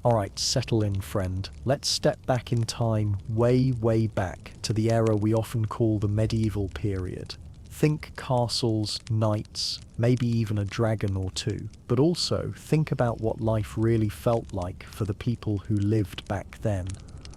Alright, settle in, friend. Let's step back in time, way back, to the era we often call the medieval period. Think castles, knights, maybe even a dragon or two. But also, think about what life really felt like for the people who lived back then.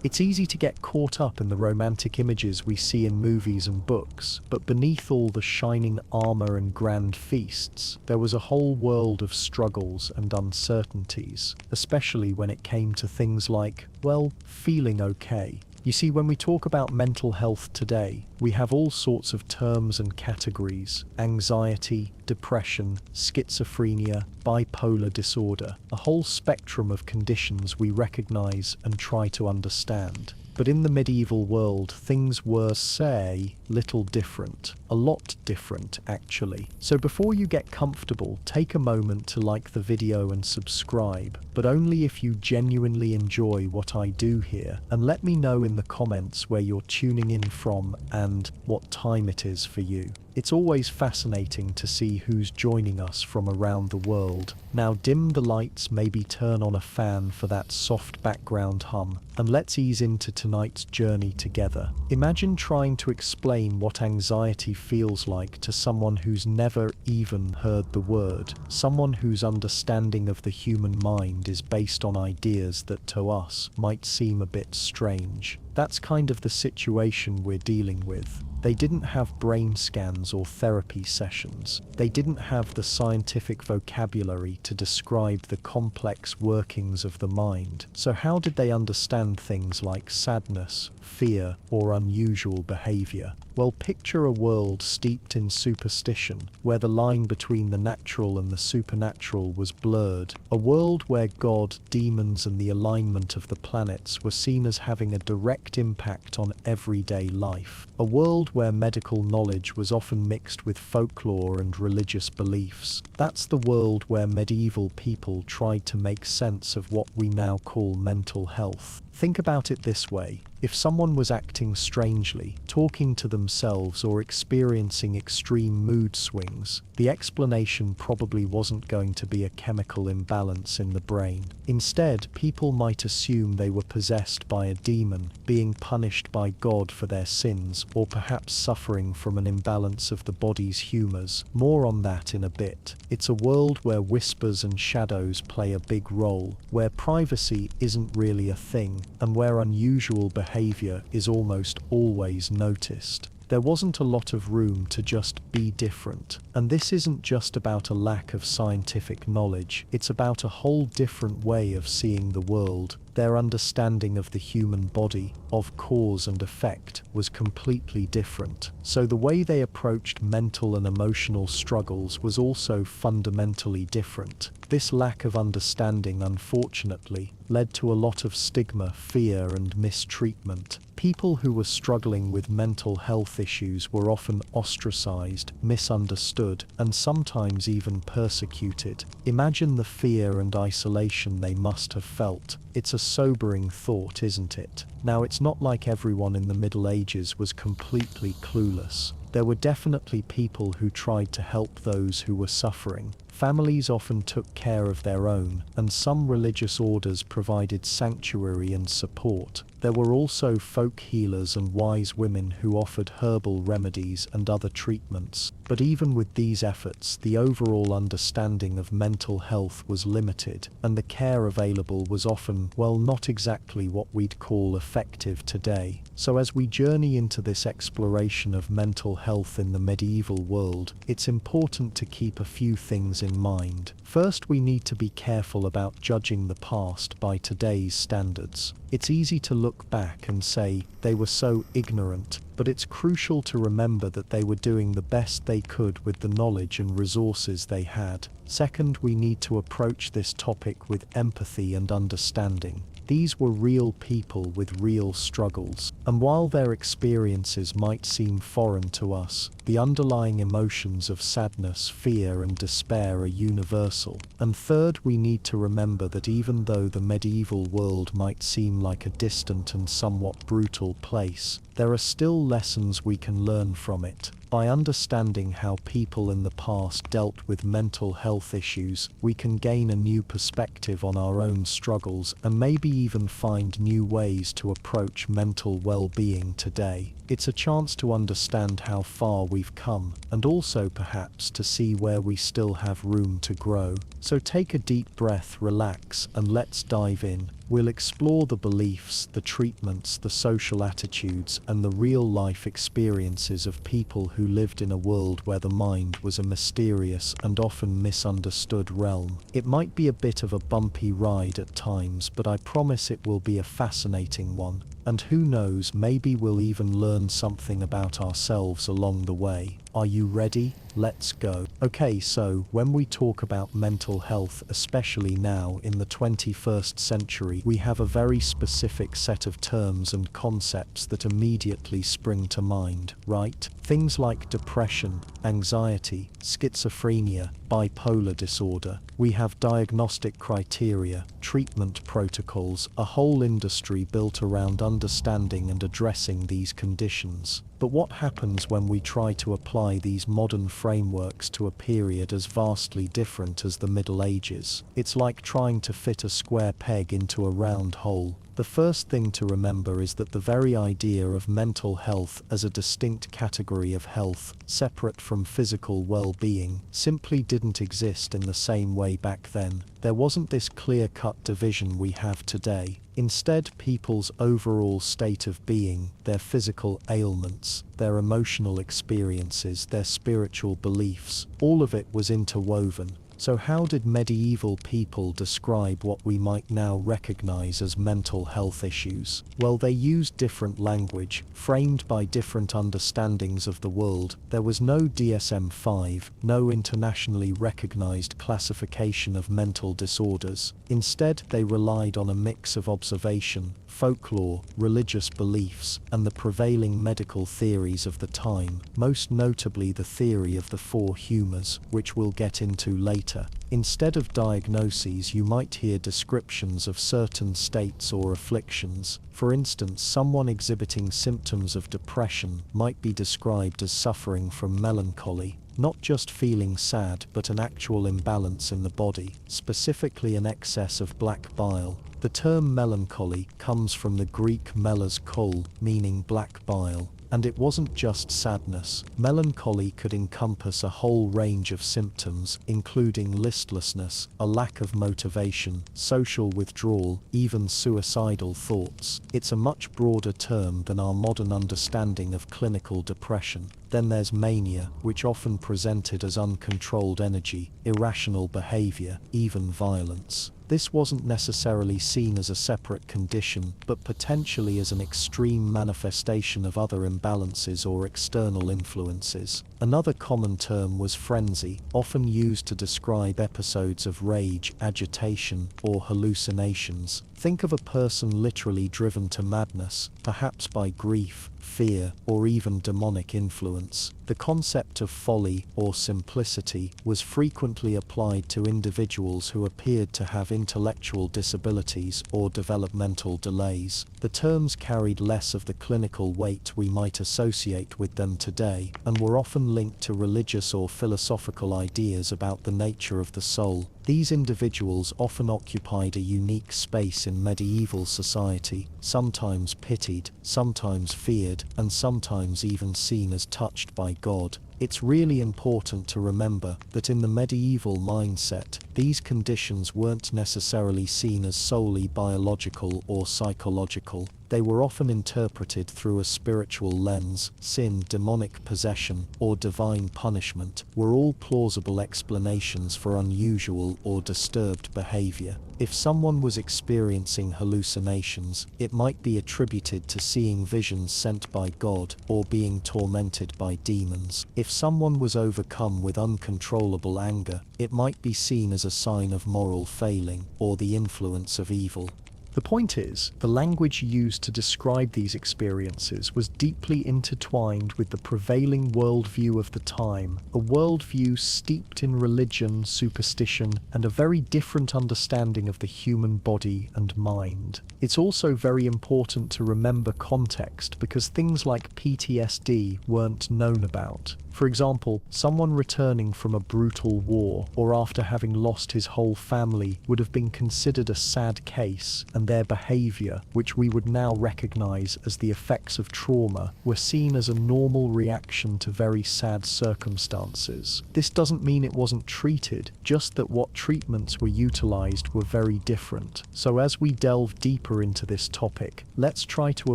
It's easy to get caught up in the romantic images we see in movies and books, but beneath all the shining armor and grand feasts, there was a whole world of struggles and uncertainties, especially when it came to things like, well, feeling okay. You see, when we talk about mental health today, we have all sorts of terms and categories: anxiety, depression, schizophrenia, bipolar disorder, a whole spectrum of conditions we recognize and try to understand. But in the medieval world, things were, say, little different. A lot different, actually. So before you get comfortable, take a moment to like the video and subscribe, but only if you genuinely enjoy what I do here, and let me know in the comments where you're tuning in from and what time it is for you. It's always fascinating to see who's joining us from around the world. Now dim the lights, maybe turn on a fan for that soft background hum, and let's ease into tonight's journey together. Imagine trying to explain what anxiety feels like to someone who's never even heard the word, someone whose understanding of the human mind is based on ideas that to us might seem a bit strange. That's kind of the situation we're dealing with. They didn't have brain scans or therapy sessions. They didn't have the scientific vocabulary to describe the complex workings of the mind. So how did they understand things like sadness, fear, or unusual behavior? Well, picture a world steeped in superstition, where the line between the natural and the supernatural was blurred. A world where God, demons, and the alignment of the planets were seen as having a direct impact on everyday life. A world where medical knowledge was often mixed with folklore and religious beliefs. That's the world where medieval people tried to make sense of what we now call mental health. Think about it this way. If someone was acting strangely, talking to themselves, or experiencing extreme mood swings, the explanation probably wasn't going to be a chemical imbalance in the brain. Instead, people might assume they were possessed by a demon, being punished by God for their sins, or perhaps suffering from an imbalance of the body's humors. More on that in a bit. It's a world where whispers and shadows play a big role, where privacy isn't really a thing, and where unusual behavior is almost always noticed. There wasn't a lot of room to just be different. And this isn't just about a lack of scientific knowledge, it's about a whole different way of seeing the world. Their understanding of the human body, of cause and effect, was completely different. So the way they approached mental and emotional struggles was also fundamentally different. This lack of understanding, unfortunately, led to a lot of stigma, fear, and mistreatment. People who were struggling with mental health issues were often ostracized, misunderstood, and sometimes even persecuted. Imagine the fear and isolation they must have felt. It's a sobering thought, isn't it? Now, it's not like everyone in the Middle Ages was completely clueless. There were definitely people who tried to help those who were suffering. Families often took care of their own, and some religious orders provided sanctuary and support. There were also folk healers and wise women who offered herbal remedies and other treatments. But even with these efforts, the overall understanding of mental health was limited, and the care available was often, well, not exactly what we'd call effective today. So as we journey into this exploration of mental health in the medieval world, it's important to keep a few things in mind. First, we need to be careful about judging the past by today's standards. It's easy to look back and say they were so ignorant, but it's crucial to remember that they were doing the best they could with the knowledge and resources they had. Second, we need to approach this topic with empathy and understanding. These were real people with real struggles, and while their experiences might seem foreign to us, the underlying emotions of sadness, fear, and despair are universal. And third, we need to remember that even though the medieval world might seem like a distant and somewhat brutal place, there are still lessons we can learn from it. By understanding how people in the past dealt with mental health issues, we can gain a new perspective on our own struggles and maybe even find new ways to approach mental well-being today. It's a chance to understand how far we've come, and also perhaps to see where we still have room to grow. So take a deep breath, relax, and let's dive in. We'll explore the beliefs, the treatments, the social attitudes, and the real-life experiences of people who lived in a world where the mind was a mysterious and often misunderstood realm. It might be a bit of a bumpy ride at times, but I promise it will be a fascinating one. And who knows, maybe we'll even learn something about ourselves along the way. Are you ready? Let's go. Okay, so when we talk about mental health, especially now in the 21st century, we have a very specific set of terms and concepts that immediately spring to mind, right? Things like depression, anxiety, schizophrenia, bipolar disorder. We have diagnostic criteria, treatment protocols, a whole industry built around understanding and addressing these conditions. But what happens when we try to apply these modern frameworks to a period as vastly different as the Middle Ages? It's like trying to fit a square peg into a round hole. The first thing to remember is that the very idea of mental health as a distinct category of health, separate from physical well-being, simply didn't exist in the same way back then. There wasn't this clear-cut division we have today. Instead, people's overall state of being, their physical ailments, their emotional experiences, their spiritual beliefs, all of it was interwoven. So how did medieval people describe what we might now recognize as mental health issues? Well, they used different language, framed by different understandings of the world. There was no DSM-5, no internationally recognized classification of mental disorders. Instead, they relied on a mix of observation, folklore, religious beliefs, and the prevailing medical theories of the time, most notably the theory of the four humours, which we'll get into later. Instead of diagnoses, you might hear descriptions of certain states or afflictions. For instance, someone exhibiting symptoms of depression might be described as suffering from melancholy. Not just feeling sad, but an actual imbalance in the body, specifically an excess of black bile. The term melancholy comes from the Greek melas kol, meaning black bile. And it wasn't just sadness. Melancholy could encompass a whole range of symptoms, including listlessness, a lack of motivation, social withdrawal, even suicidal thoughts. It's a much broader term than our modern understanding of clinical depression. Then there's mania, which often presented as uncontrolled energy, irrational behavior, even violence. This wasn't necessarily seen as a separate condition, but potentially as an extreme manifestation of other imbalances or external influences. Another common term was frenzy, often used to describe episodes of rage, agitation, or hallucinations. Think of a person literally driven to madness, perhaps by grief, fear, or even demonic influence. The concept of folly or simplicity was frequently applied to individuals who appeared to have intellectual disabilities or developmental delays. The terms carried less of the clinical weight we might associate with them today, and were often linked to religious or philosophical ideas about the nature of the soul. These individuals often occupied a unique space in medieval society, sometimes pitied, sometimes feared, and sometimes even seen as touched by God. It's really important to remember that in the medieval mindset, these conditions weren't necessarily seen as solely biological or psychological. They were often interpreted through a spiritual lens. Sin, demonic possession, or divine punishment were all plausible explanations for unusual or disturbed behavior. If someone was experiencing hallucinations, it might be attributed to seeing visions sent by God or being tormented by demons. If someone was overcome with uncontrollable anger, it might be seen as a sign of moral failing or the influence of evil. The point is, the language used to describe these experiences was deeply intertwined with the prevailing worldview of the time, a worldview steeped in religion, superstition, and a very different understanding of the human body and mind. It's also very important to remember context because things like PTSD weren't known about. For example, someone returning from a brutal war or after having lost his whole family would have been considered a sad case, and their behavior, which we would now recognize as the effects of trauma, were seen as a normal reaction to very sad circumstances. This doesn't mean it wasn't treated, just that what treatments were utilized were very different. So as we delve deeper into this topic, let's try to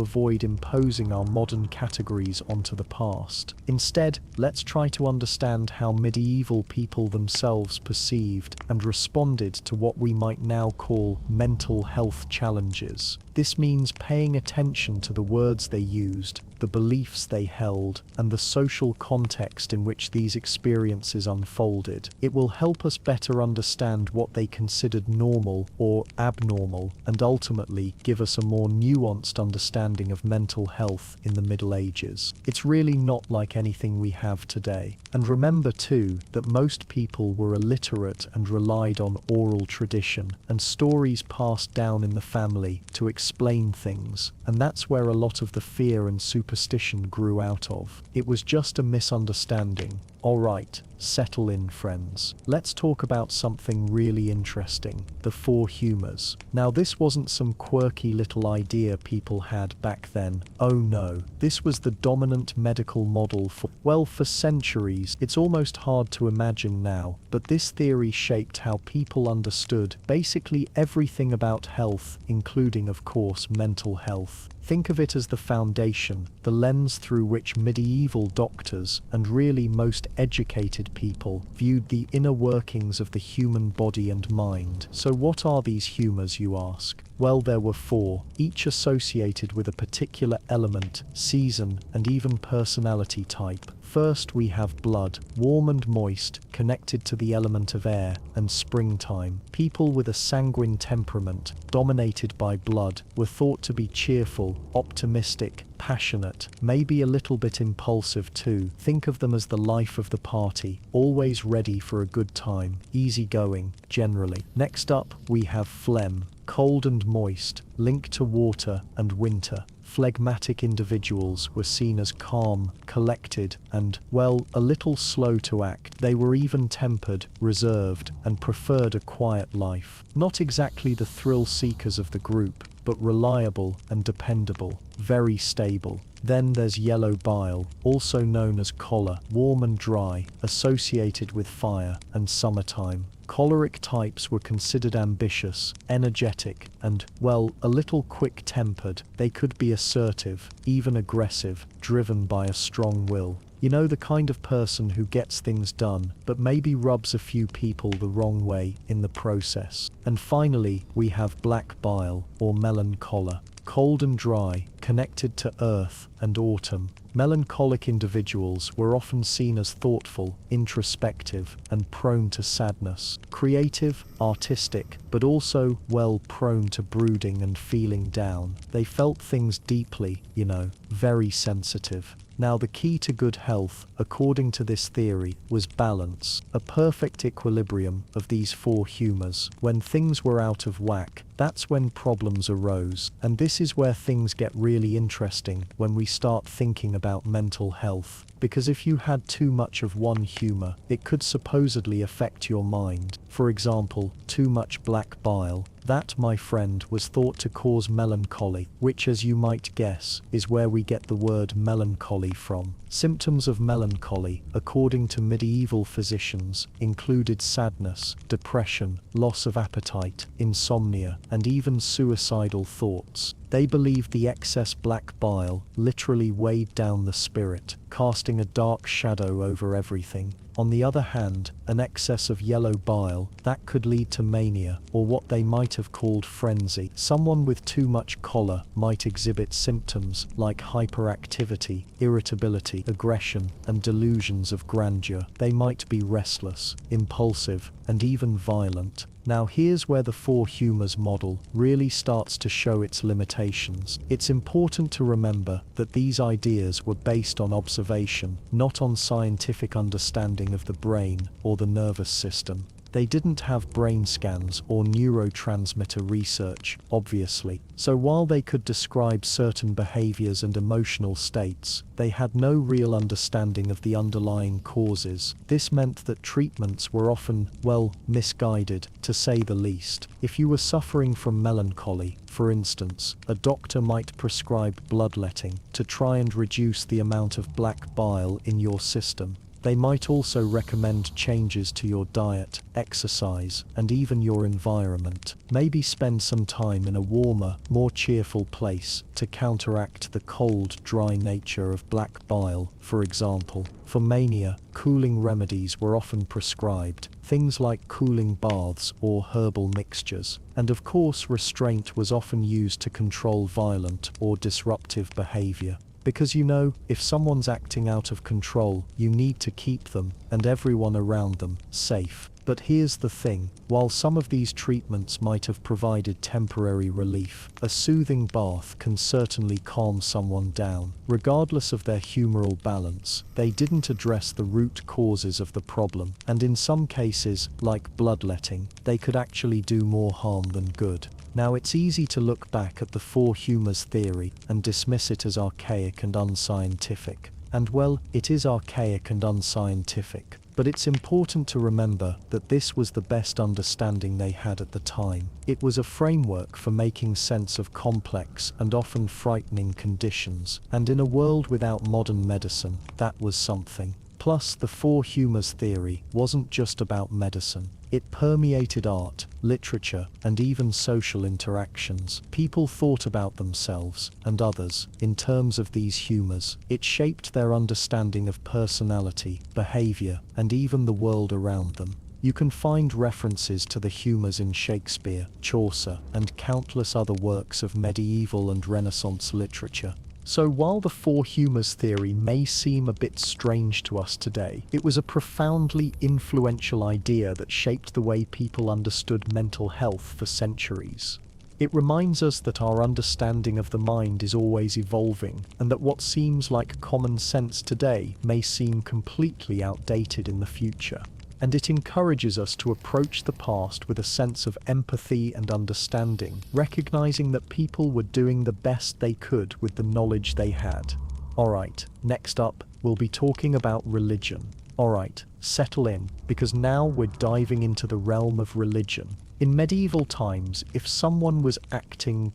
avoid imposing our modern categories onto the past. Instead, let's try to understand how medieval people themselves perceived and responded to what we might now call mental health challenges. This means paying attention to the words they used, the beliefs they held, and the social context in which these experiences unfolded. It will help us better understand what they considered normal or abnormal, and ultimately give us a more nuanced understanding of mental health in the Middle Ages. It's really not like anything we have today. And remember too that most people were illiterate and relied on oral tradition and stories passed down in the family to explain things, and that's where a lot of the fear and superstition grew out of. It was just a misunderstanding. Alright, settle in, friends. Let's talk about something really interesting, the four humours. Now, this wasn't some quirky little idea people had back then. Oh no, this was the dominant medical model for centuries. It's almost hard to imagine now, but this theory shaped how people understood basically everything about health, including, of course, mental health. Think of it as the foundation, the lens through which medieval doctors, and really most educated people, viewed the inner workings of the human body and mind. So what are these humours, you ask? Well, there were four, each associated with a particular element, season, and even personality type. First, we have blood, warm and moist, connected to the element of air, and springtime. People with a sanguine temperament, dominated by blood, were thought to be cheerful, optimistic, passionate, maybe a little bit impulsive too. Think of them as the life of the party, always ready for a good time, easygoing, generally. Next up, we have phlegm, cold and moist, linked to water and winter. Phlegmatic individuals were seen as calm, collected, and, well, a little slow to act. They were even-tempered, reserved, and preferred a quiet life. Not exactly the thrill seekers of the group, but reliable and dependable, very stable. Then there's yellow bile, also known as choler, warm and dry, associated with fire and summertime. Choleric types were considered ambitious, energetic, and, well, a little quick-tempered. They could be assertive, even aggressive, driven by a strong will. You know, the kind of person who gets things done, but maybe rubs a few people the wrong way in the process. And finally, we have black bile, or melancholia. Cold and dry, connected to earth and autumn. Melancholic individuals were often seen as thoughtful, introspective, and prone to sadness. Creative, artistic, but also, well, prone to brooding and feeling down. They felt things deeply, you know, very sensitive. Now, the key to good health, according to this theory, was balance, a perfect equilibrium of these four humours. When things were out of whack, that's when problems arose. And this is where things get really interesting when we start thinking about mental health. Because if you had too much of one humour, it could supposedly affect your mind. For example, too much black bile. That, my friend, was thought to cause melancholy, which, as you might guess, is where we get the word melancholy from. Symptoms of melancholy, according to medieval physicians, included sadness, depression, loss of appetite, insomnia, and even suicidal thoughts. They believed the excess black bile literally weighed down the spirit, casting a dark shadow over everything. On the other hand, an excess of yellow bile, that could lead to mania, or what they might have called frenzy. Someone with too much choler might exhibit symptoms like hyperactivity, irritability, aggression, and delusions of grandeur. They might be restless, impulsive, and even violent. Now here's where the Four Humors model really starts to show its limitations. It's important to remember that these ideas were based on observation, not on scientific understanding of the brain or the nervous system. They didn't have brain scans or neurotransmitter research, obviously. So while they could describe certain behaviors and emotional states, they had no real understanding of the underlying causes. This meant that treatments were often, well, misguided, to say the least. If you were suffering from melancholy, for instance, a doctor might prescribe bloodletting to try and reduce the amount of black bile in your system. They might also recommend changes to your diet, exercise, and even your environment. Maybe spend some time in a warmer, more cheerful place to counteract the cold, dry nature of black bile, for example. For mania, cooling remedies were often prescribed, things like cooling baths or herbal mixtures. And of course, restraint was often used to control violent or disruptive behavior. Because if someone's acting out of control, you need to keep them, and everyone around them, safe. But here's the thing, while some of these treatments might have provided temporary relief, a soothing bath can certainly calm someone down. Regardless of their humoral balance, they didn't address the root causes of the problem, and in some cases, like bloodletting, they could actually do more harm than good. Now it's easy to look back at the Four Humors theory and dismiss it as archaic and unscientific. And well, it is archaic and unscientific. But it's important to remember that this was the best understanding they had at the time. It was a framework for making sense of complex and often frightening conditions. And in a world without modern medicine, that was something. Plus, the Four Humors theory wasn't just about medicine. It permeated art, literature, and even social interactions. People thought about themselves and others in terms of these humors. It shaped their understanding of personality, behavior, and even the world around them. You can find references to the humors in Shakespeare, Chaucer, and countless other works of medieval and Renaissance literature. So while the Four Humors theory may seem a bit strange to us today, it was a profoundly influential idea that shaped the way people understood mental health for centuries. It reminds us that our understanding of the mind is always evolving, and that what seems like common sense today may seem completely outdated in the future. And it encourages us to approach the past with a sense of empathy and understanding, recognizing that people were doing the best they could with the knowledge they had. Alright, next up, we'll be talking about religion. Alright, settle in, because now we're diving into the realm of religion. In medieval times, if someone was acting,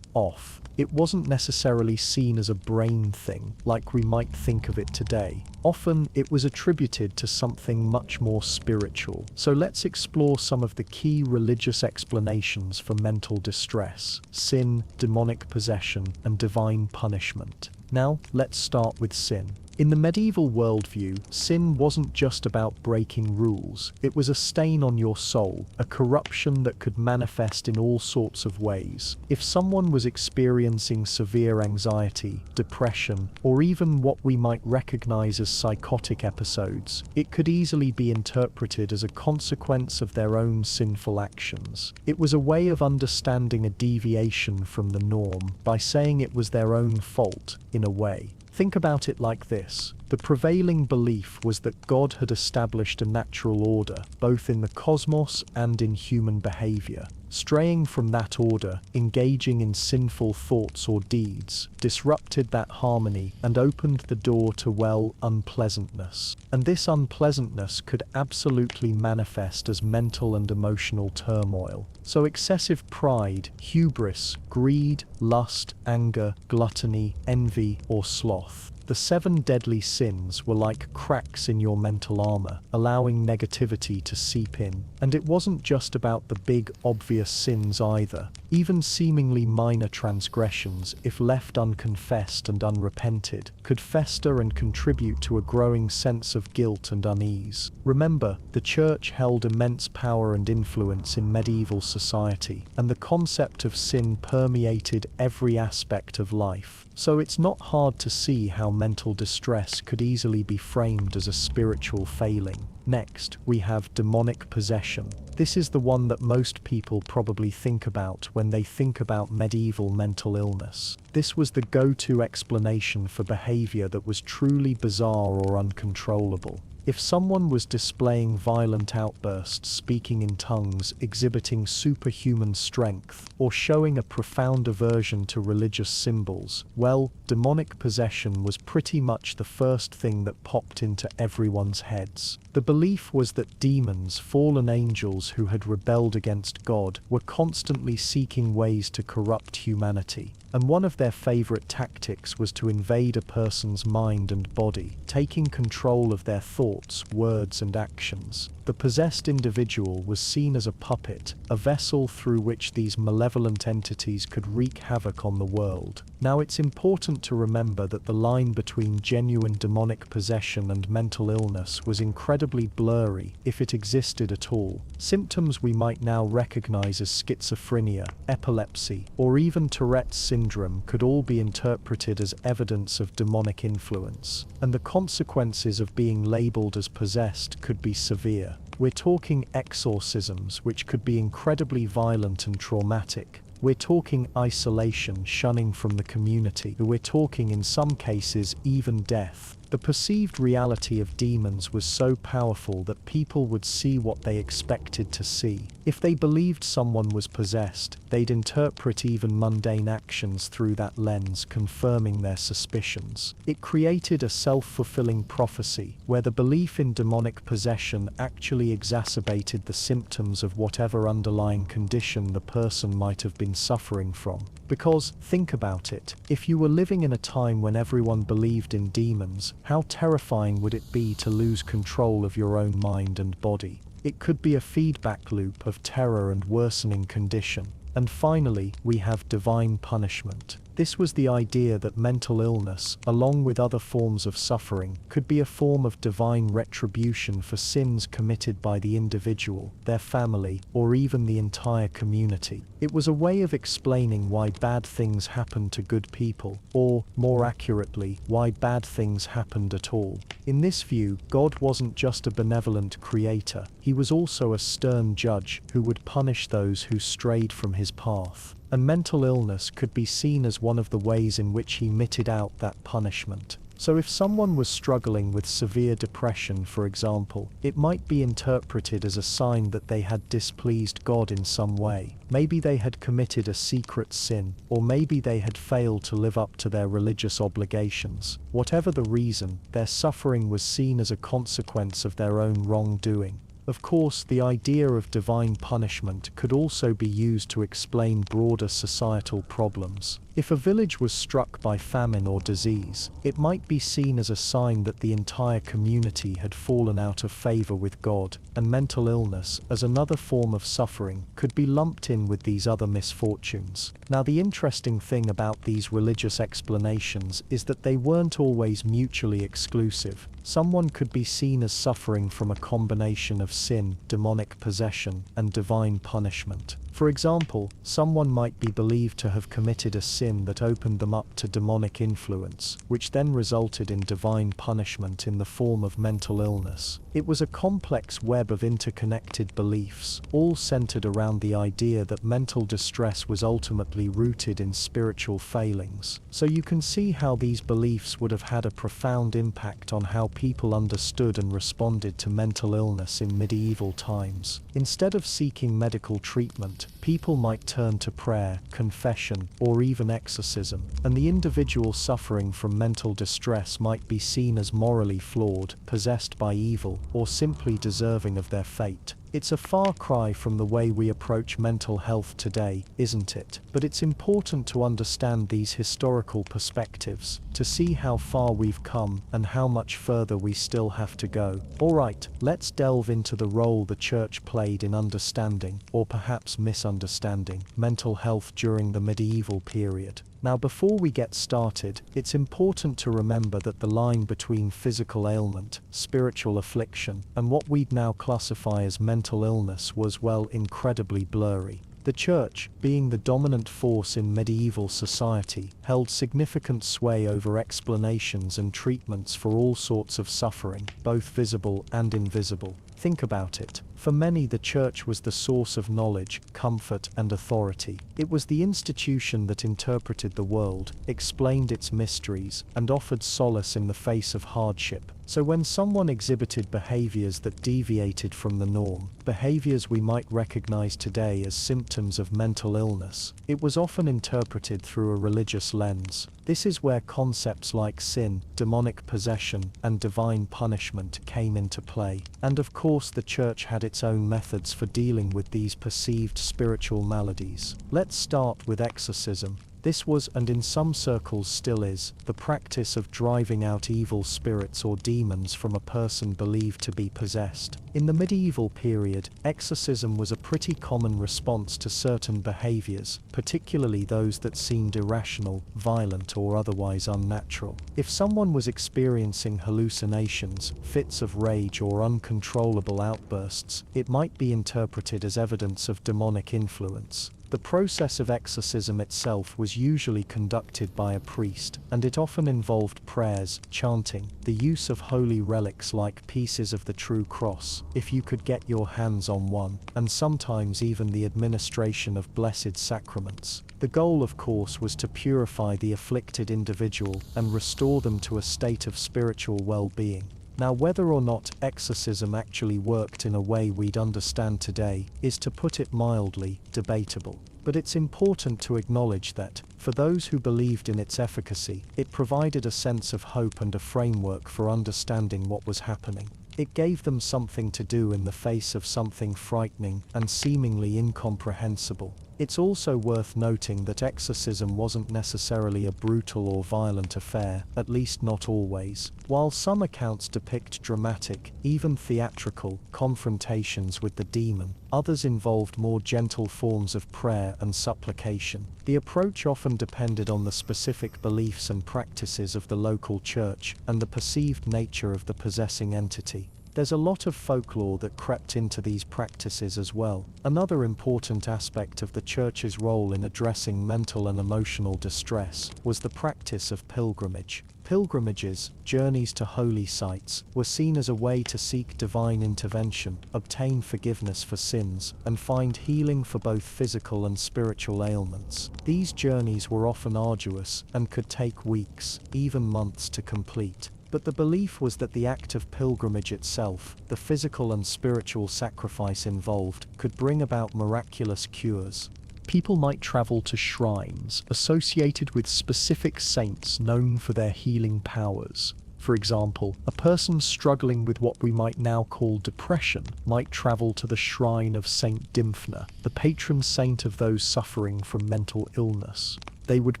off, it wasn't necessarily seen as a brain thing, like we might think of it today. Often, it was attributed to something much more spiritual. So let's explore some of the key religious explanations for mental distress, sin, demonic possession, and divine punishment. Now, let's start with sin. In the medieval worldview, sin wasn't just about breaking rules. It was a stain on your soul, a corruption that could manifest in all sorts of ways. If someone was experiencing severe anxiety, depression, or even what we might recognize as psychotic episodes, it could easily be interpreted as a consequence of their own sinful actions. It was a way of understanding a deviation from the norm by saying it was their own fault, in a way. Think about it like this. The prevailing belief was that God had established a natural order, both in the cosmos and in human behavior. Straying from that order, engaging in sinful thoughts or deeds, disrupted that harmony and opened the door to, unpleasantness. And this unpleasantness could absolutely manifest as mental and emotional turmoil. So excessive pride, hubris, greed, lust, anger, gluttony, envy, or sloth. The 7 deadly sins were like cracks in your mental armor, allowing negativity to seep in. And it wasn't just about the big, obvious sins either. Even seemingly minor transgressions, if left unconfessed and unrepented, could fester and contribute to a growing sense of guilt and unease. Remember, the church held immense power and influence in medieval society, and the concept of sin permeated every aspect of life. So it's not hard to see how mental distress could easily be framed as a spiritual failing. Next, we have demonic possession. This is the one that most people probably think about when they think about medieval mental illness. This was the go-to explanation for behavior that was truly bizarre or uncontrollable. If someone was displaying violent outbursts, speaking in tongues, exhibiting superhuman strength, or showing a profound aversion to religious symbols, well, demonic possession was pretty much the first thing that popped into everyone's heads. The belief was that demons, fallen angels who had rebelled against God, were constantly seeking ways to corrupt humanity. And one of their favorite tactics was to invade a person's mind and body, taking control of their thoughts, words, and actions. The possessed individual was seen as a puppet, a vessel through which these malevolent entities could wreak havoc on the world. Now, it's important to remember that the line between genuine demonic possession and mental illness was incredibly blurry, if it existed at all. Symptoms we might now recognize as schizophrenia, epilepsy, or even Tourette's syndrome could all be interpreted as evidence of demonic influence, and the consequences of being labeled as possessed could be severe. We're talking exorcisms, which could be incredibly violent and traumatic. We're talking isolation, shunning from the community. We're talking, in some cases, even death. The perceived reality of demons was so powerful that people would see what they expected to see. If they believed someone was possessed, they'd interpret even mundane actions through that lens, confirming their suspicions. It created a self-fulfilling prophecy, where the belief in demonic possession actually exacerbated the symptoms of whatever underlying condition the person might have been suffering from. Because, think about it, if you were living in a time when everyone believed in demons, how terrifying would it be to lose control of your own mind and body? It could be a feedback loop of terror and worsening condition. And finally, we have divine punishment. This was the idea that mental illness, along with other forms of suffering, could be a form of divine retribution for sins committed by the individual, their family, or even the entire community. It was a way of explaining why bad things happened to good people, or, more accurately, why bad things happened at all. In this view, God wasn't just a benevolent creator, he was also a stern judge who would punish those who strayed from his path. And mental illness could be seen as one of the ways in which he meted out that punishment. So if someone was struggling with severe depression, for example, it might be interpreted as a sign that they had displeased God in some way. Maybe they had committed a secret sin, or maybe they had failed to live up to their religious obligations. Whatever the reason, their suffering was seen as a consequence of their own wrongdoing. Of course, the idea of divine punishment could also be used to explain broader societal problems. If a village was struck by famine or disease, it might be seen as a sign that the entire community had fallen out of favor with God, and mental illness, as another form of suffering, could be lumped in with these other misfortunes. Now, the interesting thing about these religious explanations is that they weren't always mutually exclusive. Someone could be seen as suffering from a combination of sin, demonic possession, and divine punishment. For example, someone might be believed to have committed a sin that opened them up to demonic influence, which then resulted in divine punishment in the form of mental illness. It was a complex web of interconnected beliefs, all centered around the idea that mental distress was ultimately rooted in spiritual failings. So you can see how these beliefs would have had a profound impact on how people understood and responded to mental illness in medieval times. Instead of seeking medical treatment, people might turn to prayer, confession, or even exorcism, and the individual suffering from mental distress might be seen as morally flawed, possessed by evil, or simply deserving of their fate. It's a far cry from the way we approach mental health today, isn't it? But it's important to understand these historical perspectives, to see how far we've come and how much further we still have to go. Alright, let's delve into the role the church played in understanding, or perhaps misunderstanding, mental health during the medieval period. Now, before we get started, it's important to remember that the line between physical ailment, spiritual affliction, and what we'd now classify as mental illness was, well, incredibly blurry. The church, being the dominant force in medieval society, held significant sway over explanations and treatments for all sorts of suffering, both visible and invisible. Think about it. For many, the church was the source of knowledge, comfort, and authority. It was the institution that interpreted the world, explained its mysteries, and offered solace in the face of hardship. So when someone exhibited behaviors that deviated from the norm, behaviors we might recognize today as symptoms of mental illness, it was often interpreted through a religious lens. This is where concepts like sin, demonic possession, and divine punishment came into play. And of course, the church had its own methods for dealing with these perceived spiritual maladies. Let's start with exorcism. This was, and in some circles still is, the practice of driving out evil spirits or demons from a person believed to be possessed. In the medieval period, exorcism was a pretty common response to certain behaviors, particularly those that seemed irrational, violent, or otherwise unnatural. If someone was experiencing hallucinations, fits of rage, or uncontrollable outbursts, it might be interpreted as evidence of demonic influence. The process of exorcism itself was usually conducted by a priest, and it often involved prayers, chanting, the use of holy relics like pieces of the true cross, if you could get your hands on one, and sometimes even the administration of blessed sacraments. The goal, of course, was to purify the afflicted individual and restore them to a state of spiritual well-being. Now, whether or not exorcism actually worked in a way we'd understand today is, to put it mildly, debatable. But it's important to acknowledge that, for those who believed in its efficacy, it provided a sense of hope and a framework for understanding what was happening. It gave them something to do in the face of something frightening and seemingly incomprehensible. It's also worth noting that exorcism wasn't necessarily a brutal or violent affair, at least not always. While some accounts depict dramatic, even theatrical, confrontations with the demon, others involved more gentle forms of prayer and supplication. The approach often depended on the specific beliefs and practices of the local church and the perceived nature of the possessing entity. There's a lot of folklore that crept into these practices as well. Another important aspect of the church's role in addressing mental and emotional distress was the practice of pilgrimage. Pilgrimages, journeys to holy sites, were seen as a way to seek divine intervention, obtain forgiveness for sins, and find healing for both physical and spiritual ailments. These journeys were often arduous and could take weeks, even months to complete. But the belief was that the act of pilgrimage itself, the physical and spiritual sacrifice involved, could bring about miraculous cures. People might travel to shrines associated with specific saints known for their healing powers. For example, a person struggling with what we might now call depression might travel to the shrine of Saint Dymphna, the patron saint of those suffering from mental illness. They would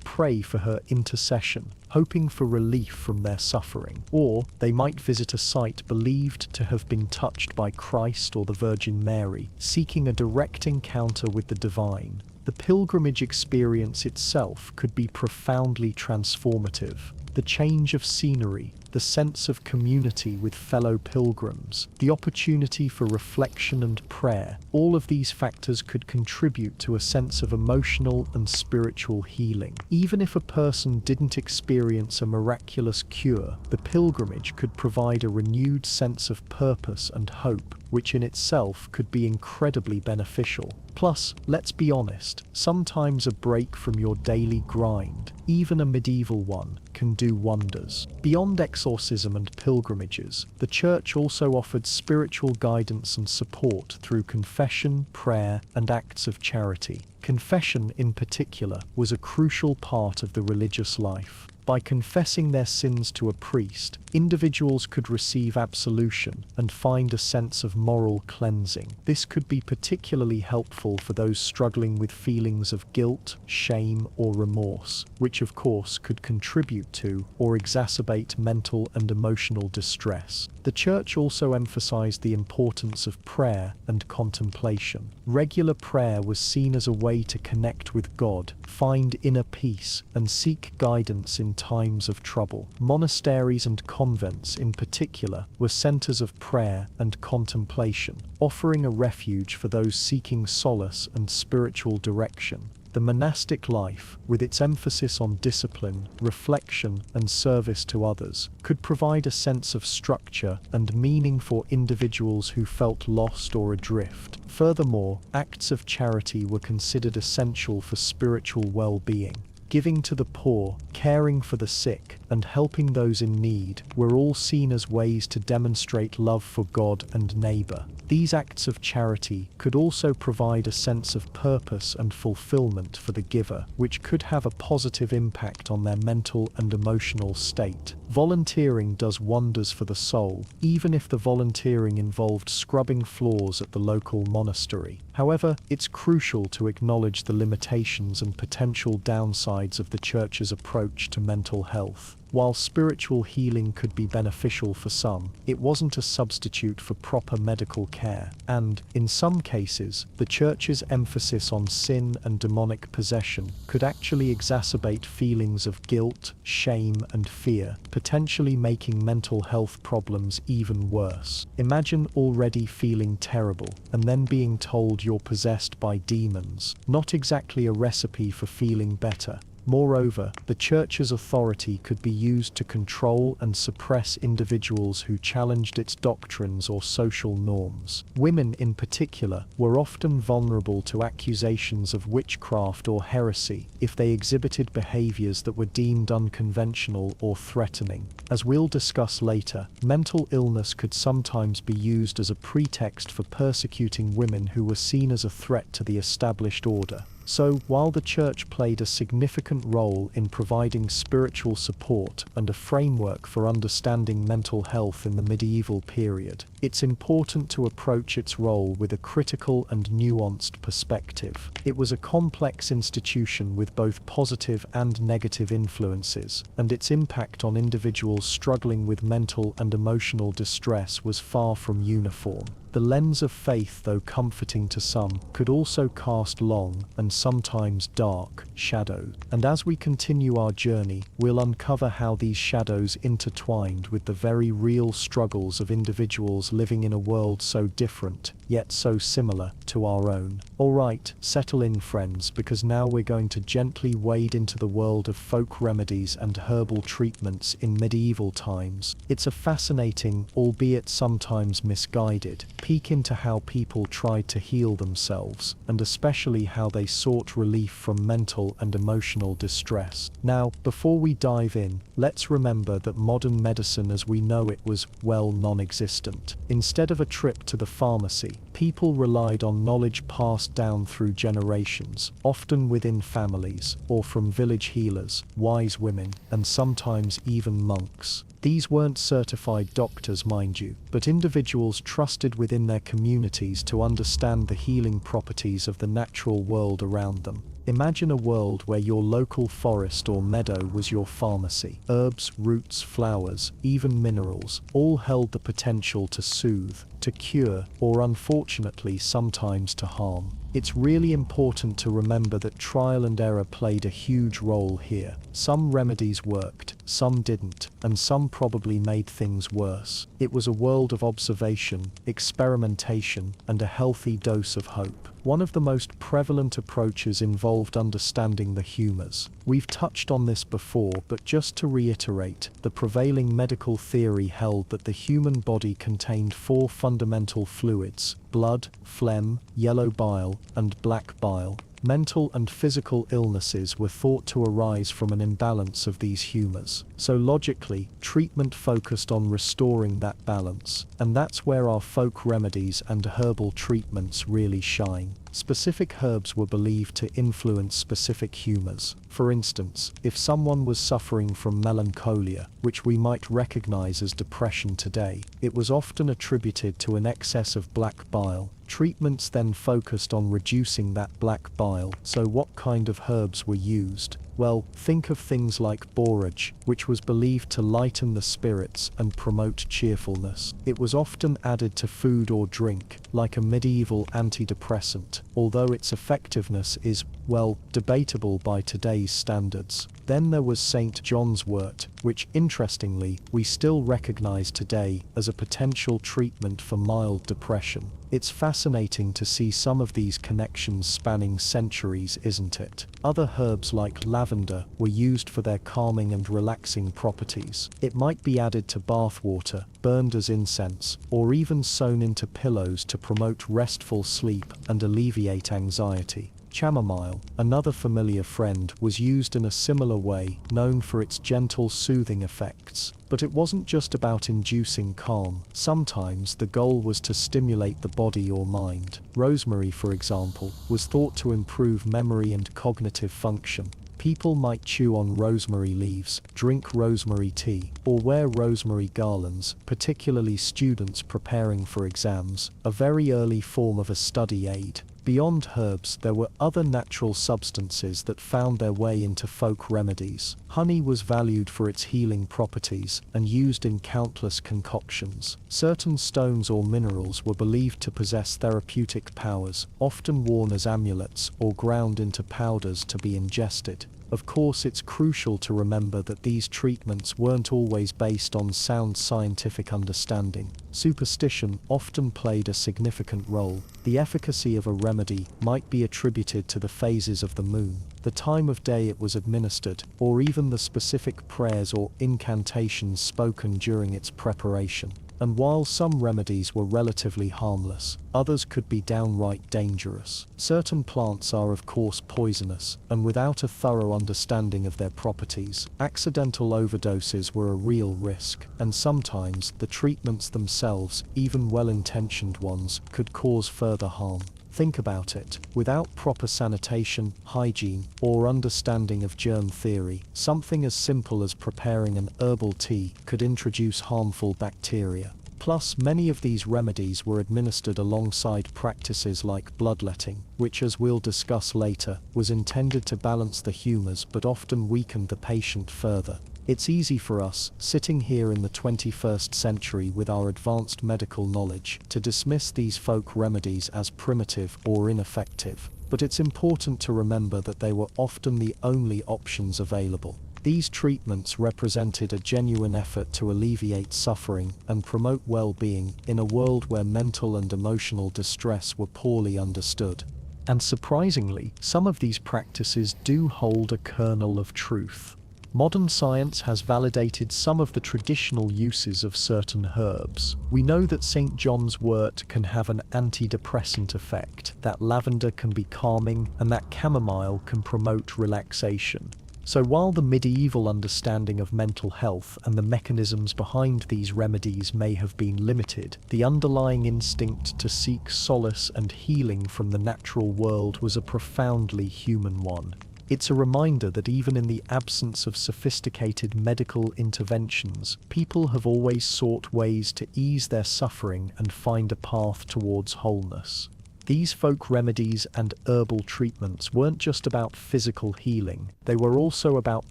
pray for her intercession, hoping for relief from their suffering. Or they might visit a site believed to have been touched by Christ or the Virgin Mary, seeking a direct encounter with the divine. The pilgrimage experience itself could be profoundly transformative. The change of scenery, the sense of community with fellow pilgrims, the opportunity for reflection and prayer, all of these factors could contribute to a sense of emotional and spiritual healing. Even if a person didn't experience a miraculous cure, the pilgrimage could provide a renewed sense of purpose and hope, which in itself could be incredibly beneficial. Plus, let's be honest, sometimes a break from your daily grind, even a medieval one, can do wonders. Beyond exorcism and pilgrimages, the church also offered spiritual guidance and support through confession, prayer, and acts of charity. Confession, in particular, was a crucial part of the religious life. By confessing their sins to a priest, individuals could receive absolution and find a sense of moral cleansing. This could be particularly helpful for those struggling with feelings of guilt, shame, or remorse, which of course could contribute to or exacerbate mental and emotional distress. The Church also emphasized the importance of prayer and contemplation. Regular prayer was seen as a way to connect with God, find inner peace, and seek guidance in times of trouble. Monasteries and convents, in particular, were centers of prayer and contemplation, offering a refuge for those seeking solace and spiritual direction. The monastic life, with its emphasis on discipline, reflection, and service to others, could provide a sense of structure and meaning for individuals who felt lost or adrift. Furthermore, acts of charity were considered essential for spiritual well-being. Giving to the poor, caring for the sick, and helping those in need were all seen as ways to demonstrate love for God and neighbor. These acts of charity could also provide a sense of purpose and fulfillment for the giver, which could have a positive impact on their mental and emotional state. Volunteering does wonders for the soul, even if the volunteering involved scrubbing floors at the local monastery. However, it's crucial to acknowledge the limitations and potential downsides of the Church's approach to mental health. While spiritual healing could be beneficial for some, it wasn't a substitute for proper medical care, and, in some cases, the Church's emphasis on sin and demonic possession could actually exacerbate feelings of guilt, shame, and fear, potentially making mental health problems even worse. Imagine already feeling terrible, and then being told you're possessed by demons. Not exactly a recipe for feeling better. Moreover, the Church's authority could be used to control and suppress individuals who challenged its doctrines or social norms. Women, in particular, were often vulnerable to accusations of witchcraft or heresy if they exhibited behaviors that were deemed unconventional or threatening. As we'll discuss later, mental illness could sometimes be used as a pretext for persecuting women who were seen as a threat to the established order. So, while the Church played a significant role in providing spiritual support and a framework for understanding mental health in the medieval period, it's important to approach its role with a critical and nuanced perspective. It was a complex institution with both positive and negative influences, and its impact on individuals struggling with mental and emotional distress was far from uniform. The lens of faith, though comforting to some, could also cast long, and sometimes dark, shadows. And as we continue our journey, we'll uncover how these shadows intertwined with the very real struggles of individuals living in a world so different, yet so similar, to our own. Alright, settle in friends, because now we're going to gently wade into the world of folk remedies and herbal treatments in medieval times. It's a fascinating, albeit sometimes misguided, peek into how people tried to heal themselves, and especially how they sought relief from mental and emotional distress. Now, before we dive in, let's remember that modern medicine as we know it was, well, non-existent. Instead of a trip to the pharmacy, people relied on knowledge passed down through generations, often within families, or from village healers, wise women, and sometimes even monks. These weren't certified doctors, mind you, but individuals trusted within their communities to understand the healing properties of the natural world around them. Imagine a world where your local forest or meadow was your pharmacy. Herbs, roots, flowers, even minerals, all held the potential to soothe, to cure, or unfortunately sometimes to harm. It's really important to remember that trial and error played a huge role here. Some remedies worked, some didn't, and some probably made things worse. It was a world of observation, experimentation, and a healthy dose of hope. One of the most prevalent approaches involved understanding the humours. We've touched on this before, but just to reiterate, the prevailing medical theory held that the human body contained 4 fundamental fluids: blood, phlegm, yellow bile, and black bile. Mental and physical illnesses were thought to arise from an imbalance of these humours. So logically, treatment focused on restoring that balance. And that's where our folk remedies and herbal treatments really shine. Specific herbs were believed to influence specific humors. For instance, if someone was suffering from melancholia, which we might recognize as depression today, it was often attributed to an excess of black bile. Treatments then focused on reducing that black bile. So what kind of herbs were used? Well, think of things like borage, which was believed to lighten the spirits and promote cheerfulness. It was often added to food or drink, like a medieval antidepressant, although its effectiveness is, well, debatable by today's standards. Then there was St. John's wort, which interestingly, we still recognize today as a potential treatment for mild depression. It's fascinating to see some of these connections spanning centuries, isn't it? Other herbs like lavender were used for their calming and relaxing properties. It might be added to bath water, burned as incense, or even sewn into pillows to promote restful sleep and alleviate anxiety. Chamomile, another familiar friend, was used in a similar way, known for its gentle soothing effects. But it wasn't just about inducing calm. Sometimes the goal was to stimulate the body or mind. Rosemary, for example, was thought to improve memory and cognitive function. People might chew on rosemary leaves, drink rosemary tea, or wear rosemary garlands, particularly students preparing for exams, a very early form of a study aid. Beyond herbs, there were other natural substances that found their way into folk remedies. Honey was valued for its healing properties and used in countless concoctions. Certain stones or minerals were believed to possess therapeutic powers, often worn as amulets or ground into powders to be ingested. Of course, it's crucial to remember that these treatments weren't always based on sound scientific understanding. Superstition often played a significant role. The efficacy of a remedy might be attributed to the phases of the moon, the time of day it was administered, or even the specific prayers or incantations spoken during its preparation. And while some remedies were relatively harmless, others could be downright dangerous. Certain plants are of course poisonous, and without a thorough understanding of their properties, accidental overdoses were a real risk, and sometimes the treatments themselves, even well-intentioned ones, could cause further harm. Think about it. Without proper sanitation, hygiene, or understanding of germ theory, something as simple as preparing an herbal tea could introduce harmful bacteria. Plus, many of these remedies were administered alongside practices like bloodletting, which, as we'll discuss later, was intended to balance the humors but often weakened the patient further. It's easy for us, sitting here in the 21st century with our advanced medical knowledge, to dismiss these folk remedies as primitive or ineffective. But it's important to remember that they were often the only options available. These treatments represented a genuine effort to alleviate suffering and promote well-being in a world where mental and emotional distress were poorly understood. And surprisingly, some of these practices do hold a kernel of truth. Modern science has validated some of the traditional uses of certain herbs. We know that St. John's wort can have an antidepressant effect, that lavender can be calming, and that chamomile can promote relaxation. So while the medieval understanding of mental health and the mechanisms behind these remedies may have been limited, the underlying instinct to seek solace and healing from the natural world was a profoundly human one. It's a reminder that even in the absence of sophisticated medical interventions, people have always sought ways to ease their suffering and find a path towards wholeness. These folk remedies and herbal treatments weren't just about physical healing, they were also about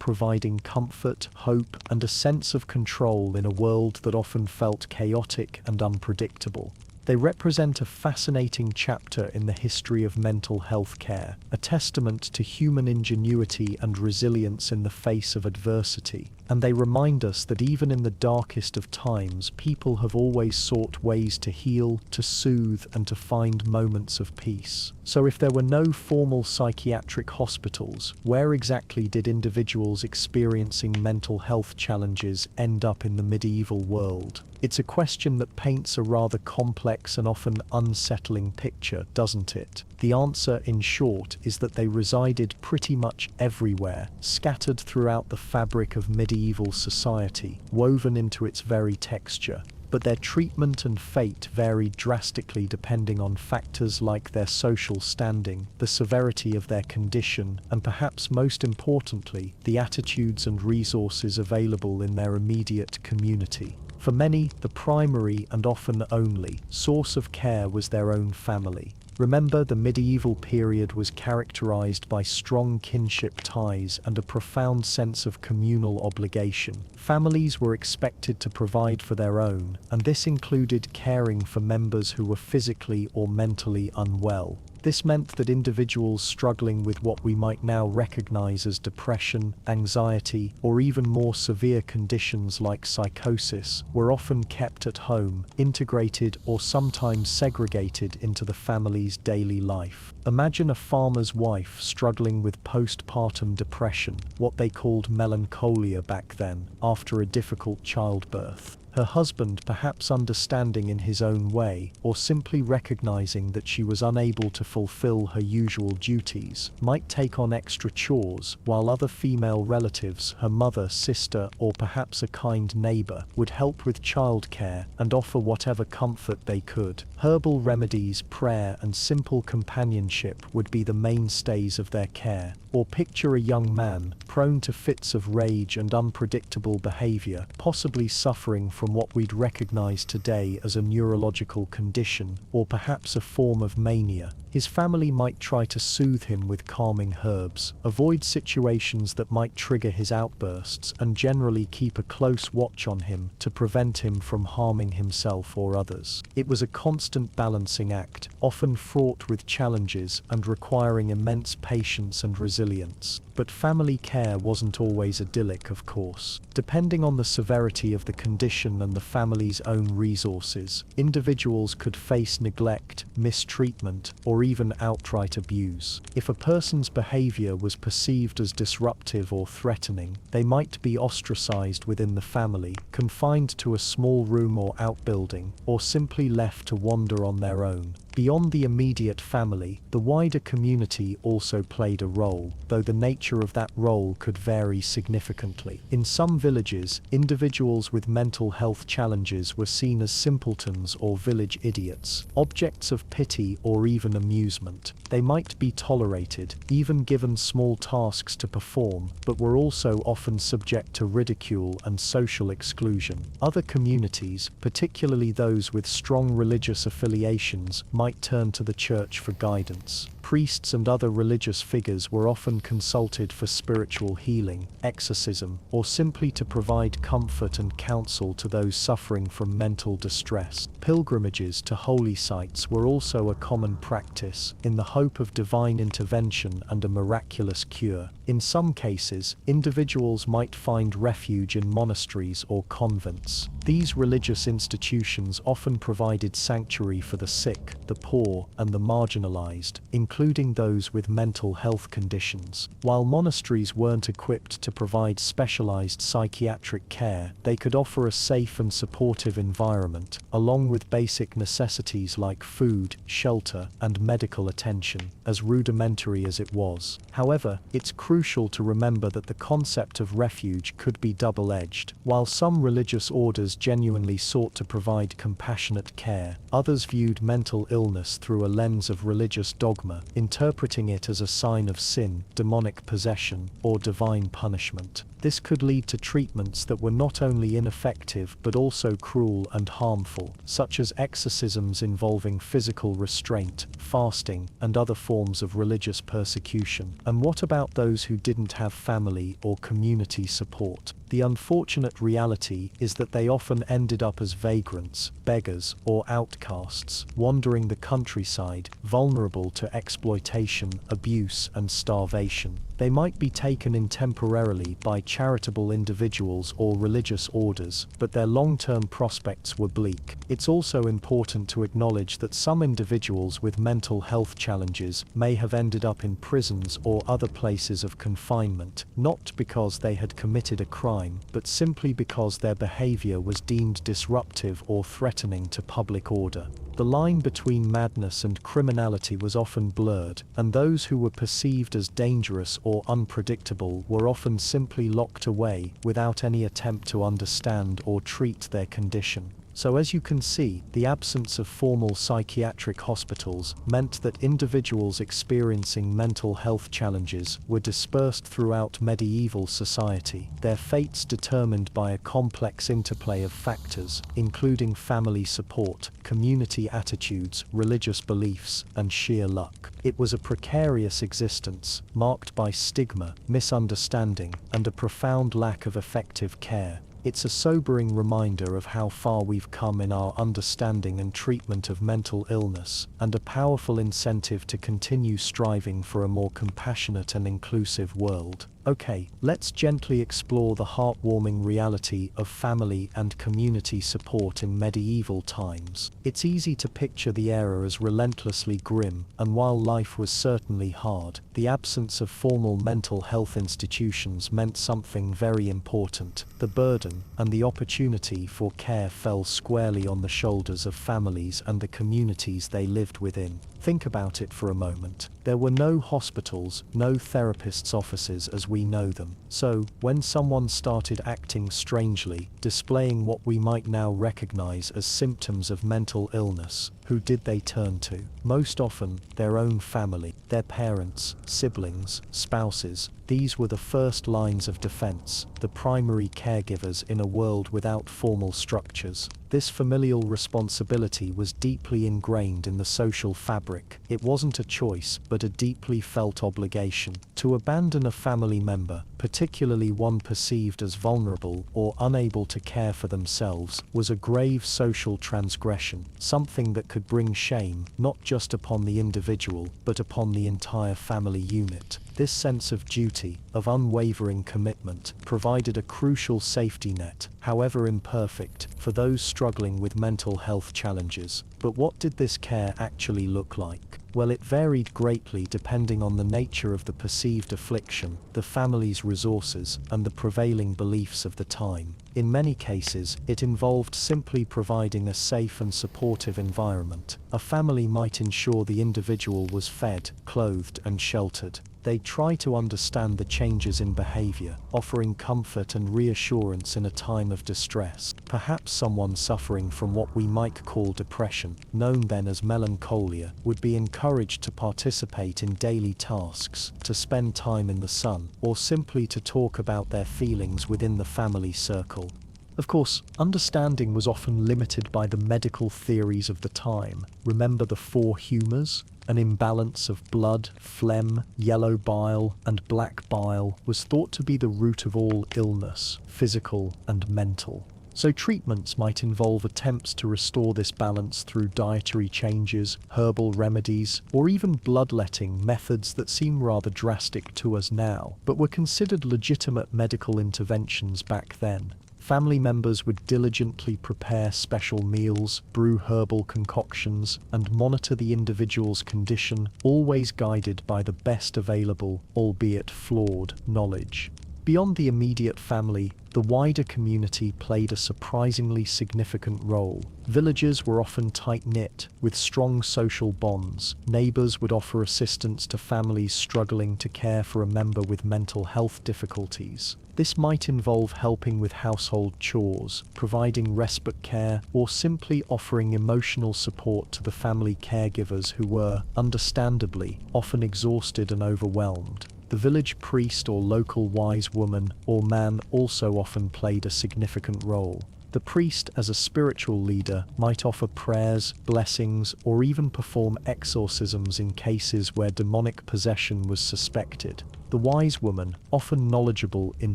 providing comfort, hope, and a sense of control in a world that often felt chaotic and unpredictable. They represent a fascinating chapter in the history of mental health care, a testament to human ingenuity and resilience in the face of adversity. And they remind us that even in the darkest of times, people have always sought ways to heal, to soothe, and to find moments of peace. So if there were no formal psychiatric hospitals, where exactly did individuals experiencing mental health challenges end up in the medieval world? It's a question that paints a rather complex and often unsettling picture, doesn't it? The answer, in short, is that they resided pretty much everywhere, scattered throughout the fabric of medieval society, woven into its very texture. but their treatment and fate varied drastically depending on factors like their social standing, the severity of their condition, and perhaps most importantly, the attitudes and resources available in their immediate community. For many, the primary and often only source of care was their own family. Remember, the medieval period was characterized by strong kinship ties and a profound sense of communal obligation. Families were expected to provide for their own, and this included caring for members who were physically or mentally unwell. This meant that individuals struggling with what we might now recognize as depression, anxiety, or even more severe conditions like psychosis were often kept at home, integrated or sometimes segregated into the family's daily life. Imagine a farmer's wife struggling with postpartum depression, what they called melancholia back then, after a difficult childbirth. Her husband perhaps understanding in his own way, or simply recognizing that she was unable to fulfill her usual duties, might take on extra chores, while other female relatives, her mother, sister, or perhaps a kind neighbor, would help with childcare and offer whatever comfort they could. Herbal remedies, prayer, and simple companionship would be the mainstays of their care. Or picture a young man, prone to fits of rage and unpredictable behavior, possibly suffering from what we'd recognize today as a neurological condition, or perhaps a form of mania. His family might try to soothe him with calming herbs, avoid situations that might trigger his outbursts, and generally keep a close watch on him to prevent him from harming himself or others. It was a constant balancing act, often fraught with challenges and requiring immense patience and resilience. But family care wasn't always idyllic, of course. Depending on the severity of the condition and the family's own resources, individuals could face neglect, mistreatment, or even outright abuse. If a person's behavior was perceived as disruptive or threatening, they might be ostracized within the family, confined to a small room or outbuilding, or simply left to wander on their own. Beyond the immediate family, the wider community also played a role, though the nature of that role could vary significantly. In some villages, individuals with mental health challenges were seen as simpletons or village idiots, objects of pity or even amusement. They might be tolerated, even given small tasks to perform, but were also often subject to ridicule and social exclusion. Other communities, particularly those with strong religious affiliations, might turn to the church for guidance. Priests and other religious figures were often consulted for spiritual healing, exorcism, or simply to provide comfort and counsel to those suffering from mental distress. Pilgrimages to holy sites were also a common practice, in the hope of divine intervention and a miraculous cure. In some cases, individuals might find refuge in monasteries or convents. These religious institutions often provided sanctuary for the sick, the poor, and the marginalized, including those with mental health conditions. While monasteries weren't equipped to provide specialized psychiatric care, they could offer a safe and supportive environment, along with basic necessities like food, shelter, and medical attention, as rudimentary as it was. However, it's crucial to remember that the concept of refuge could be double-edged. While some religious orders genuinely sought to provide compassionate care, others viewed mental illness through a lens of religious dogma, interpreting it as a sign of sin, demonic possession, or divine punishment. This could lead to treatments that were not only ineffective but also cruel and harmful, such as exorcisms involving physical restraint, fasting, and other forms of religious persecution. And what about those who didn't have family or community support? The unfortunate reality is that they often ended up as vagrants, beggars, or outcasts, wandering the countryside, vulnerable to exploitation, abuse, and starvation. They might be taken in temporarily by charitable individuals or religious orders, but their long-term prospects were bleak. It's also important to acknowledge that some individuals with mental health challenges may have ended up in prisons or other places of confinement, not because they had committed a crime, but simply because their behavior was deemed disruptive or threatening to public order. The line between madness and criminality was often blurred, and those who were perceived as dangerous or unpredictable were often simply locked away without any attempt to understand or treat their condition. So as you can see, the absence of formal psychiatric hospitals meant that individuals experiencing mental health challenges were dispersed throughout medieval society, their fates determined by a complex interplay of factors, including family support, community attitudes, religious beliefs, and sheer luck. It was a precarious existence, marked by stigma, misunderstanding, and a profound lack of effective care. It's a sobering reminder of how far we've come in our understanding and treatment of mental illness, and a powerful incentive to continue striving for a more compassionate and inclusive world. Okay, let's gently explore the heartwarming reality of family and community support in medieval times. It's easy to picture the era as relentlessly grim, and while life was certainly hard, the absence of formal mental health institutions meant something very important. The burden and the opportunity for care fell squarely on the shoulders of families and the communities they lived within. Think about it for a moment. There were no hospitals, no therapists' offices as we know them. So, when someone started acting strangely, displaying what we might now recognize as symptoms of mental illness, who did they turn to? Most often, their own family, their parents, siblings, spouses. These were the first lines of defense, the primary caregivers in a world without formal structures. This familial responsibility was deeply ingrained in the social fabric. It wasn't a choice, but a deeply felt obligation. To abandon a family member, particularly one perceived as vulnerable or unable to care for themselves, was a grave social transgression, something that could bring shame, not just upon the individual, but upon the entire family unit. This sense of duty, of unwavering commitment, provided a crucial safety net, however imperfect, for those struggling with mental health challenges. But what did this care actually look like? Well, it varied greatly depending on the nature of the perceived affliction, the family's resources, and the prevailing beliefs of the time. In many cases, it involved simply providing a safe and supportive environment. A family might ensure the individual was fed, clothed, and sheltered. They'd try to understand the changes in behavior, offering comfort and reassurance in a time of distress. Perhaps someone suffering from what we might call depression, known then as melancholia, would be encouraged to participate in daily tasks, to spend time in the sun, or simply to talk about their feelings within the family circle. Of course, understanding was often limited by the medical theories of the time. Remember the four humours? An imbalance of blood, phlegm, yellow bile, and black bile was thought to be the root of all illness, physical and mental. So treatments might involve attempts to restore this balance through dietary changes, herbal remedies, or even bloodletting, methods that seem rather drastic to us now, but were considered legitimate medical interventions back then. Family members would diligently prepare special meals, brew herbal concoctions, and monitor the individual's condition, always guided by the best available, albeit flawed, knowledge. Beyond the immediate family, the wider community played a surprisingly significant role. Villages were often tight-knit, with strong social bonds. Neighbors would offer assistance to families struggling to care for a member with mental health difficulties. This might involve helping with household chores, providing respite care, or simply offering emotional support to the family caregivers who were, understandably, often exhausted and overwhelmed. The village priest or local wise woman or man also often played a significant role. The priest, as a spiritual leader, might offer prayers, blessings, or even perform exorcisms in cases where demonic possession was suspected. The wise woman, often knowledgeable in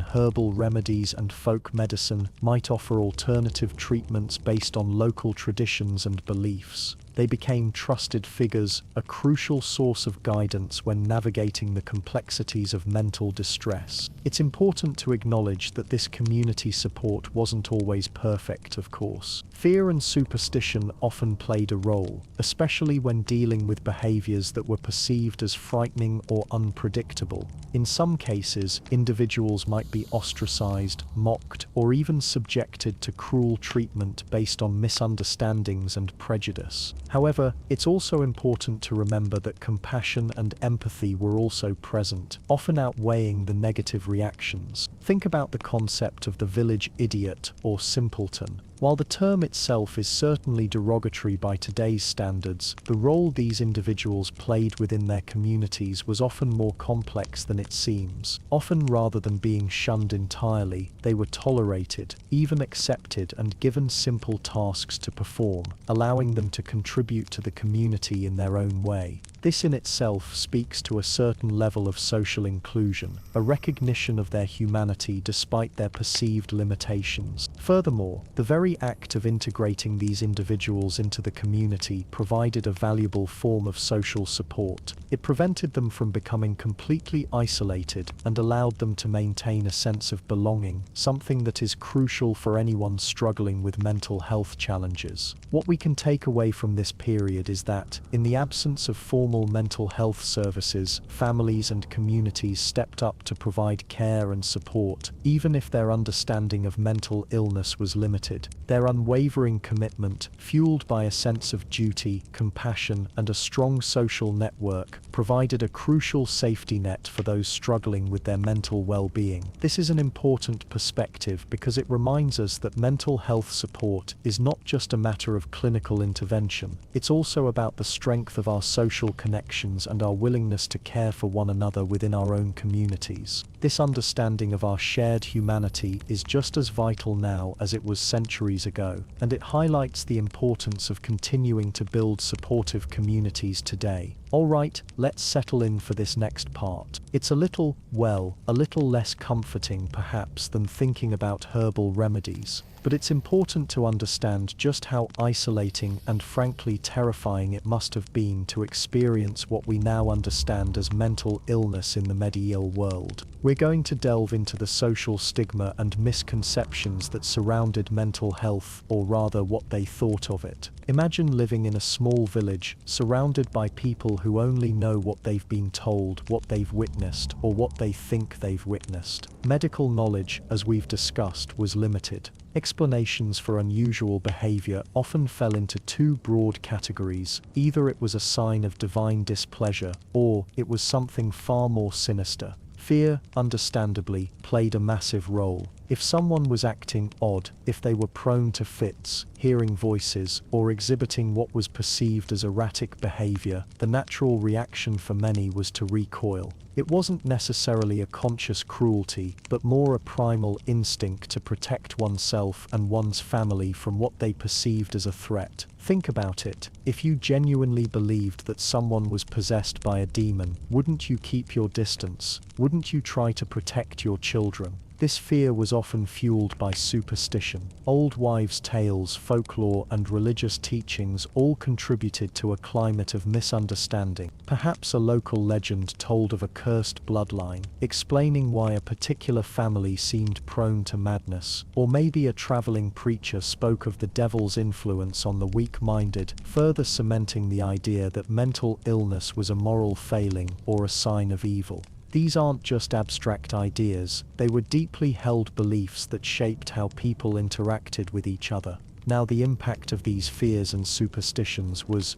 herbal remedies and folk medicine, might offer alternative treatments based on local traditions and beliefs. They became trusted figures, a crucial source of guidance when navigating the complexities of mental distress. It's important to acknowledge that this community support wasn't always perfect, of course. Fear and superstition often played a role, especially when dealing with behaviors that were perceived as frightening or unpredictable. In some cases, individuals might be ostracized, mocked, or even subjected to cruel treatment based on misunderstandings and prejudice. However, it's also important to remember that compassion and empathy were also present, often outweighing the negative reactions. Think about the concept of the village idiot or simpleton. While the term itself is certainly derogatory by today's standards, the role these individuals played within their communities was often more complex than it seems. Often, rather than being shunned entirely, they were tolerated, even accepted, and given simple tasks to perform, allowing them to contribute to the community in their own way. This in itself speaks to a certain level of social inclusion, a recognition of their humanity despite their perceived limitations. Furthermore, the very act of integrating these individuals into the community provided a valuable form of social support. It prevented them from becoming completely isolated and allowed them to maintain a sense of belonging, something that is crucial for anyone struggling with mental health challenges. What we can take away from this period is that, in the absence of formal mental health services, families and communities stepped up to provide care and support, even if their understanding of mental illness was limited. Their unwavering commitment, fueled by a sense of duty, compassion, and a strong social network, provided a crucial safety net for those struggling with their mental well-being. This is an important perspective because it reminds us that mental health support is not just a matter of clinical intervention, it's also about the strength of our social connections and our willingness to care for one another within our own communities. This understanding of our shared humanity is just as vital now as it was centuries ago, and it highlights the importance of continuing to build supportive communities today. Alright, let's settle in for this next part. It's a little less comforting perhaps than thinking about herbal remedies, but it's important to understand just how isolating and frankly terrifying it must have been to experience what we now understand as mental illness in the medieval world. We're going to delve into the social stigma and misconceptions that surrounded mental health, or rather what they thought of it. Imagine living in a small village, surrounded by people who only know what they've been told, what they've witnessed, or what they think they've witnessed. Medical knowledge, as we've discussed, was limited. Explanations for unusual behavior often fell into two broad categories. Either it was a sign of divine displeasure, or it was something far more sinister. Fear, understandably, played a massive role. If someone was acting odd, if they were prone to fits, hearing voices, or exhibiting what was perceived as erratic behavior, the natural reaction for many was to recoil. It wasn't necessarily a conscious cruelty, but more a primal instinct to protect oneself and one's family from what they perceived as a threat. Think about it. If you genuinely believed that someone was possessed by a demon, wouldn't you keep your distance? Wouldn't you try to protect your children? This fear was often fueled by superstition. Old wives' tales, folklore, and religious teachings all contributed to a climate of misunderstanding. Perhaps a local legend told of a cursed bloodline, explaining why a particular family seemed prone to madness, or maybe a traveling preacher spoke of the devil's influence on the weak-minded, further cementing the idea that mental illness was a moral failing or a sign of evil. These aren't just abstract ideas, they were deeply held beliefs that shaped how people interacted with each other. Now, the impact of these fears and superstitions was,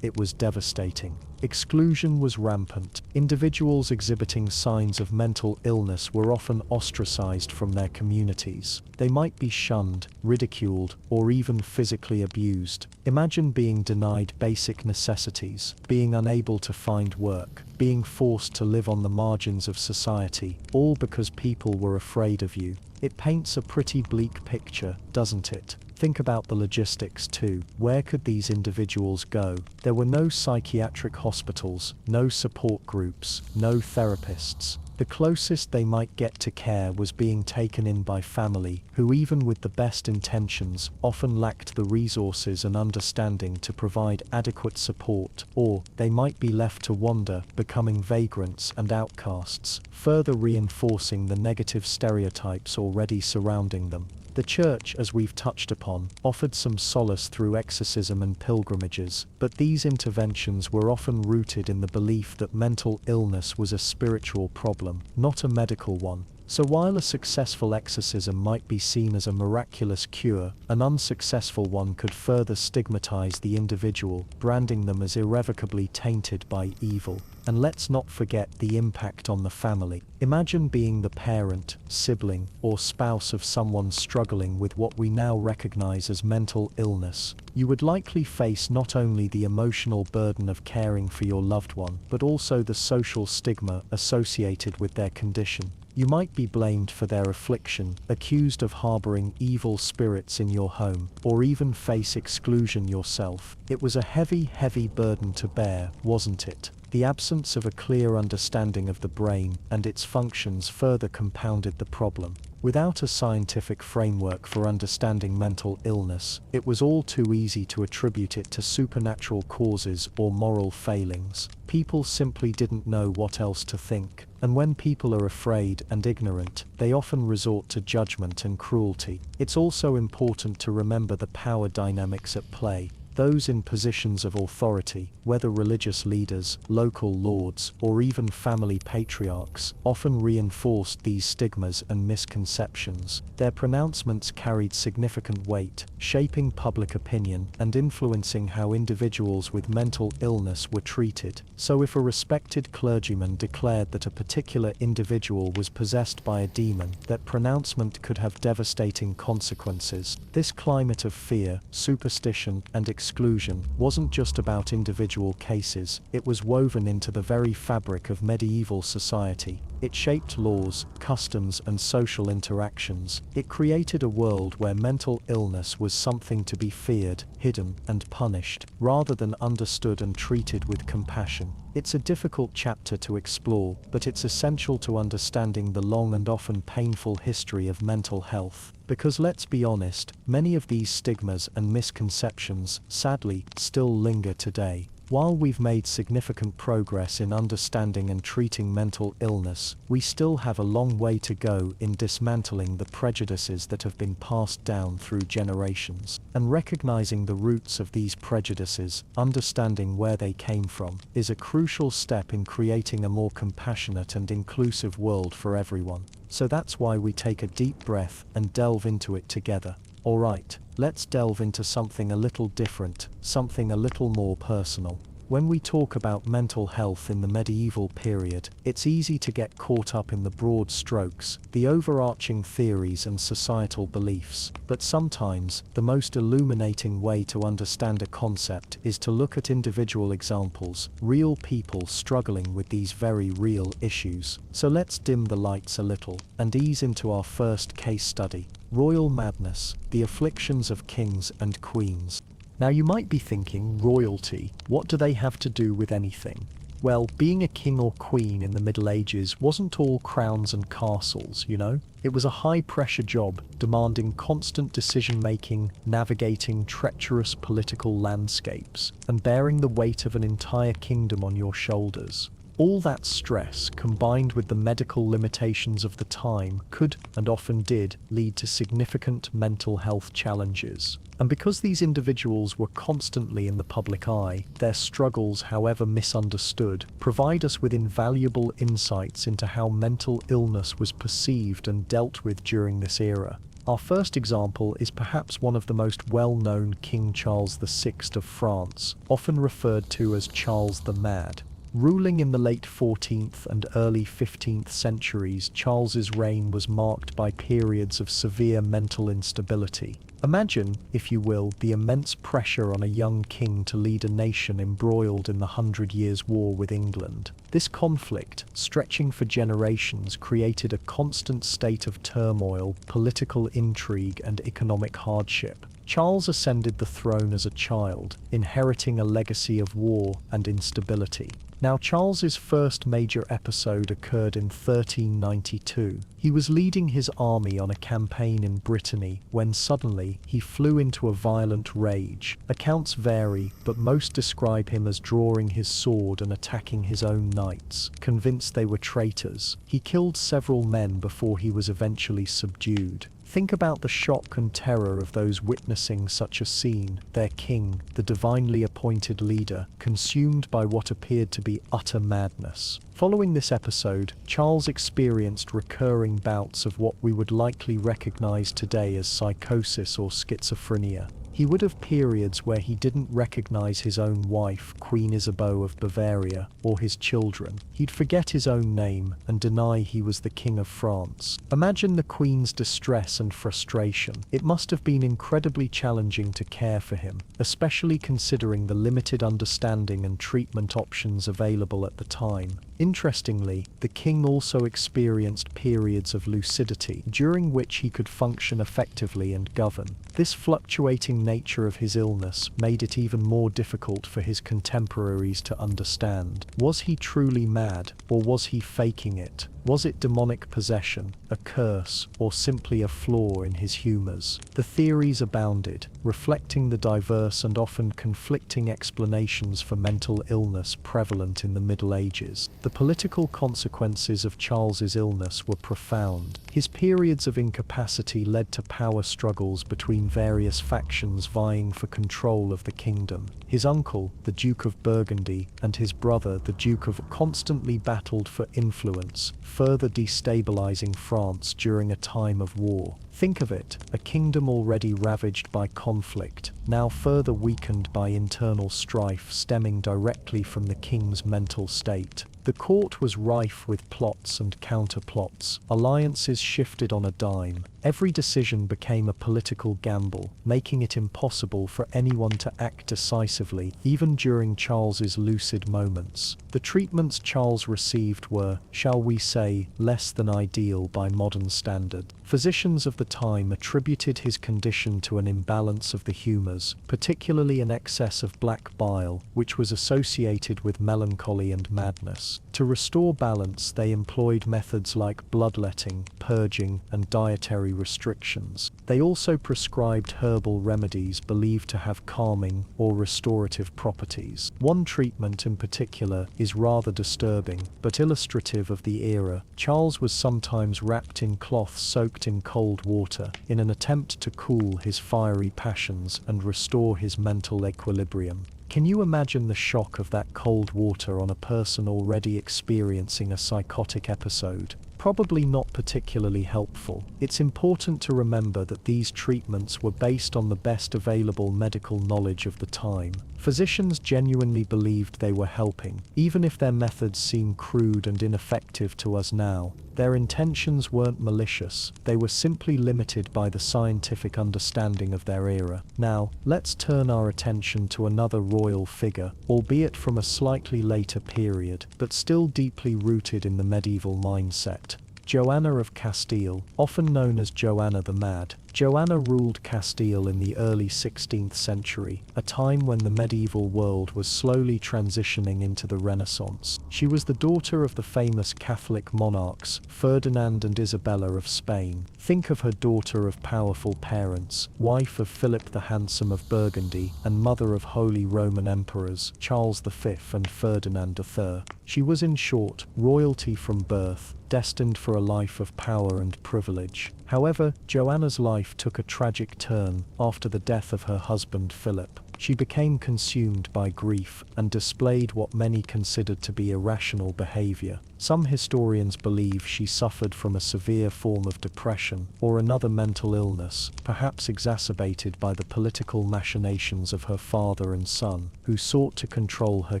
it was devastating. Exclusion was rampant. Individuals exhibiting signs of mental illness were often ostracized from their communities. They might be shunned, ridiculed, or even physically abused. Imagine being denied basic necessities, being unable to find work, being forced to live on the margins of society, all because people were afraid of you. It paints a pretty bleak picture, doesn't it? Think about the logistics too. Where could these individuals go? There were no psychiatric hospitals, no support groups, no therapists. The closest they might get to care was being taken in by family, who even with the best intentions, often lacked the resources and understanding to provide adequate support, or they might be left to wander, becoming vagrants and outcasts, further reinforcing the negative stereotypes already surrounding them. The church, as we've touched upon, offered some solace through exorcism and pilgrimages, but these interventions were often rooted in the belief that mental illness was a spiritual problem, not a medical one. So while a successful exorcism might be seen as a miraculous cure, an unsuccessful one could further stigmatize the individual, branding them as irrevocably tainted by evil. And let's not forget the impact on the family. Imagine being the parent, sibling, or spouse of someone struggling with what we now recognize as mental illness. You would likely face not only the emotional burden of caring for your loved one, but also the social stigma associated with their condition. You might be blamed for their affliction, accused of harboring evil spirits in your home, or even face exclusion yourself. It was a heavy, heavy burden to bear, wasn't it? The absence of a clear understanding of the brain and its functions further compounded the problem. Without a scientific framework for understanding mental illness, it was all too easy to attribute it to supernatural causes or moral failings. People simply didn't know what else to think. And when people are afraid and ignorant, they often resort to judgment and cruelty. It's also important to remember the power dynamics at play. Those in positions of authority, whether religious leaders, local lords, or even family patriarchs, often reinforced these stigmas and misconceptions. Their pronouncements carried significant weight, shaping public opinion and influencing how individuals with mental illness were treated. So if a respected clergyman declared that a particular individual was possessed by a demon, that pronouncement could have devastating consequences. This climate of fear, superstition, and exclusion wasn't just about individual cases, it was woven into the very fabric of medieval society. It shaped laws, customs, and social interactions. It created a world where mental illness was something to be feared, hidden, and punished, rather than understood and treated with compassion. It's a difficult chapter to explore, but it's essential to understanding the long and often painful history of mental health. Because let's be honest, many of these stigmas and misconceptions, sadly, still linger today. While we've made significant progress in understanding and treating mental illness, we still have a long way to go in dismantling the prejudices that have been passed down through generations. And recognizing the roots of these prejudices, understanding where they came from, is a crucial step in creating a more compassionate and inclusive world for everyone. So that's why we take a deep breath and delve into it together. Alright, let's delve into something a little different, something a little more personal. When we talk about mental health in the medieval period, it's easy to get caught up in the broad strokes, the overarching theories and societal beliefs. But sometimes, the most illuminating way to understand a concept is to look at individual examples, real people struggling with these very real issues. So let's dim the lights a little and ease into our first case study. Royal madness, the afflictions of kings and queens. Now you might be thinking, royalty, what do they have to do with anything? Well, being a king or queen in the Middle Ages wasn't all crowns and castles, you know? It was a high-pressure job, demanding constant decision-making, navigating treacherous political landscapes, and bearing the weight of an entire kingdom on your shoulders. All that stress, combined with the medical limitations of the time, could, and often did, lead to significant mental health challenges. And because these individuals were constantly in the public eye, their struggles, however misunderstood, provide us with invaluable insights into how mental illness was perceived and dealt with during this era. Our first example is perhaps one of the most well-known King Charles VI of France, often referred to as Charles the Mad. Ruling in the late 14th and early 15th centuries, Charles's reign was marked by periods of severe mental instability. Imagine, if you will, the immense pressure on a young king to lead a nation embroiled in the 100 Years' War with England. This conflict, stretching for generations, created a constant state of turmoil, political intrigue, and economic hardship. Charles ascended the throne as a child, inheriting a legacy of war and instability. Now, Charles's first major episode occurred in 1392. He was leading his army on a campaign in Brittany when suddenly he flew into a violent rage. Accounts vary, but most describe him as drawing his sword and attacking his own knights, convinced they were traitors. He killed several men before he was eventually subdued. Think about the shock and terror of those witnessing such a scene, their king, the divinely appointed leader, consumed by what appeared to be utter madness. Following this episode, Charles experienced recurring bouts of what we would likely recognize today as psychosis or schizophrenia. He would have periods where he didn't recognize his own wife, Queen Isabeau of Bavaria, or his children. He'd forget his own name and deny he was the King of France. Imagine the Queen's distress and frustration. It must have been incredibly challenging to care for him, especially considering the limited understanding and treatment options available at the time. Interestingly, the king also experienced periods of lucidity, during which he could function effectively and govern. This fluctuating nature of his illness made it even more difficult for his contemporaries to understand. Was he truly mad, or was he faking it? Was it demonic possession, a curse, or simply a flaw in his humors? The theories abounded, reflecting the diverse and often conflicting explanations for mental illness prevalent in the Middle Ages. The political consequences of Charles's illness were profound. His periods of incapacity led to power struggles between various factions vying for control of the kingdom. His uncle, the Duke of Burgundy, and his brother, the Duke of constantly battled for influence, further destabilizing France during a time of war. Think of it, a kingdom already ravaged by conflict, now further weakened by internal strife stemming directly from the king's mental state. The court was rife with plots and counterplots. Alliances shifted on a dime. Every decision became a political gamble, making it impossible for anyone to act decisively, even during Charles's lucid moments. The treatments Charles received were, shall we say, less than ideal by modern standards. Physicians of the time attributed his condition to an imbalance of the humors, particularly an excess of black bile, which was associated with melancholy and madness. To restore balance, they employed methods like bloodletting, purging, and dietary restrictions. They also prescribed herbal remedies believed to have calming or restorative properties. One treatment in particular is rather disturbing, but illustrative of the era. Charles was sometimes wrapped in cloth soaked in cold water, in an attempt to cool his fiery passions and restore his mental equilibrium. Can you imagine the shock of that cold water on a person already experiencing a psychotic episode? Probably not particularly helpful. It's important to remember that these treatments were based on the best available medical knowledge of the time. Physicians genuinely believed they were helping, even if their methods seem crude and ineffective to us now. Their intentions weren't malicious, they were simply limited by the scientific understanding of their era. Now, let's turn our attention to another royal figure, albeit from a slightly later period, but still deeply rooted in the medieval mindset. Joanna of Castile, often known as Joanna the Mad. Joanna ruled Castile in the early 16th century, a time when the medieval world was slowly transitioning into the Renaissance. She was the daughter of the famous Catholic monarchs, Ferdinand and Isabella of Spain. Think of her daughter of powerful parents, wife of Philip the Handsome of Burgundy, and mother of Holy Roman Emperors, Charles V and Ferdinand III. She was, in short, royalty from birth, destined for a life of power and privilege. However, Joanna's life took a tragic turn after the death of her husband Philip. She became consumed by grief and displayed what many considered to be irrational behavior. Some historians believe she suffered from a severe form of depression or another mental illness, perhaps exacerbated by the political machinations of her father and son, who sought to control her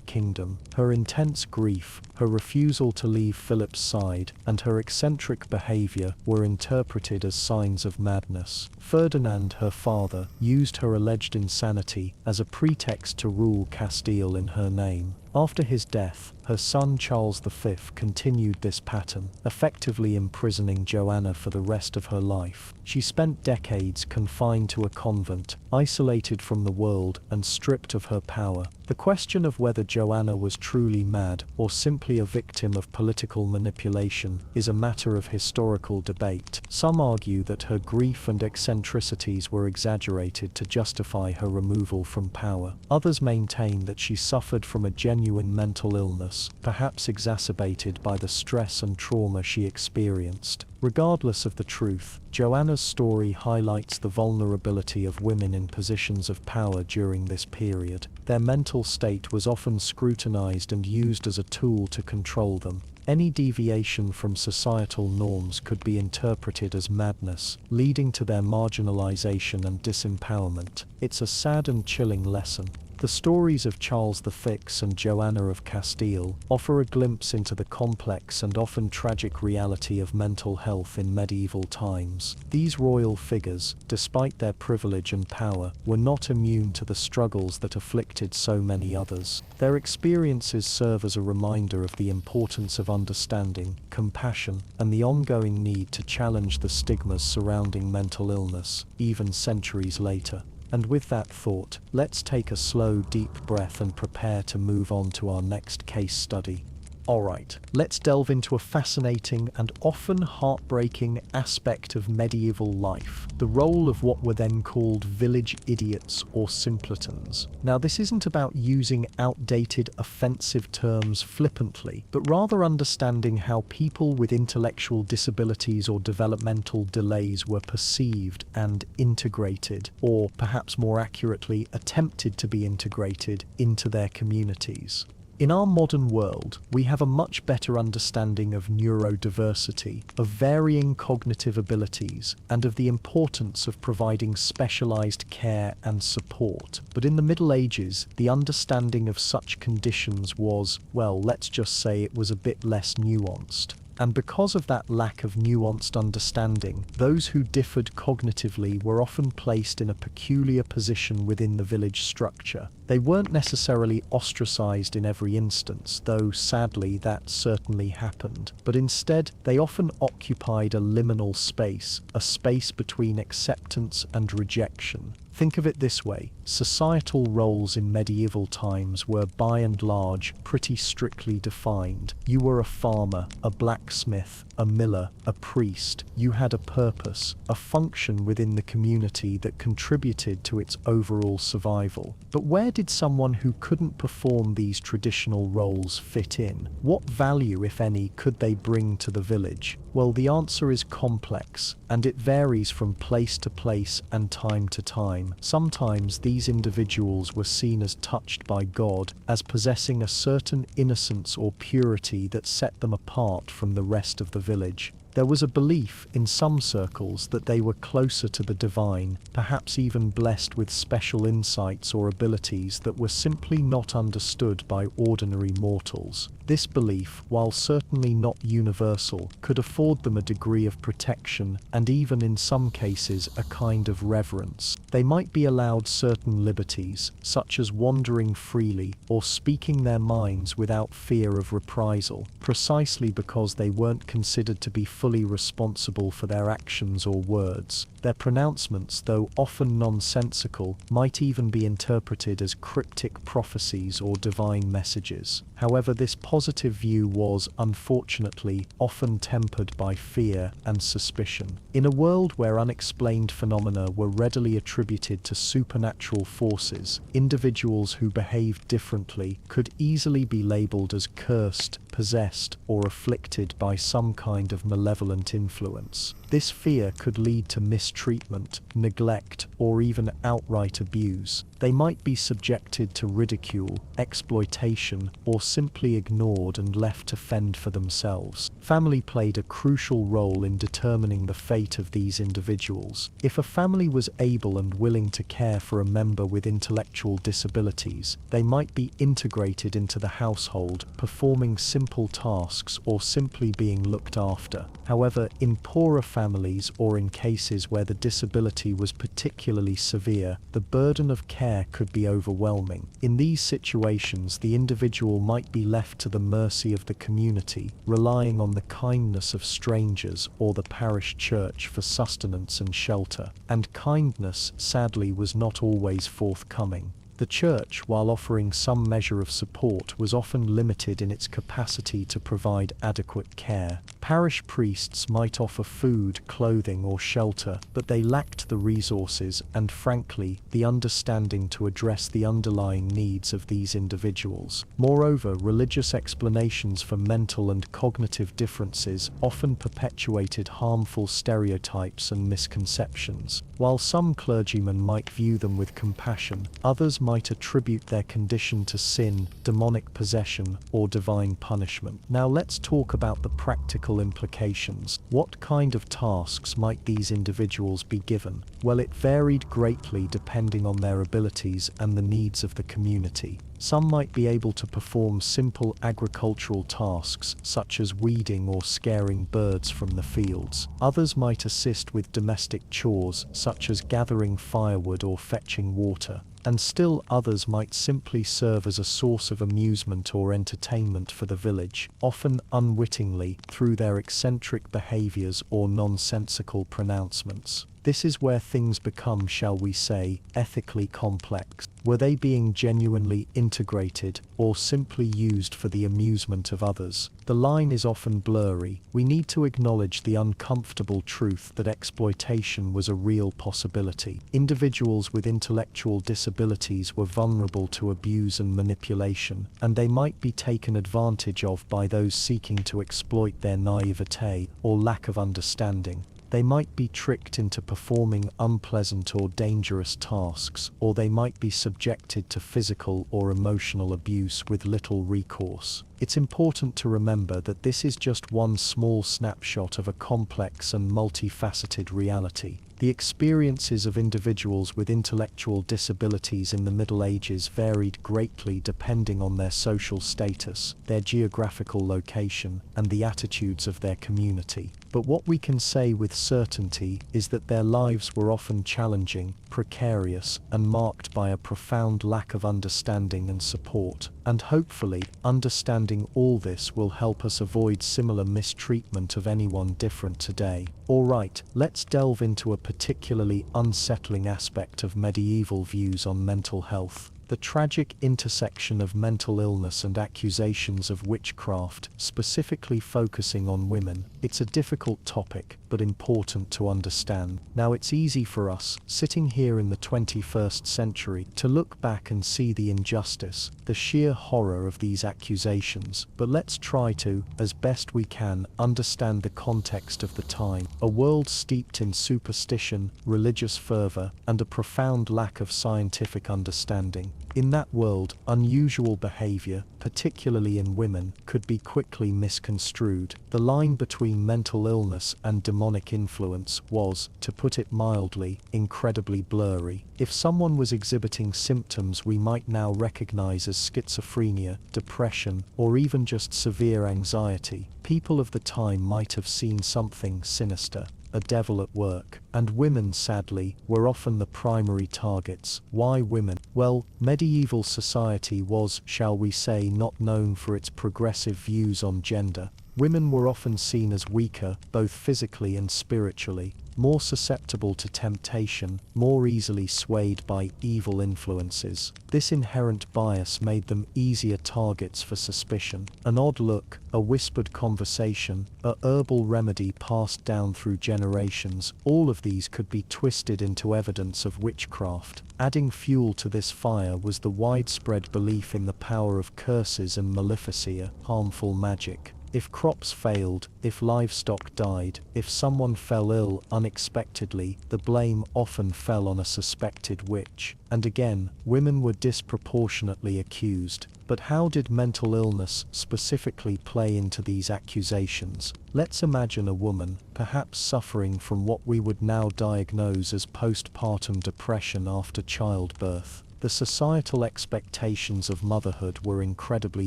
kingdom. Her intense grief, her refusal to leave Philip's side, and her eccentric behavior were interpreted as signs of madness. Ferdinand, her father, used her alleged insanity as a pretext to rule Castile in her name. After his death, her son Charles V continued this pattern, effectively imprisoning Joanna for the rest of her life. She spent decades confined to a convent, isolated from the world and stripped of her power. The question of whether Joanna was truly mad or simply a victim of political manipulation is a matter of historical debate. Some argue that her grief and eccentricities were exaggerated to justify her removal from power. Others maintain that she suffered from a genuine mental illness, perhaps exacerbated by the stress and trauma she experienced. Regardless of the truth, Joanna's story highlights the vulnerability of women in positions of power during this period. Their mental state was often scrutinized and used as a tool to control them. Any deviation from societal norms could be interpreted as madness, leading to their marginalization and disempowerment. It's a sad and chilling lesson. The stories of Charles VI and Joanna of Castile offer a glimpse into the complex and often tragic reality of mental health in medieval times. These royal figures, despite their privilege and power, were not immune to the struggles that afflicted so many others. Their experiences serve as a reminder of the importance of understanding, compassion, and the ongoing need to challenge the stigmas surrounding mental illness, even centuries later. And with that thought, let's take a slow, deep breath and prepare to move on to our next case study. Alright, let's delve into a fascinating and often heartbreaking aspect of medieval life, the role of what were then called village idiots or simpletons. Now, this isn't about using outdated, offensive terms flippantly, but rather understanding how people with intellectual disabilities or developmental delays were perceived and integrated, or perhaps more accurately, attempted to be integrated into their communities. In our modern world, we have a much better understanding of neurodiversity, of varying cognitive abilities, and of the importance of providing specialized care and support. But in the Middle Ages, the understanding of such conditions was, well, let's just say it was a bit less nuanced. And because of that lack of nuanced understanding, those who differed cognitively were often placed in a peculiar position within the village structure. They weren't necessarily ostracized in every instance, though sadly that certainly happened, but instead they often occupied a liminal space, a space between acceptance and rejection. Think of it this way: societal roles in medieval times were by and large pretty strictly defined. You were a farmer, a blacksmith, a miller, a priest. You had a purpose, a function within the community that contributed to its overall survival. But where did someone who couldn't perform these traditional roles fit in? What value, if any, could they bring to the village? Well, the answer is complex, and it varies from place to place and time to time. Sometimes these individuals were seen as touched by God, as possessing a certain innocence or purity that set them apart from the rest of the village. There was a belief in some circles that they were closer to the divine, perhaps even blessed with special insights or abilities that were simply not understood by ordinary mortals. This belief, while certainly not universal, could afford them a degree of protection and even in some cases a kind of reverence. They might be allowed certain liberties, such as wandering freely or speaking their minds without fear of reprisal, precisely because they weren't considered to be fully responsible for their actions or words. Their pronouncements, though often nonsensical, might even be interpreted as cryptic prophecies or divine messages. However, this positive view was, unfortunately, often tempered by fear and suspicion. In a world where unexplained phenomena were readily attributed to supernatural forces, individuals who behaved differently could easily be labeled as cursed, possessed, or afflicted by some kind of malevolent influence. This fear could lead to mistreatment, neglect, or even outright abuse. They might be subjected to ridicule, exploitation, or simply ignored and left to fend for themselves. Family played a crucial role in determining the fate of these individuals. If a family was able and willing to care for a member with intellectual disabilities, they might be integrated into the household, performing simple tasks or simply being looked after. However, in poorer families or in cases where the disability was particularly severe, the burden of care could be overwhelming. In these situations, the individual might be left to the mercy of the community, relying on the kindness of strangers or the parish church for sustenance and shelter. And kindness, sadly, was not always forthcoming. The church, while offering some measure of support, was often limited in its capacity to provide adequate care. Parish priests might offer food, clothing, or shelter, but they lacked the resources and, frankly, the understanding to address the underlying needs of these individuals. Moreover, religious explanations for mental and cognitive differences often perpetuated harmful stereotypes and misconceptions. While some clergymen might view them with compassion, others might attribute their condition to sin, demonic possession, or divine punishment. Now let's talk about the practical implications. What kind of tasks might these individuals be given? Well, it varied greatly depending on their abilities and the needs of the community. Some might be able to perform simple agricultural tasks such as weeding or scaring birds from the fields. Others might assist with domestic chores such as gathering firewood or fetching water. And still others might simply serve as a source of amusement or entertainment for the village, often unwittingly through their eccentric behaviors or nonsensical pronouncements. This is where things become, shall we say, ethically complex. Were they being genuinely integrated or simply used for the amusement of others? The line is often blurry. We need to acknowledge the uncomfortable truth that exploitation was a real possibility. Individuals with intellectual disabilities were vulnerable to abuse and manipulation, and they might be taken advantage of by those seeking to exploit their naivete or lack of understanding. They might be tricked into performing unpleasant or dangerous tasks, or they might be subjected to physical or emotional abuse with little recourse. It's important to remember that this is just one small snapshot of a complex and multifaceted reality. The experiences of individuals with intellectual disabilities in the Middle Ages varied greatly depending on their social status, their geographical location, and the attitudes of their community. But what we can say with certainty is that their lives were often challenging, precarious, and marked by a profound lack of understanding and support. And hopefully, understanding all this will help us avoid similar mistreatment of anyone different today. Alright, let's delve into a particularly unsettling aspect of medieval views on mental health. The tragic intersection of mental illness and accusations of witchcraft, specifically focusing on women. It's a difficult topic, but important to understand. Now it's easy for us, sitting here in the 21st century, to look back and see the injustice, the sheer horror of these accusations, but let's try to, as best we can, understand the context of the time. A world steeped in superstition, religious fervor, and a profound lack of scientific understanding. In that world, unusual behavior, particularly in women, could be quickly misconstrued. The line between mental illness and demonic influence was, to put it mildly, incredibly blurry. If someone was exhibiting symptoms we might now recognize as schizophrenia, depression, or even just severe anxiety, people of the time might have seen something sinister, a devil at work. And women, sadly, were often the primary targets. Why women? Well, medieval society was, shall we say, not known for its progressive views on gender. Women were often seen as weaker, both physically and spiritually, more susceptible to temptation, more easily swayed by evil influences. This inherent bias made them easier targets for suspicion. An odd look, a whispered conversation, a herbal remedy passed down through generations, all of these could be twisted into evidence of witchcraft. Adding fuel to this fire was the widespread belief in the power of curses and maleficia, harmful magic. If crops failed, if livestock died, if someone fell ill unexpectedly, the blame often fell on a suspected witch. And again, women were disproportionately accused. But how did mental illness specifically play into these accusations? Let's imagine a woman, perhaps suffering from what we would now diagnose as postpartum depression after childbirth. The societal expectations of motherhood were incredibly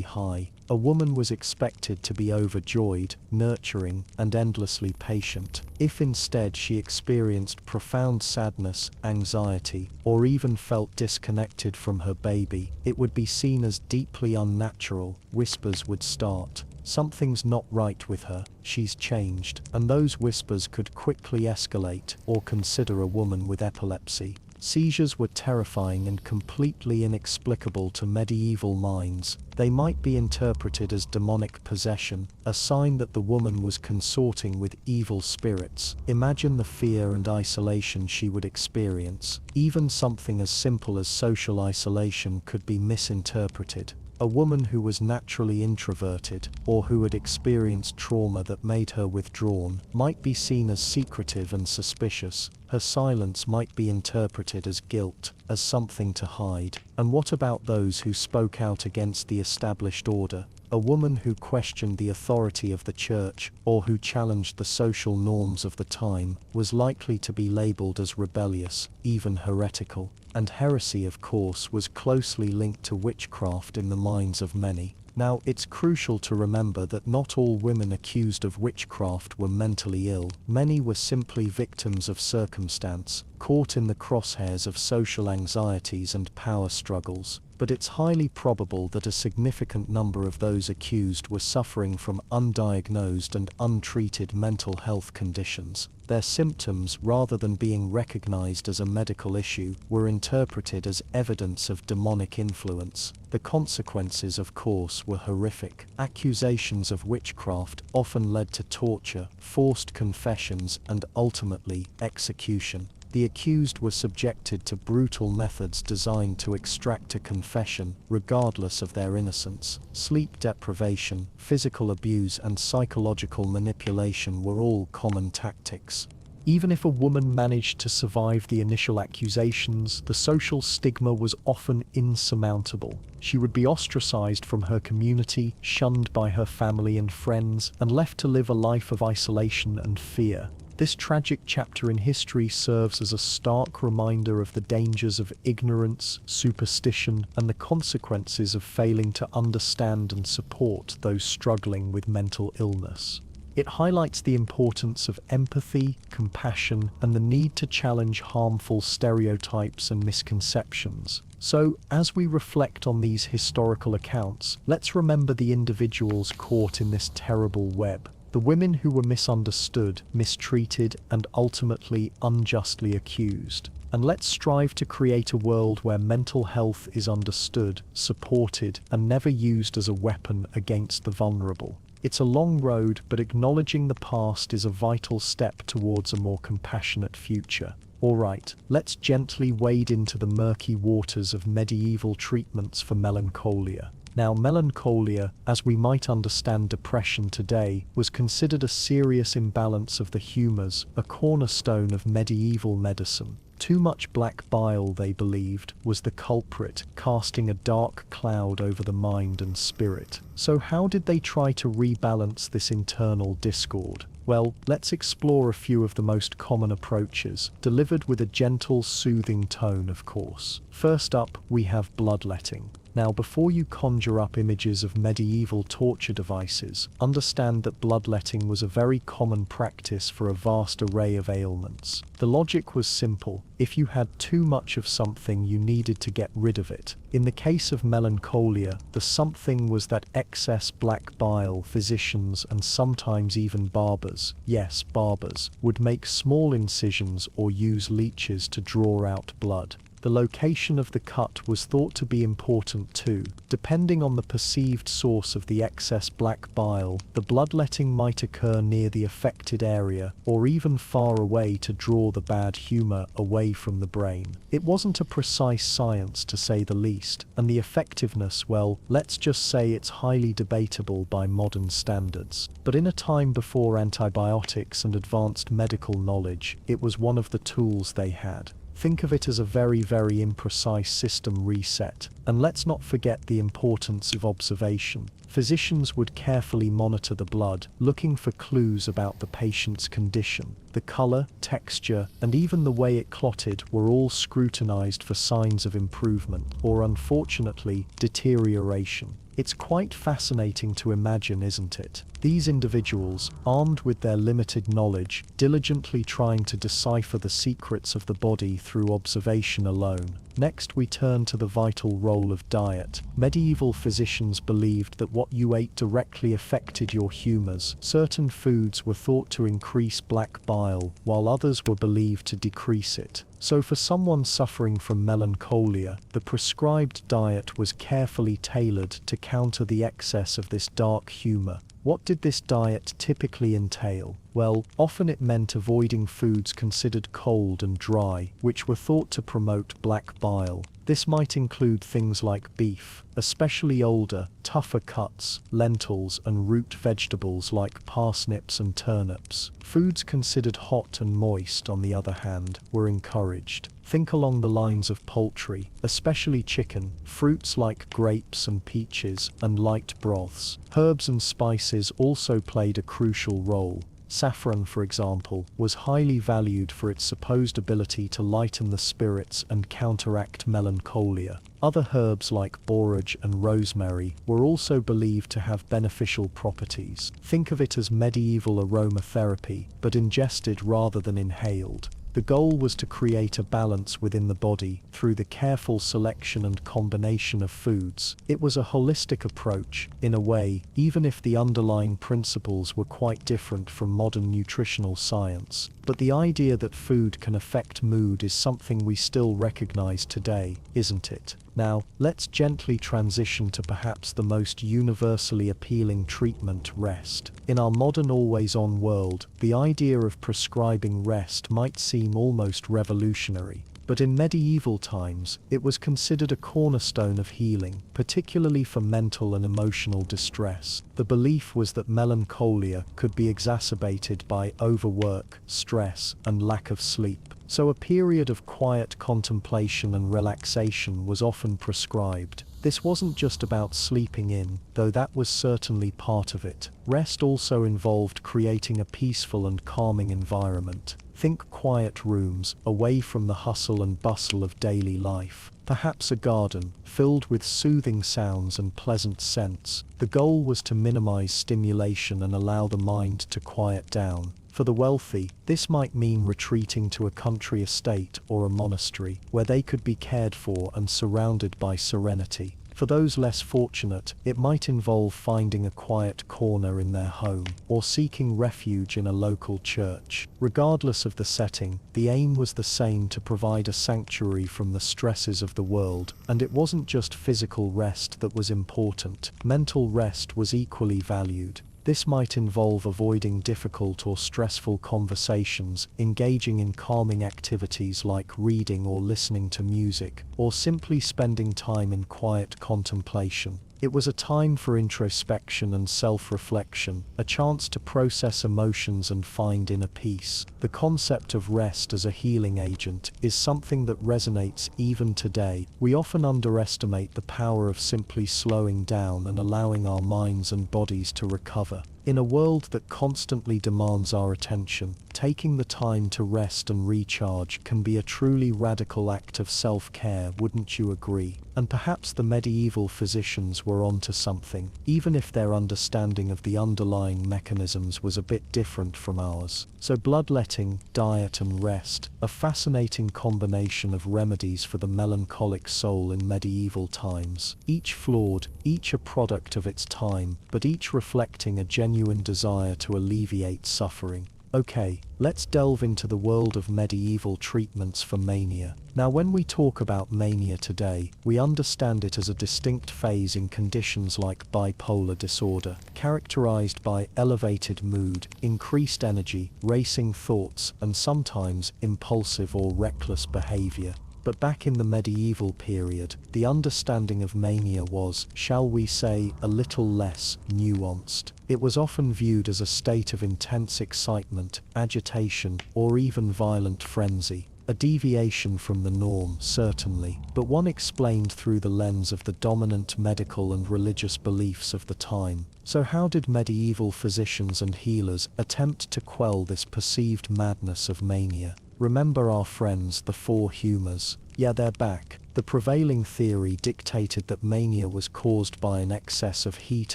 high. A woman was expected to be overjoyed, nurturing, and endlessly patient. If instead she experienced profound sadness, anxiety, or even felt disconnected from her baby, it would be seen as deeply unnatural. Whispers would start. Something's not right with her, she's changed, and those whispers could quickly escalate or consider a woman with epilepsy. Seizures were terrifying and completely inexplicable to medieval minds. They might be interpreted as demonic possession, a sign that the woman was consorting with evil spirits. Imagine the fear and isolation she would experience. Even something as simple as social isolation could be misinterpreted. A woman who was naturally introverted, or who had experienced trauma that made her withdrawn, might be seen as secretive and suspicious. Her silence might be interpreted as guilt, as something to hide. And what about those who spoke out against the established order? A woman who questioned the authority of the church, or who challenged the social norms of the time, was likely to be labeled as rebellious, even heretical. And heresy, of course, was closely linked to witchcraft in the minds of many. Now, it's crucial to remember that not all women accused of witchcraft were mentally ill. Many were simply victims of circumstance, caught in the crosshairs of social anxieties and power struggles. But it's highly probable that a significant number of those accused were suffering from undiagnosed and untreated mental health conditions. Their symptoms, rather than being recognized as a medical issue, were interpreted as evidence of demonic influence. The consequences, of course, were horrific. Accusations of witchcraft often led to torture, forced confessions, and ultimately, execution. The accused were subjected to brutal methods designed to extract a confession, regardless of their innocence. Sleep deprivation, physical abuse, and psychological manipulation were all common tactics. Even if a woman managed to survive the initial accusations, the social stigma was often insurmountable. She would be ostracized from her community, shunned by her family and friends, and left to live a life of isolation and fear. This tragic chapter in history serves as a stark reminder of the dangers of ignorance, superstition, and the consequences of failing to understand and support those struggling with mental illness. It highlights the importance of empathy, compassion, and the need to challenge harmful stereotypes and misconceptions. So, as we reflect on these historical accounts, let's remember the individuals caught in this terrible web. The women who were misunderstood, mistreated, and ultimately unjustly accused. And let's strive to create a world where mental health is understood, supported, and never used as a weapon against the vulnerable. It's a long road, but acknowledging the past is a vital step towards a more compassionate future. Alright, let's gently wade into the murky waters of medieval treatments for melancholia. Now, melancholia, as we might understand depression today, was considered a serious imbalance of the humors, a cornerstone of medieval medicine. Too much black bile, they believed, was the culprit, casting a dark cloud over the mind and spirit. So how did they try to rebalance this internal discord? Well, let's explore a few of the most common approaches, delivered with a gentle, soothing tone, of course. First up, we have bloodletting. Now, before you conjure up images of medieval torture devices, understand that bloodletting was a very common practice for a vast array of ailments. The logic was simple. If you had too much of something, you needed to get rid of it. In the case of melancholia, the something was that excess black bile. Physicians and sometimes even barbers, yes, barbers, would make small incisions or use leeches to draw out blood. The location of the cut was thought to be important too. Depending on the perceived source of the excess black bile, the bloodletting might occur near the affected area, or even far away to draw the bad humor away from the brain. It wasn't a precise science, to say the least, and the effectiveness, well, let's just say it's highly debatable by modern standards. But in a time before antibiotics and advanced medical knowledge, it was one of the tools they had. Think of it as a very, very imprecise system reset. And let's not forget the importance of observation. Physicians would carefully monitor the blood, looking for clues about the patient's condition. The color, texture, and even the way it clotted were all scrutinized for signs of improvement, or unfortunately, deterioration. It's quite fascinating to imagine, isn't it? These individuals, armed with their limited knowledge, diligently trying to decipher the secrets of the body through observation alone. Next, we turn to the vital role of diet. Medieval physicians believed that what you ate directly affected your humors. Certain foods were thought to increase black bile, while others were believed to decrease it. So for someone suffering from melancholia, the prescribed diet was carefully tailored to counter the excess of this dark humor. What did this diet typically entail? Well, often it meant avoiding foods considered cold and dry, which were thought to promote black bile. This might include things like beef, especially older, tougher cuts, lentils and root vegetables like parsnips and turnips. Foods considered hot and moist, on the other hand, were encouraged. Think along the lines of poultry, especially chicken, fruits like grapes and peaches, and light broths. Herbs and spices also played a crucial role. Saffron, for example, was highly valued for its supposed ability to lighten the spirits and counteract melancholia. Other herbs like borage and rosemary were also believed to have beneficial properties. Think of it as medieval aromatherapy, but ingested rather than inhaled. The goal was to create a balance within the body through the careful selection and combination of foods. It was a holistic approach, in a way, even if the underlying principles were quite different from modern nutritional science. But the idea that food can affect mood is something we still recognize today, isn't it? Now, let's gently transition to perhaps the most universally appealing treatment: rest. In our modern always-on world, the idea of prescribing rest might seem almost revolutionary. But in medieval times, it was considered a cornerstone of healing, particularly for mental and emotional distress. The belief was that melancholia could be exacerbated by overwork, stress, and lack of sleep. So a period of quiet contemplation and relaxation was often prescribed. This wasn't just about sleeping in, though that was certainly part of it. Rest also involved creating a peaceful and calming environment. Think quiet rooms, away from the hustle and bustle of daily life. Perhaps a garden, filled with soothing sounds and pleasant scents. The goal was to minimize stimulation and allow the mind to quiet down. For the wealthy, this might mean retreating to a country estate or a monastery, where they could be cared for and surrounded by serenity. For those less fortunate, it might involve finding a quiet corner in their home, or seeking refuge in a local church. Regardless of the setting, the aim was the same: to provide a sanctuary from the stresses of the world. And it wasn't just physical rest that was important. Mental rest was equally valued. This might involve avoiding difficult or stressful conversations, engaging in calming activities like reading or listening to music, or simply spending time in quiet contemplation. It was a time for introspection and self-reflection, a chance to process emotions and find inner peace. The concept of rest as a healing agent is something that resonates even today. We often underestimate the power of simply slowing down and allowing our minds and bodies to recover. In a world that constantly demands our attention, taking the time to rest and recharge can be a truly radical act of self-care, wouldn't you agree? And perhaps the medieval physicians were onto something, even if their understanding of the underlying mechanisms was a bit different from ours. So bloodletting, diet and rest, a fascinating combination of remedies for the melancholic soul in medieval times. Each flawed, each a product of its time, but each reflecting a genuine desire to alleviate suffering. Okay, let's delve into the world of medieval treatments for mania. Now, when we talk about mania today, we understand it as a distinct phase in conditions like bipolar disorder, characterized by elevated mood, increased energy, racing thoughts, and sometimes impulsive or reckless behavior. But back in the medieval period, the understanding of mania was, shall we say, a little less nuanced. It was often viewed as a state of intense excitement, agitation, or even violent frenzy. A deviation from the norm, certainly, but one explained through the lens of the dominant medical and religious beliefs of the time. So how did medieval physicians and healers attempt to quell this perceived madness of mania? Remember our friends, the four humors? Yeah, they're back. The prevailing theory dictated that mania was caused by an excess of heat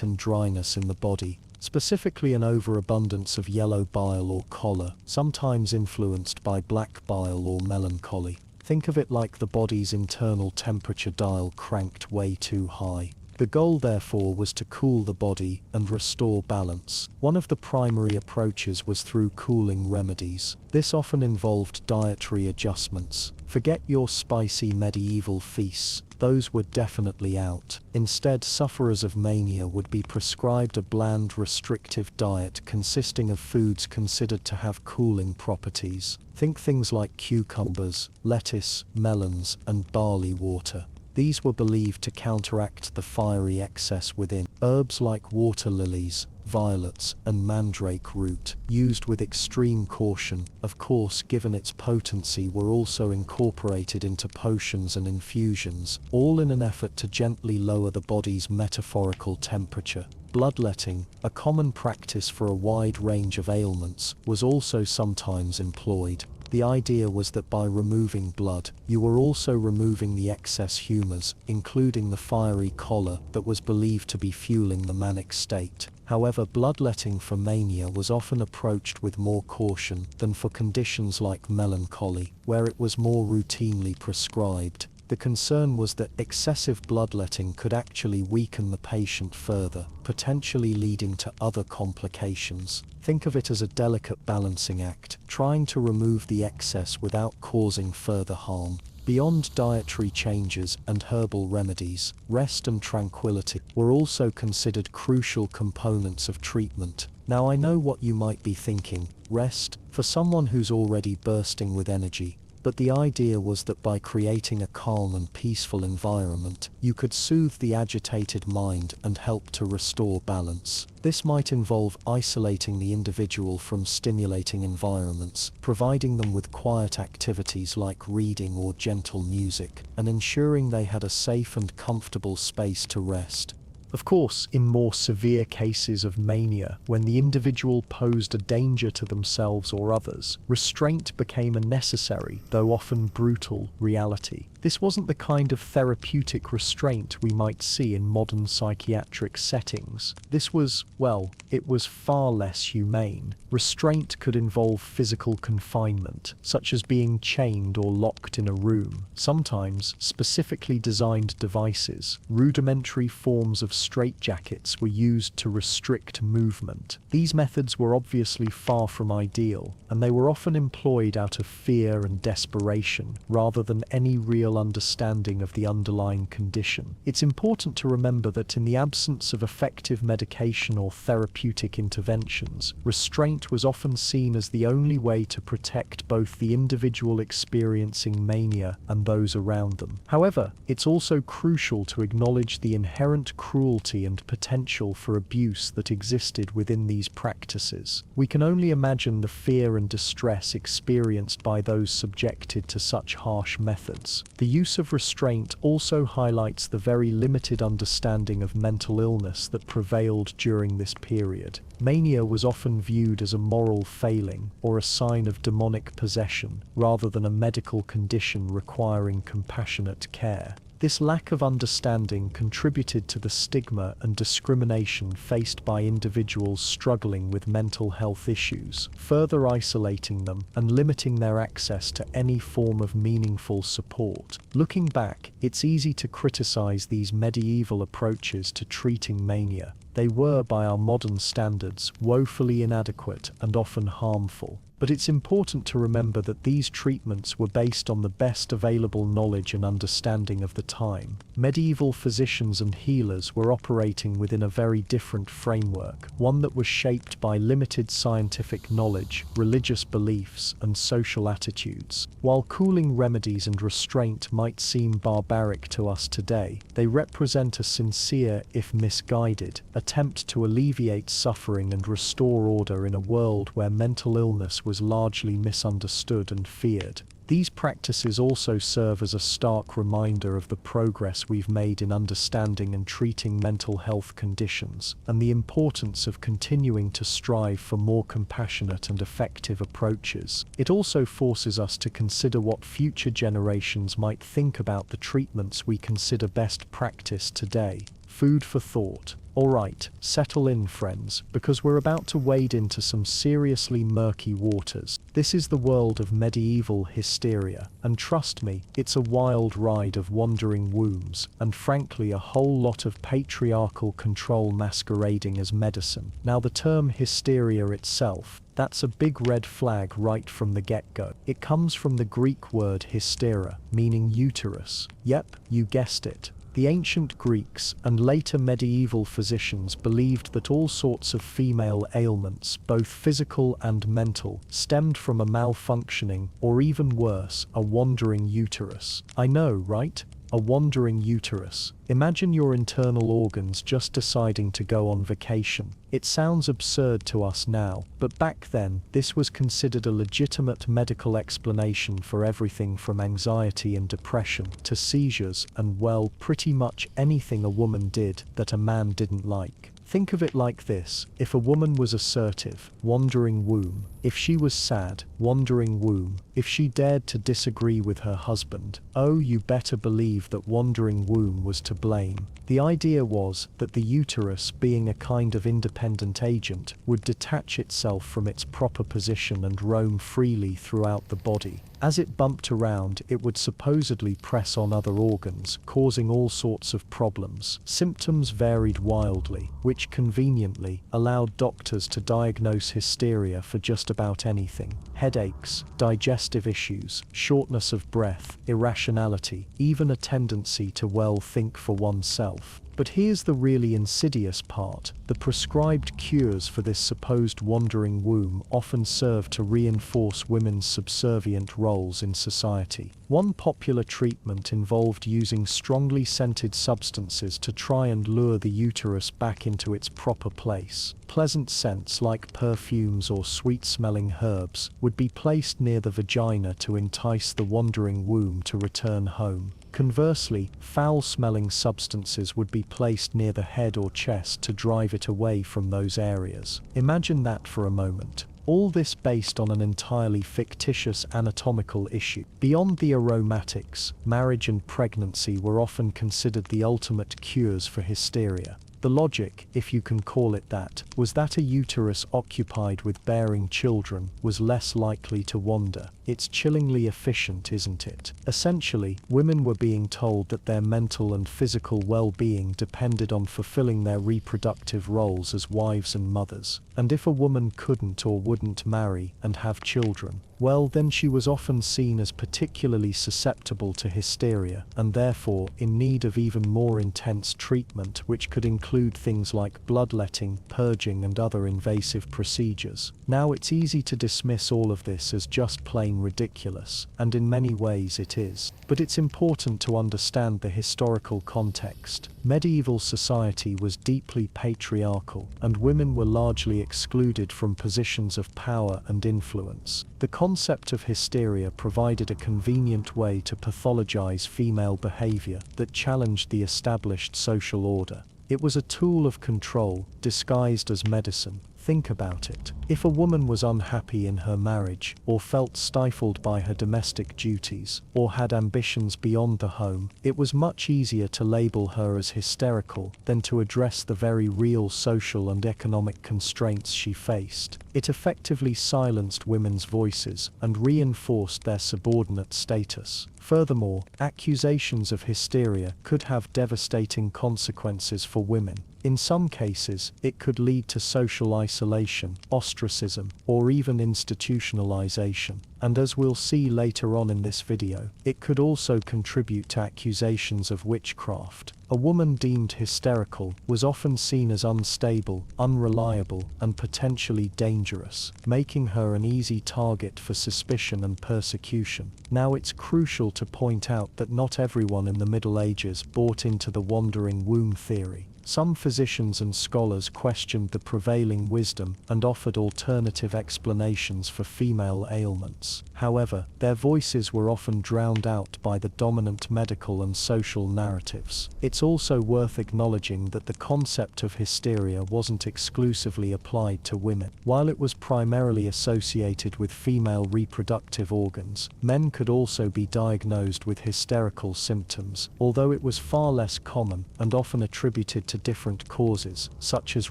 and dryness in the body, specifically an overabundance of yellow bile or choler, sometimes influenced by black bile or melancholy. Think of it like the body's internal temperature dial cranked way too high. The goal therefore was to cool the body and restore balance. One of the primary approaches was through cooling remedies. This often involved dietary adjustments. Forget your spicy medieval feasts, those were definitely out. Instead, sufferers of mania would be prescribed a bland, restrictive diet consisting of foods considered to have cooling properties. Think things like cucumbers, lettuce, melons, and barley water. These were believed to counteract the fiery excess within. Herbs like water lilies, violets, and mandrake root, used with extreme caution, of course given its potency, were also incorporated into potions and infusions, all in an effort to gently lower the body's metaphorical temperature. Bloodletting, a common practice for a wide range of ailments, was also sometimes employed. The idea was that by removing blood, you were also removing the excess humours, including the fiery choler that was believed to be fueling the manic state. However, bloodletting for mania was often approached with more caution than for conditions like melancholy, where it was more routinely prescribed. The concern was that excessive bloodletting could actually weaken the patient further, potentially leading to other complications. Think of it as a delicate balancing act, trying to remove the excess without causing further harm. Beyond dietary changes and herbal remedies, rest and tranquility were also considered crucial components of treatment. Now I know what you might be thinking, rest? For someone who's already bursting with energy. But the idea was that by creating a calm and peaceful environment, you could soothe the agitated mind and help to restore balance. This might involve isolating the individual from stimulating environments, providing them with quiet activities like reading or gentle music, and ensuring they had a safe and comfortable space to rest. Of course, in more severe cases of mania, when the individual posed a danger to themselves or others, restraint became a necessary, though often brutal, reality. This wasn't the kind of therapeutic restraint we might see in modern psychiatric settings. This was, well, it was far less humane. Restraint could involve physical confinement, such as being chained or locked in a room. Sometimes, specifically designed devices, rudimentary forms of straitjackets were used to restrict movement. These methods were obviously far from ideal, and they were often employed out of fear and desperation, rather than any real understanding of the underlying condition. It's important to remember that in the absence of effective medication or therapeutic interventions, restraint was often seen as the only way to protect both the individual experiencing mania and those around them. However, it's also crucial to acknowledge the inherent cruelty and potential for abuse that existed within these practices. We can only imagine the fear and distress experienced by those subjected to such harsh methods. The use of restraint also highlights the very limited understanding of mental illness that prevailed during this period. Mania was often viewed as a moral failing or a sign of demonic possession, rather than a medical condition requiring compassionate care. This lack of understanding contributed to the stigma and discrimination faced by individuals struggling with mental health issues, further isolating them and limiting their access to any form of meaningful support. Looking back, it's easy to criticize these medieval approaches to treating mania. They were, by our modern standards, woefully inadequate and often harmful. But it's important to remember that these treatments were based on the best available knowledge and understanding of the time. Medieval physicians and healers were operating within a very different framework, one that was shaped by limited scientific knowledge, religious beliefs, and social attitudes. While cooling remedies and restraint might seem barbaric to us today, they represent a sincere, if misguided, attempt to alleviate suffering and restore order in a world where mental illness was largely misunderstood and feared. These practices also serve as a stark reminder of the progress we've made in understanding and treating mental health conditions, and the importance of continuing to strive for more compassionate and effective approaches. It also forces us to consider what future generations might think about the treatments we consider best practice today. Food for thought. Alright, settle in friends, because we're about to wade into some seriously murky waters. This is the world of medieval hysteria, and trust me, it's a wild ride of wandering wombs, and frankly a whole lot of patriarchal control masquerading as medicine. Now the term hysteria itself, that's a big red flag right from the get-go. It comes from the Greek word hystera, meaning uterus. Yep, you guessed it. The ancient Greeks and later medieval physicians believed that all sorts of female ailments, both physical and mental, stemmed from a malfunctioning, or even worse, a wandering uterus. I know, right? A wandering uterus. Imagine your internal organs just deciding to go on vacation. It sounds absurd to us now, but back then, this was considered a legitimate medical explanation for everything from anxiety and depression to seizures and, well, pretty much anything a woman did that a man didn't like. Think of it like this: if a woman was assertive, wandering womb; if she was sad, wandering womb; if she dared to disagree with her husband, oh, you better believe that wandering womb was to blame. The idea was that the uterus, being a kind of independent agent, would detach itself from its proper position and roam freely throughout the body. As it bumped around, it would supposedly press on other organs, causing all sorts of problems. Symptoms varied wildly, which conveniently allowed doctors to diagnose hysteria for just about anything. Headaches, digestive issues, shortness of breath, irrationality, even a tendency to, well, think for oneself. But here's the really insidious part. The prescribed cures for this supposed wandering womb often serve to reinforce women's subservient roles in society. One popular treatment involved using strongly scented substances to try and lure the uterus back into its proper place. Pleasant scents like perfumes or sweet-smelling herbs would be placed near the vagina to entice the wandering womb to return home. Conversely, foul-smelling substances would be placed near the head or chest to drive it away from those areas. Imagine that for a moment. All this based on an entirely fictitious anatomical issue. Beyond the aromatics, marriage and pregnancy were often considered the ultimate cures for hysteria. The logic, if you can call it that, was that a uterus occupied with bearing children was less likely to wander. It's chillingly efficient, isn't it? Essentially, women were being told that their mental and physical well-being depended on fulfilling their reproductive roles as wives and mothers. And if a woman couldn't or wouldn't marry and have children, well, then she was often seen as particularly susceptible to hysteria, and therefore in need of even more intense treatment, which could include things like bloodletting, purging, and other invasive procedures. Now, it's easy to dismiss all of this as just plain ridiculous, and in many ways it is. But it's important to understand the historical context. Medieval society was deeply patriarchal, and women were largely excluded from positions of power and influence. The concept of hysteria provided a convenient way to pathologize female behavior that challenged the established social order. It was a tool of control, disguised as medicine. Think about it. If a woman was unhappy in her marriage, or felt stifled by her domestic duties, or had ambitions beyond the home, it was much easier to label her as hysterical than to address the very real social and economic constraints she faced. It effectively silenced women's voices and reinforced their subordinate status. Furthermore, accusations of hysteria could have devastating consequences for women. In some cases, it could lead to social isolation, ostracism, or even institutionalization. And as we'll see later on in this video, it could also contribute to accusations of witchcraft. A woman deemed hysterical was often seen as unstable, unreliable, and potentially dangerous, making her an easy target for suspicion and persecution. Now, it's crucial to point out that not everyone in the Middle Ages bought into the wandering womb theory. Some physicians and scholars questioned the prevailing wisdom and offered alternative explanations for female ailments. However, their voices were often drowned out by the dominant medical and social narratives. It's also worth acknowledging that the concept of hysteria wasn't exclusively applied to women. While it was primarily associated with female reproductive organs, men could also be diagnosed with hysterical symptoms, although it was far less common and often attributed to different causes, such as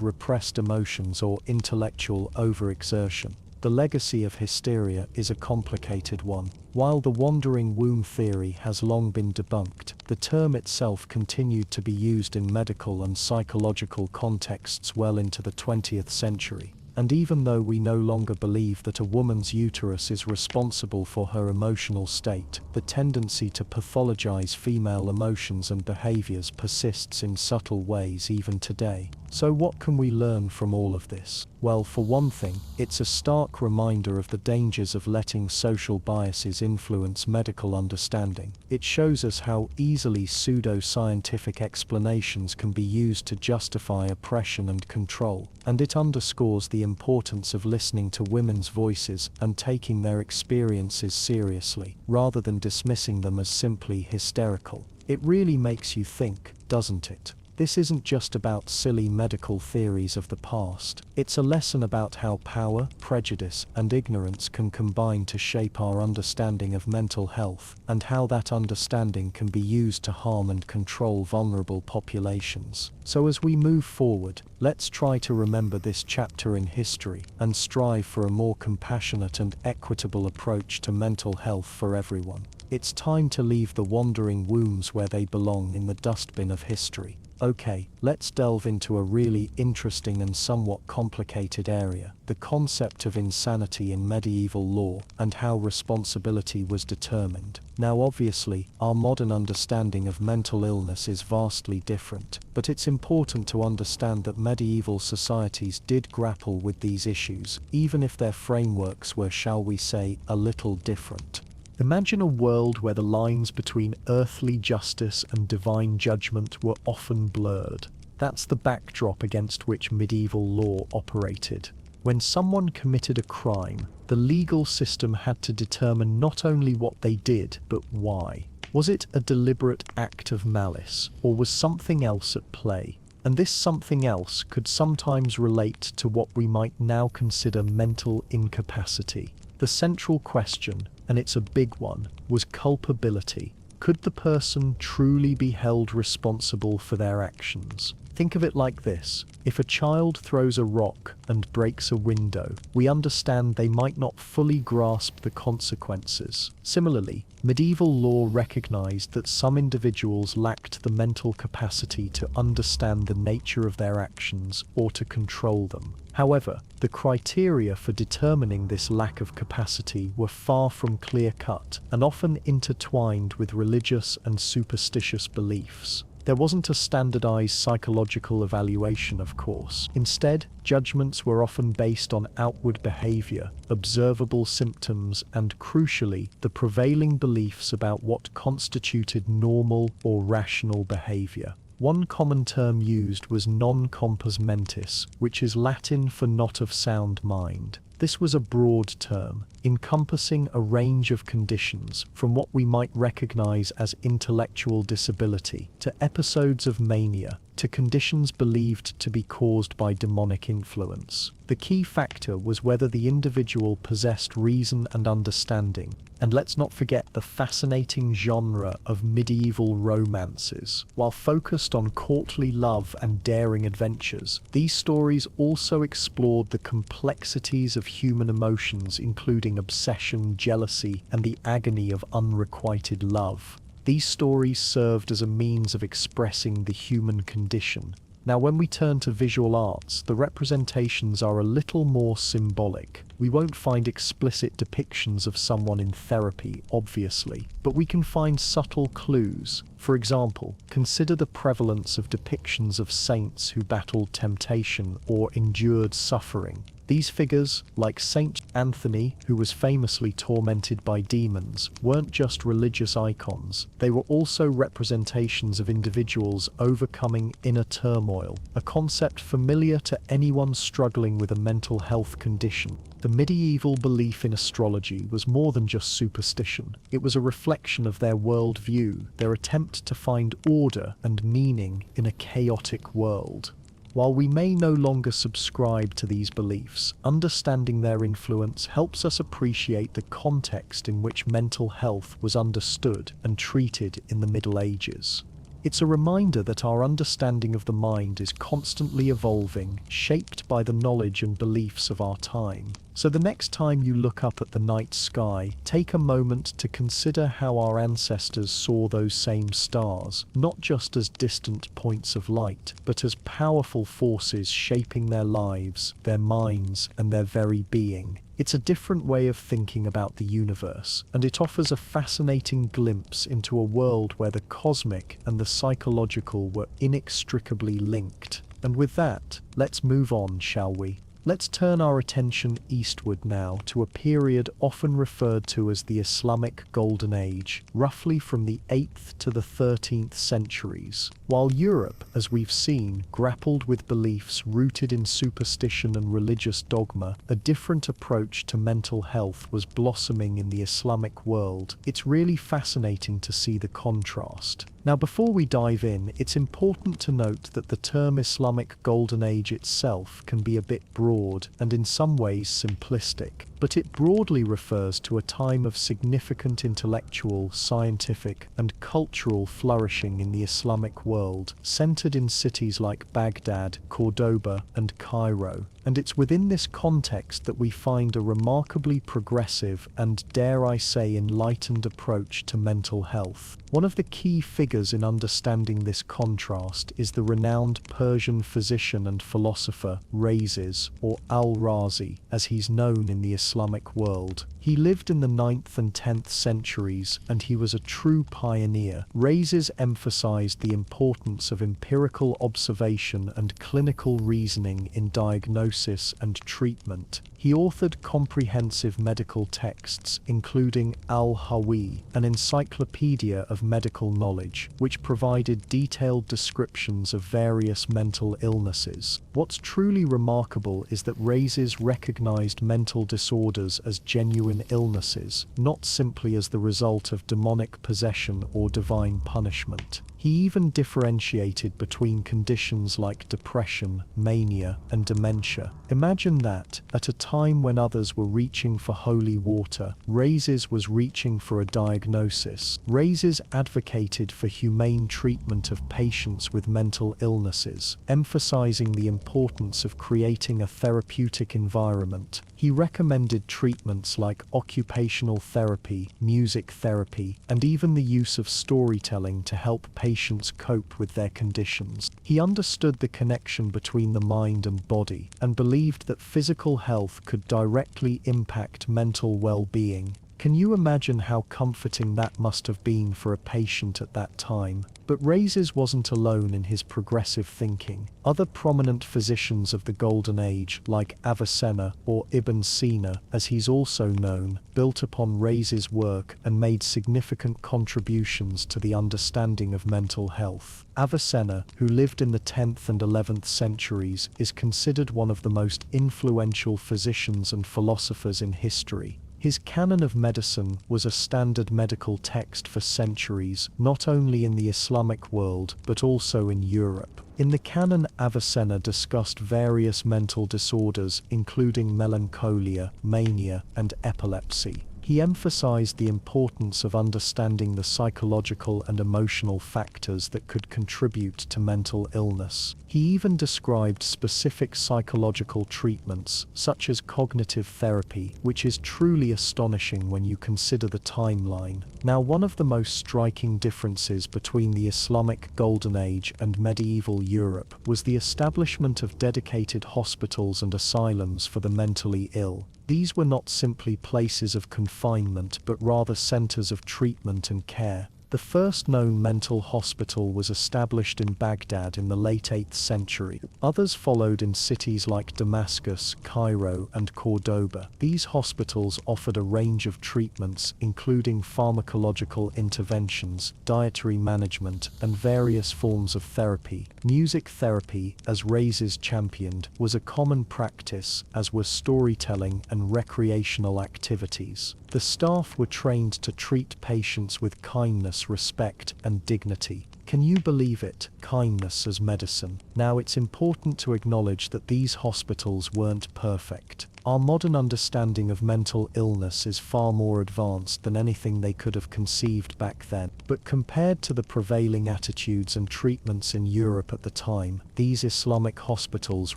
repressed emotions or intellectual overexertion. The legacy of hysteria is a complicated one. While the wandering womb theory has long been debunked, the term itself continued to be used in medical and psychological contexts well into the 20th century. And even though we no longer believe that a woman's uterus is responsible for her emotional state, the tendency to pathologize female emotions and behaviors persists in subtle ways even today. So what can we learn from all of this? Well, for one thing, it's a stark reminder of the dangers of letting social biases influence medical understanding. It shows us how easily pseudo-scientific explanations can be used to justify oppression and control, and it underscores the importance of listening to women's voices and taking their experiences seriously, rather than dismissing them as simply hysterical. It really makes you think, doesn't it? This isn't just about silly medical theories of the past. It's a lesson about how power, prejudice, and ignorance can combine to shape our understanding of mental health, and how that understanding can be used to harm and control vulnerable populations. So as we move forward, let's try to remember this chapter in history and strive for a more compassionate and equitable approach to mental health for everyone. It's time to leave the wandering wombs where they belong in the dustbin of history. Okay, let's delve into a really interesting and somewhat complicated area, the concept of insanity in medieval law and how responsibility was determined. Now obviously, our modern understanding of mental illness is vastly different, but it's important to understand that medieval societies did grapple with these issues, even if their frameworks were, shall we say, a little different. Imagine a world where the lines between earthly justice and divine judgment were often blurred. That's the backdrop against which medieval law operated. When someone committed a crime, the legal system had to determine not only what they did, but why. Was it a deliberate act of malice, or was something else at play? And this something else could sometimes relate to what we might now consider mental incapacity. The central question, and it's a big one, was culpability. Could the person truly be held responsible for their actions? Think of it like this. If a child throws a rock and breaks a window, we understand they might not fully grasp the consequences. Similarly, medieval law recognized that some individuals lacked the mental capacity to understand the nature of their actions or to control them. However, the criteria for determining this lack of capacity were far from clear-cut and often intertwined with religious and superstitious beliefs. There wasn't a standardized psychological evaluation, of course. Instead, judgments were often based on outward behavior, observable symptoms, and crucially, the prevailing beliefs about what constituted normal or rational behavior. One common term used was non compos mentis, which is Latin for not of sound mind. This was a broad term, encompassing a range of conditions, from what we might recognize as intellectual disability, to episodes of mania, to conditions believed to be caused by demonic influence. The key factor was whether the individual possessed reason and understanding. And let's not forget the fascinating genre of medieval romances. While focused on courtly love and daring adventures, these stories also explored the complexities of human emotions, including obsession, jealousy, and the agony of unrequited love. These stories served as a means of expressing the human condition. Now, when we turn to visual arts, the representations are a little more symbolic. We won't find explicit depictions of someone in therapy, obviously, but we can find subtle clues. For example, consider the prevalence of depictions of saints who battled temptation or endured suffering. These figures, like Saint Anthony, who was famously tormented by demons, weren't just religious icons. They were also representations of individuals overcoming inner turmoil, a concept familiar to anyone struggling with a mental health condition. The medieval belief in astrology was more than just superstition. It was a reflection of their worldview, their attempt to find order and meaning in a chaotic world. While we may no longer subscribe to these beliefs, understanding their influence helps us appreciate the context in which mental health was understood and treated in the Middle Ages. It's a reminder that our understanding of the mind is constantly evolving, shaped by the knowledge and beliefs of our time. So the next time you look up at the night sky, take a moment to consider how our ancestors saw those same stars, not just as distant points of light, but as powerful forces shaping their lives, their minds, and their very being. It's a different way of thinking about the universe, and it offers a fascinating glimpse into a world where the cosmic and the psychological were inextricably linked. And with that, let's move on, shall we? Let's turn our attention eastward now to a period often referred to as the Islamic Golden Age, roughly from the 8th to the 13th centuries. While Europe, as we've seen, grappled with beliefs rooted in superstition and religious dogma, a different approach to mental health was blossoming in the Islamic world. It's really fascinating to see the contrast. Now, before we dive in, it's important to note that the term Islamic Golden Age itself can be a bit broad and in some ways simplistic, but it broadly refers to a time of significant intellectual, scientific, and cultural flourishing in the Islamic world, centered in cities like Baghdad, Cordoba, and Cairo. And it's within this context that we find a remarkably progressive and, dare I say, enlightened approach to mental health. One of the key figures in understanding this contrast is the renowned Persian physician and philosopher Rhazes, or Al-Razi, as he's known in the Islamic world. He lived in the 9th and 10th centuries, and he was a true pioneer. Rhazes emphasized the importance of empirical observation and clinical reasoning in diagnosis and treatment. He authored comprehensive medical texts, including Al-Hawi, an encyclopedia of medical knowledge, which provided detailed descriptions of various mental illnesses. What's truly remarkable is that Rhazes recognized mental disorders as genuine illnesses, not simply as the result of demonic possession or divine punishment. He even differentiated between conditions like depression, mania, and dementia. Imagine that, at a time when others were reaching for holy water, Rhazes was reaching for a diagnosis. Rhazes advocated for humane treatment of patients with mental illnesses, emphasizing the importance of creating a therapeutic environment. He recommended treatments like occupational therapy, music therapy, and even the use of storytelling to help patients cope with their conditions. He understood the connection between the mind and body, and believed that physical health could directly impact mental well-being. Can you imagine how comforting that must have been for a patient at that time? But Rhazes wasn't alone in his progressive thinking. Other prominent physicians of the Golden Age, like Avicenna, or Ibn Sina, as he's also known, built upon Rhazes' work and made significant contributions to the understanding of mental health. Avicenna, who lived in the 10th and 11th centuries, is considered one of the most influential physicians and philosophers in history. His Canon of Medicine was a standard medical text for centuries, not only in the Islamic world, but also in Europe. In the Canon, Avicenna discussed various mental disorders, including melancholia, mania, and epilepsy. He emphasized the importance of understanding the psychological and emotional factors that could contribute to mental illness. He even described specific psychological treatments, such as cognitive therapy, which is truly astonishing when you consider the timeline. Now, one of the most striking differences between the Islamic Golden Age and medieval Europe was the establishment of dedicated hospitals and asylums for the mentally ill. These were not simply places of confinement, but rather centers of treatment and care. The first known mental hospital was established in Baghdad in the late 8th century. Others followed in cities like Damascus, Cairo, and Cordoba. These hospitals offered a range of treatments, including pharmacological interventions, dietary management, and various forms of therapy. Music therapy, as Rhazes championed, was a common practice, as were storytelling and recreational activities. The staff were trained to treat patients with kindness, respect, and dignity. Can you believe it? Kindness as medicine. Now, it's important to acknowledge that these hospitals weren't perfect. Our modern understanding of mental illness is far more advanced than anything they could have conceived back then, but compared to the prevailing attitudes and treatments in Europe at the time, these Islamic hospitals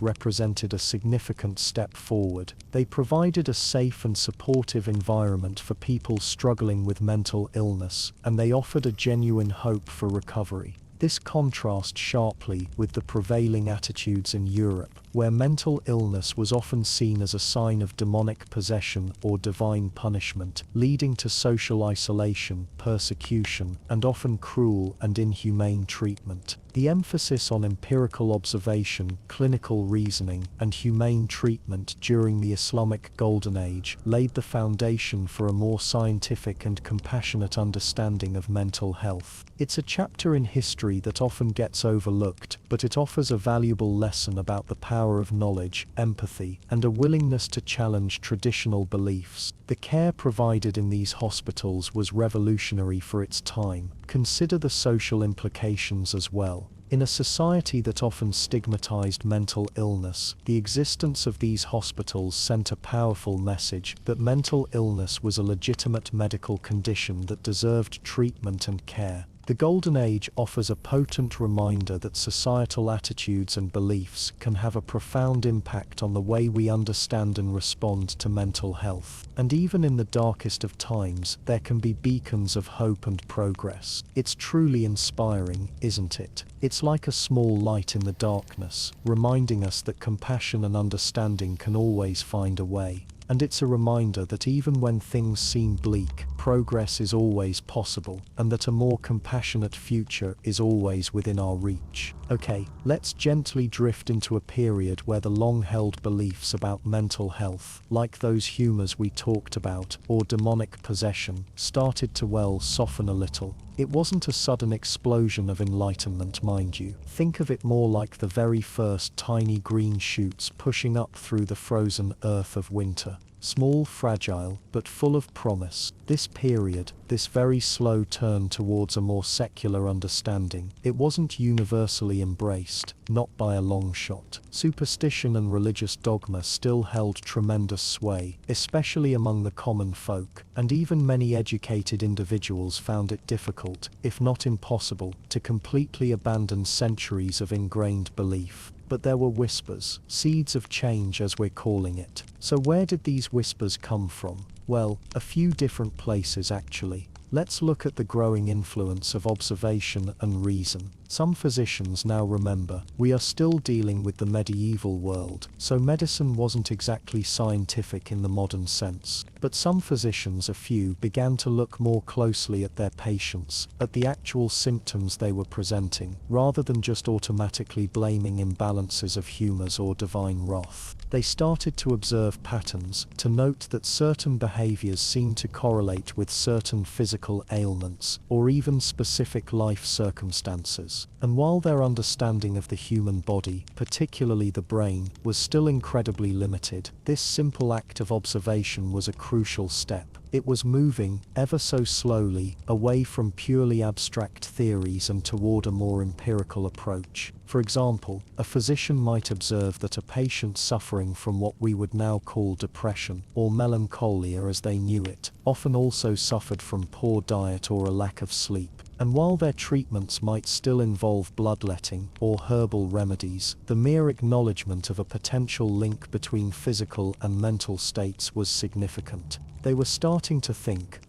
represented a significant step forward. They provided a safe and supportive environment for people struggling with mental illness, and they offered a genuine hope for recovery. This contrasts sharply with the prevailing attitudes in Europe, where mental illness was often seen as a sign of demonic possession or divine punishment, leading to social isolation, persecution, and often cruel and inhumane treatment. The emphasis on empirical observation, clinical reasoning, and humane treatment during the Islamic Golden Age laid the foundation for a more scientific and compassionate understanding of mental health. It's a chapter in history that often gets overlooked, but it offers a valuable lesson about the power of knowledge, empathy, and a willingness to challenge traditional beliefs. The care provided in these hospitals was revolutionary for its time. Consider the social implications as well. In a society that often stigmatized mental illness, the existence of these hospitals sent a powerful message that mental illness was a legitimate medical condition that deserved treatment and care. The Golden Age offers a potent reminder that societal attitudes and beliefs can have a profound impact on the way we understand and respond to mental health. And even in the darkest of times, there can be beacons of hope and progress. It's truly inspiring, isn't it? It's like a small light in the darkness, reminding us that compassion and understanding can always find a way. And it's a reminder that even when things seem bleak, progress is always possible, and that a more compassionate future is always within our reach. Okay, let's gently drift into a period where the long-held beliefs about mental health, like those humors we talked about, or demonic possession, started to soften a little. It wasn't a sudden explosion of enlightenment, mind you. Think of it more like the very first tiny green shoots pushing up through the frozen earth of winter. Small, fragile, but full of promise. This period, this very slow turn towards a more secular understanding, it wasn't universally embraced, not by a long shot. Superstition and religious dogma still held tremendous sway, especially among the common folk, and even many educated individuals found it difficult, if not impossible, to completely abandon centuries of ingrained belief. But there were whispers, seeds of change as we're calling it. So where did these whispers come from? Well, a few different places actually. Let's look at the growing influence of observation and reason. Some physicians now remember, we are still dealing with the medieval world, so medicine wasn't exactly scientific in the modern sense. But some physicians, a few, began to look more closely at their patients, at the actual symptoms they were presenting, rather than just automatically blaming imbalances of humors or divine wrath. They started to observe patterns, to note that certain behaviors seemed to correlate with certain physical ailments, or even specific life circumstances. And while their understanding of the human body, particularly the brain, was still incredibly limited, this simple act of observation was a crucial step. It was moving, ever so slowly, away from purely abstract theories and toward a more empirical approach. For example, a physician might observe that a patient suffering from what we would now call depression, or melancholia as they knew it, often also suffered from poor diet or a lack of sleep. And while their treatments might still involve bloodletting or herbal remedies, the mere acknowledgement of a potential link between physical and mental states was significant. They were starting to think,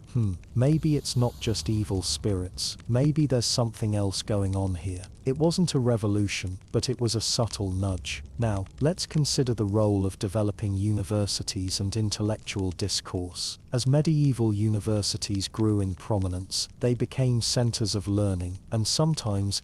maybe it's not just evil spirits, maybe there's something else going on here. It wasn't a revolution, but it was a subtle nudge. Now, let's consider the role of developing universities and intellectual discourse. As medieval universities grew in prominence, they became centers of learning, and sometimes,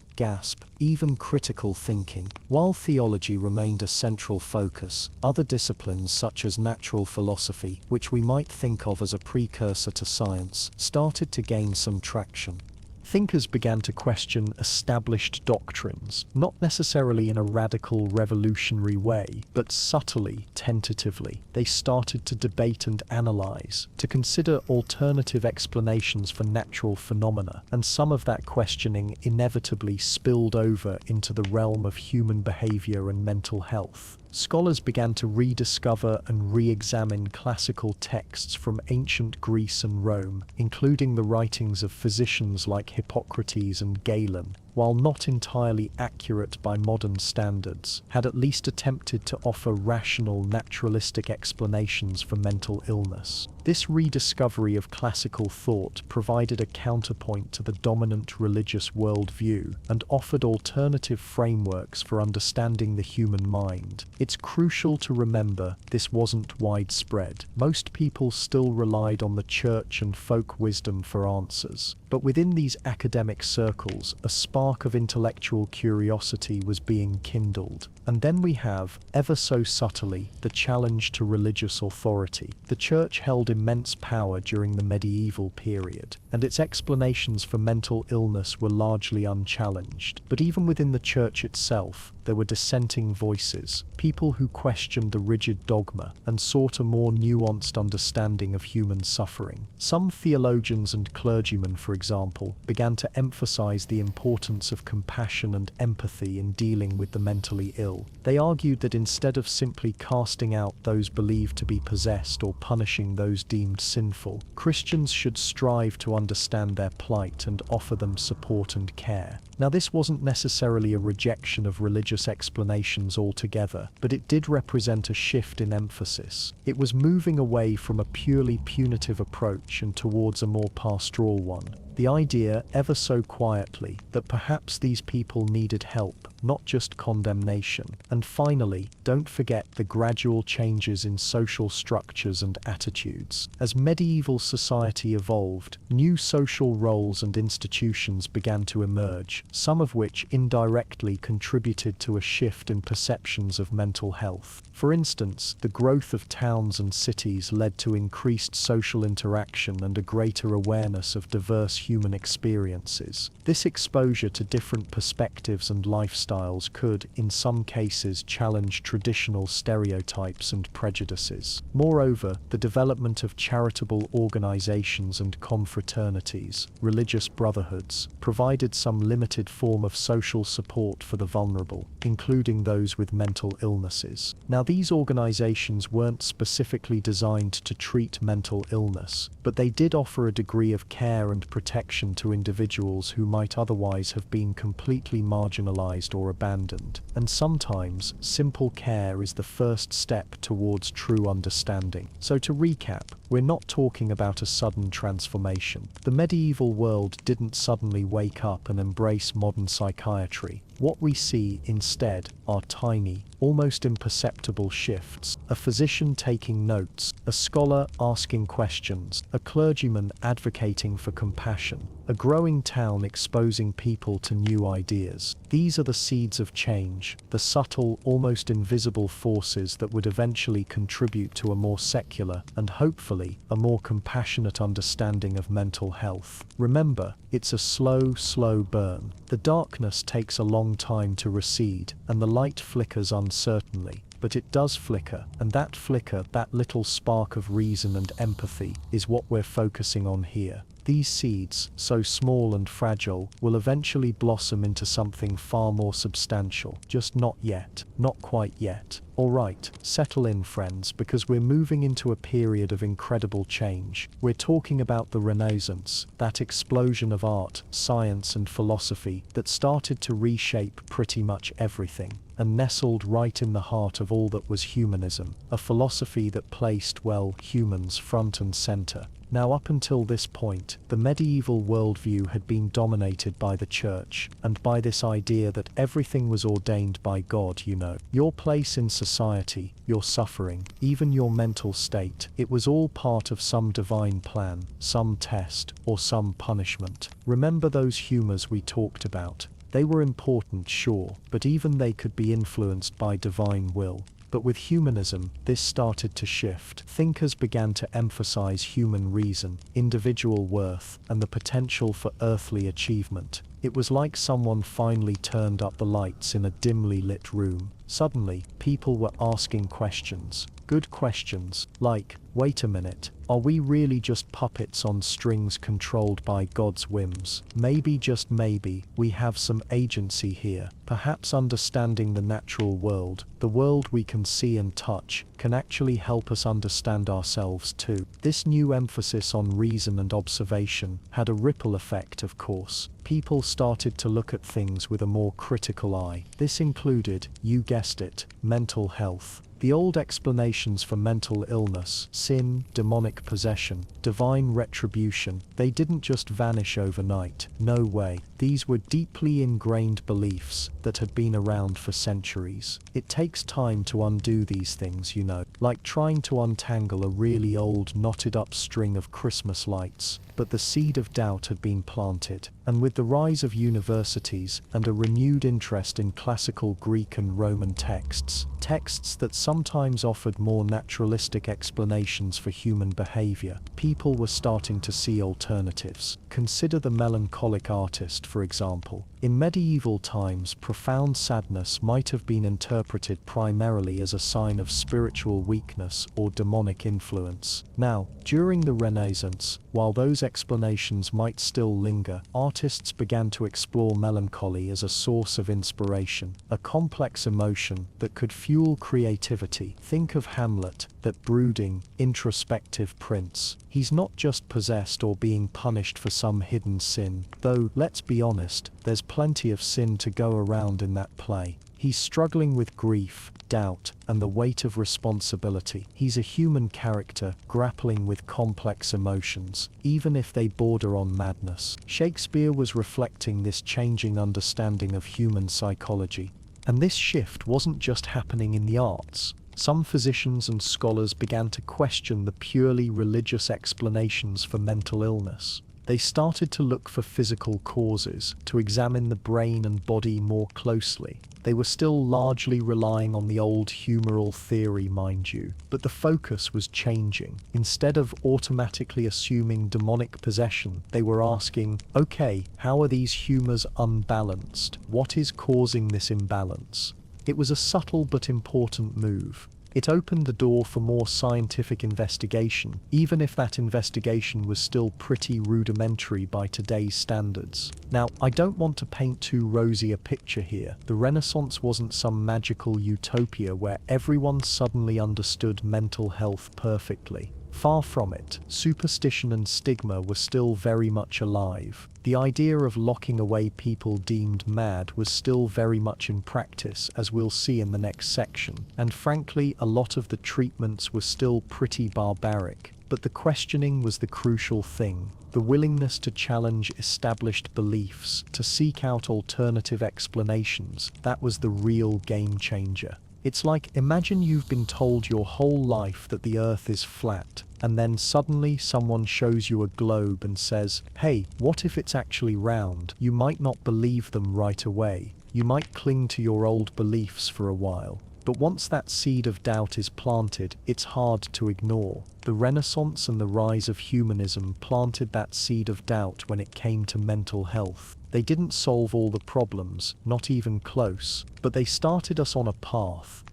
even critical thinking. While theology remained a central focus, other disciplines such as natural philosophy, which we might think of as a precursor to science, started to gain some traction. Thinkers began to question established doctrines, not necessarily in a radical, revolutionary way, but subtly, tentatively. They started to debate and analyze, to consider alternative explanations for natural phenomena, and some of that questioning inevitably spilled over into the realm of human behavior and mental health. Scholars began to rediscover and re-examine classical texts from ancient Greece and Rome, including the writings of physicians like Hippocrates and Galen, while not entirely accurate by modern standards, had at least attempted to offer rational, naturalistic explanations for mental illness. This rediscovery of classical thought provided a counterpoint to the dominant religious worldview and offered alternative frameworks for understanding the human mind. It's crucial to remember this wasn't widespread. Most people still relied on the church and folk wisdom for answers. But within these academic circles, a spark of intellectual curiosity was being kindled. And then we have, ever so subtly, the challenge to religious authority. The church held immense power during the medieval period, and its explanations for mental illness were largely unchallenged. But even within the church itself, there were dissenting voices, people who questioned the rigid dogma and sought a more nuanced understanding of human suffering. Some theologians and clergymen, for example, began to emphasize the importance of compassion and empathy in dealing with the mentally ill. They argued that instead of simply casting out those believed to be possessed or punishing those deemed sinful, Christians should strive to understand their plight and offer them support and care. Now, this wasn't necessarily a rejection of religious explanations altogether, but it did represent a shift in emphasis. It was moving away from a purely punitive approach and towards a more pastoral one. The idea, ever so quietly, that perhaps these people needed help, not just condemnation. And finally, don't forget the gradual changes in social structures and attitudes. As medieval society evolved, new social roles and institutions began to emerge, some of which indirectly contributed to a shift in perceptions of mental health. For instance, the growth of towns and cities led to increased social interaction and a greater awareness of diverse human experiences. This exposure to different perspectives and lifestyles could, in some cases, challenge traditional stereotypes and prejudices. Moreover, the development of charitable organizations and confraternities, religious brotherhoods, provided some limited form of social support for the vulnerable, including those with mental illnesses. Now, these organizations weren't specifically designed to treat mental illness, but they did offer a degree of care and protection to individuals who might otherwise have been completely marginalized or abandoned. And sometimes, simple care is the first step towards true understanding. So to recap, we're not talking about a sudden transformation. The medieval world didn't suddenly wake up and embrace modern psychiatry. What we see instead are tiny, almost imperceptible shifts. A physician taking notes, a scholar asking questions, a clergyman advocating for compassion, a growing town exposing people to new ideas. These are the seeds of change, the subtle, almost invisible forces that would eventually contribute to a more secular and hopefully a more compassionate understanding of mental health. Remember, it's a slow burn. The darkness takes a long time to recede, and the light flickers uncertainly. But it does flicker, and that flicker, that little spark of reason and empathy, is what we're focusing on here. These seeds, so small and fragile, will eventually blossom into something far more substantial. Just not yet. Not quite yet. Alright, settle in, friends, because we're moving into a period of incredible change. We're talking about the Renaissance, that explosion of art, science and philosophy that started to reshape pretty much everything, and nestled right in the heart of all that was humanism, a philosophy that placed, well, humans front and center. Now, up until this point, the medieval worldview had been dominated by the church, and by this idea that everything was ordained by God, you know. Your place in society, your suffering, even your mental state, it was all part of some divine plan, some test, or some punishment. Remember those humors we talked about? They were important, sure, but even they could be influenced by divine will. But with humanism, this started to shift. Thinkers began to emphasize human reason, individual worth, and the potential for earthly achievement. It was like someone finally turned up the lights in a dimly lit room. Suddenly, people were asking questions. Good questions, like, wait a minute, are we really just puppets on strings controlled by God's whims? Maybe, just maybe, we have some agency here. Perhaps understanding the natural world, the world we can see and touch, can actually help us understand ourselves too. This new emphasis on reason and observation had a ripple effect, of course. People started to look at things with a more critical eye. This included, you guessed it, mental health. The old explanations for mental illness, sin, demonic possession, divine retribution, they didn't just vanish overnight. No way. These were deeply ingrained beliefs that had been around for centuries. It takes time to undo these things, you know, like trying to untangle a really old knotted up string of Christmas lights. But the seed of doubt had been planted, and with the rise of universities and a renewed interest in classical Greek and Roman texts that sometimes offered more naturalistic explanations for human behavior, people were starting to see alternatives. Consider the melancholic artist, for example. In medieval times, profound sadness might have been interpreted primarily as a sign of spiritual weakness or demonic influence. Now, during the Renaissance, while those explanations might still linger, artists began to explore melancholy as a source of inspiration, a complex emotion that could fuel creativity. Think of Hamlet, that brooding, introspective prince. He's not just possessed or being punished for some hidden sin, though, let's be honest, there's plenty of sin to go around in that play. He's struggling with grief, doubt, and the weight of responsibility. He's a human character, grappling with complex emotions, even if they border on madness. Shakespeare was reflecting this changing understanding of human psychology. And this shift wasn't just happening in the arts. Some physicians and scholars began to question the purely religious explanations for mental illness. They started to look for physical causes, to examine the brain and body more closely. They were still largely relying on the old humoral theory, mind you, but the focus was changing. Instead of automatically assuming demonic possession, they were asking, okay, how are these humors unbalanced? What is causing this imbalance? It was a subtle but important move. It opened the door for more scientific investigation, even if that investigation was still pretty rudimentary by today's standards. Now, I don't want to paint too rosy a picture here. The Renaissance wasn't some magical utopia where everyone suddenly understood mental health perfectly. Far from it. Superstition and stigma were still very much alive. The idea of locking away people deemed mad was still very much in practice, as we'll see in the next section. And frankly, a lot of the treatments were still pretty barbaric. But the questioning was the crucial thing. The willingness to challenge established beliefs, to seek out alternative explanations, that was the real game changer. It's like, imagine you've been told your whole life that the earth is flat, and then suddenly someone shows you a globe and says, hey, what if it's actually round? You might not believe them right away. You might cling to your old beliefs for a while. But once that seed of doubt is planted, it's hard to ignore. The Renaissance and the rise of humanism planted that seed of doubt when it came to mental health. They didn't solve all the problems, not even close, but they started us on a path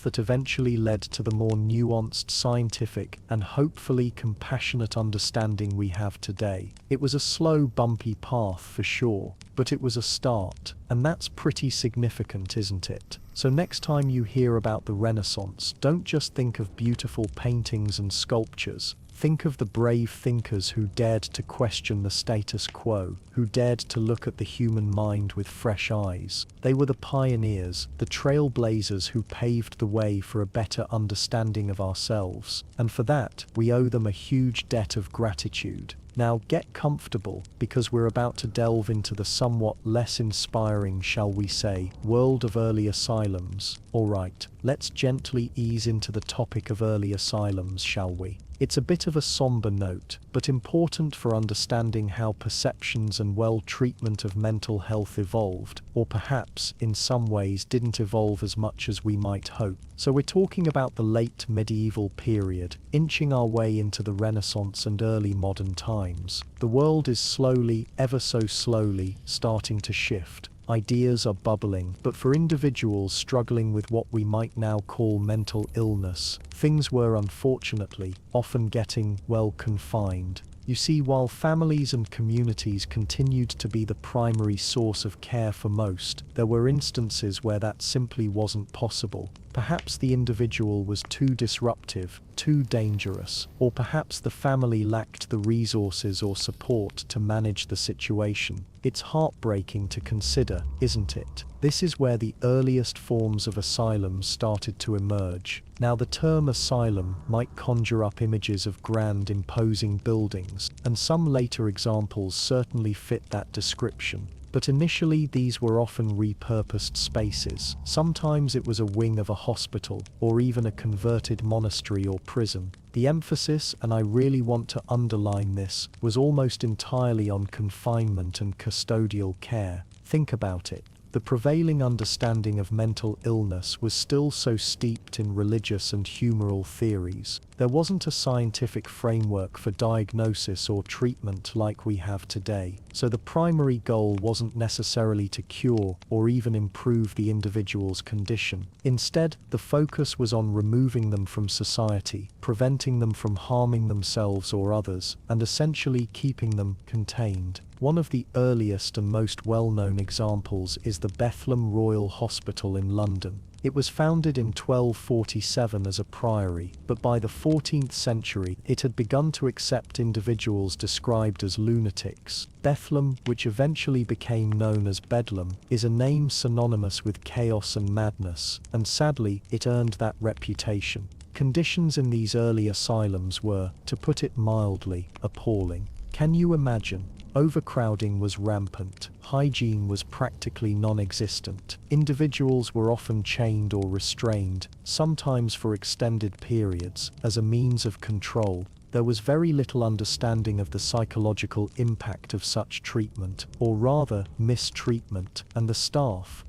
that eventually led to the more nuanced, scientific, and hopefully compassionate understanding we have today. It was a slow, bumpy path for sure, but it was a start, and that's pretty significant, isn't it? So next time you hear about the Renaissance, don't just think of beautiful paintings and sculptures. Think of the brave thinkers who dared to question the status quo, who dared to look at the human mind with fresh eyes. They were the pioneers, the trailblazers who paved the way for a better understanding of ourselves, and for that, we owe them a huge debt of gratitude. Now get comfortable, because we're about to delve into the somewhat less inspiring, shall we say, world of early asylums. Alright, let's gently ease into the topic of early asylums, shall we? It's a bit of a somber note, but important for understanding how perceptions and treatment of mental health evolved, or perhaps, in some ways, didn't evolve as much as we might hope. So we're talking about the late medieval period, inching our way into the Renaissance and early modern times. The world is slowly, ever so slowly, starting to shift. Ideas are bubbling, but for individuals struggling with what we might now call mental illness, things were unfortunately often getting, confined. You see, while families and communities continued to be the primary source of care for most, there were instances where that simply wasn't possible. Perhaps the individual was too disruptive, too dangerous, or perhaps the family lacked the resources or support to manage the situation. It's heartbreaking to consider, isn't it? This is where the earliest forms of asylums started to emerge. Now, the term asylum might conjure up images of grand, imposing buildings, and some later examples certainly fit that description. But initially these were often repurposed spaces. Sometimes it was a wing of a hospital, or even a converted monastery or prison. The emphasis, and I really want to underline this, was almost entirely on confinement and custodial care. Think about it. The prevailing understanding of mental illness was still so steeped in religious and humoral theories. There wasn't a scientific framework for diagnosis or treatment like we have today, so the primary goal wasn't necessarily to cure or even improve the individual's condition. Instead, the focus was on removing them from society, preventing them from harming themselves or others, and essentially keeping them contained. One of the earliest and most well-known examples is the Bethlehem Royal Hospital in London. It was founded in 1247 as a priory, but by the 14th century it had begun to accept individuals described as lunatics. Bethlehem, which eventually became known as Bedlam, is a name synonymous with chaos and madness, and sadly it earned that reputation. Conditions in these early asylums were, to put it mildly, appalling. Can you imagine? Overcrowding was rampant, hygiene was practically non-existent, individuals were often chained or restrained, sometimes for extended periods, as a means of control. There was very little understanding of the psychological impact of such treatment, or rather, mistreatment, and the staff,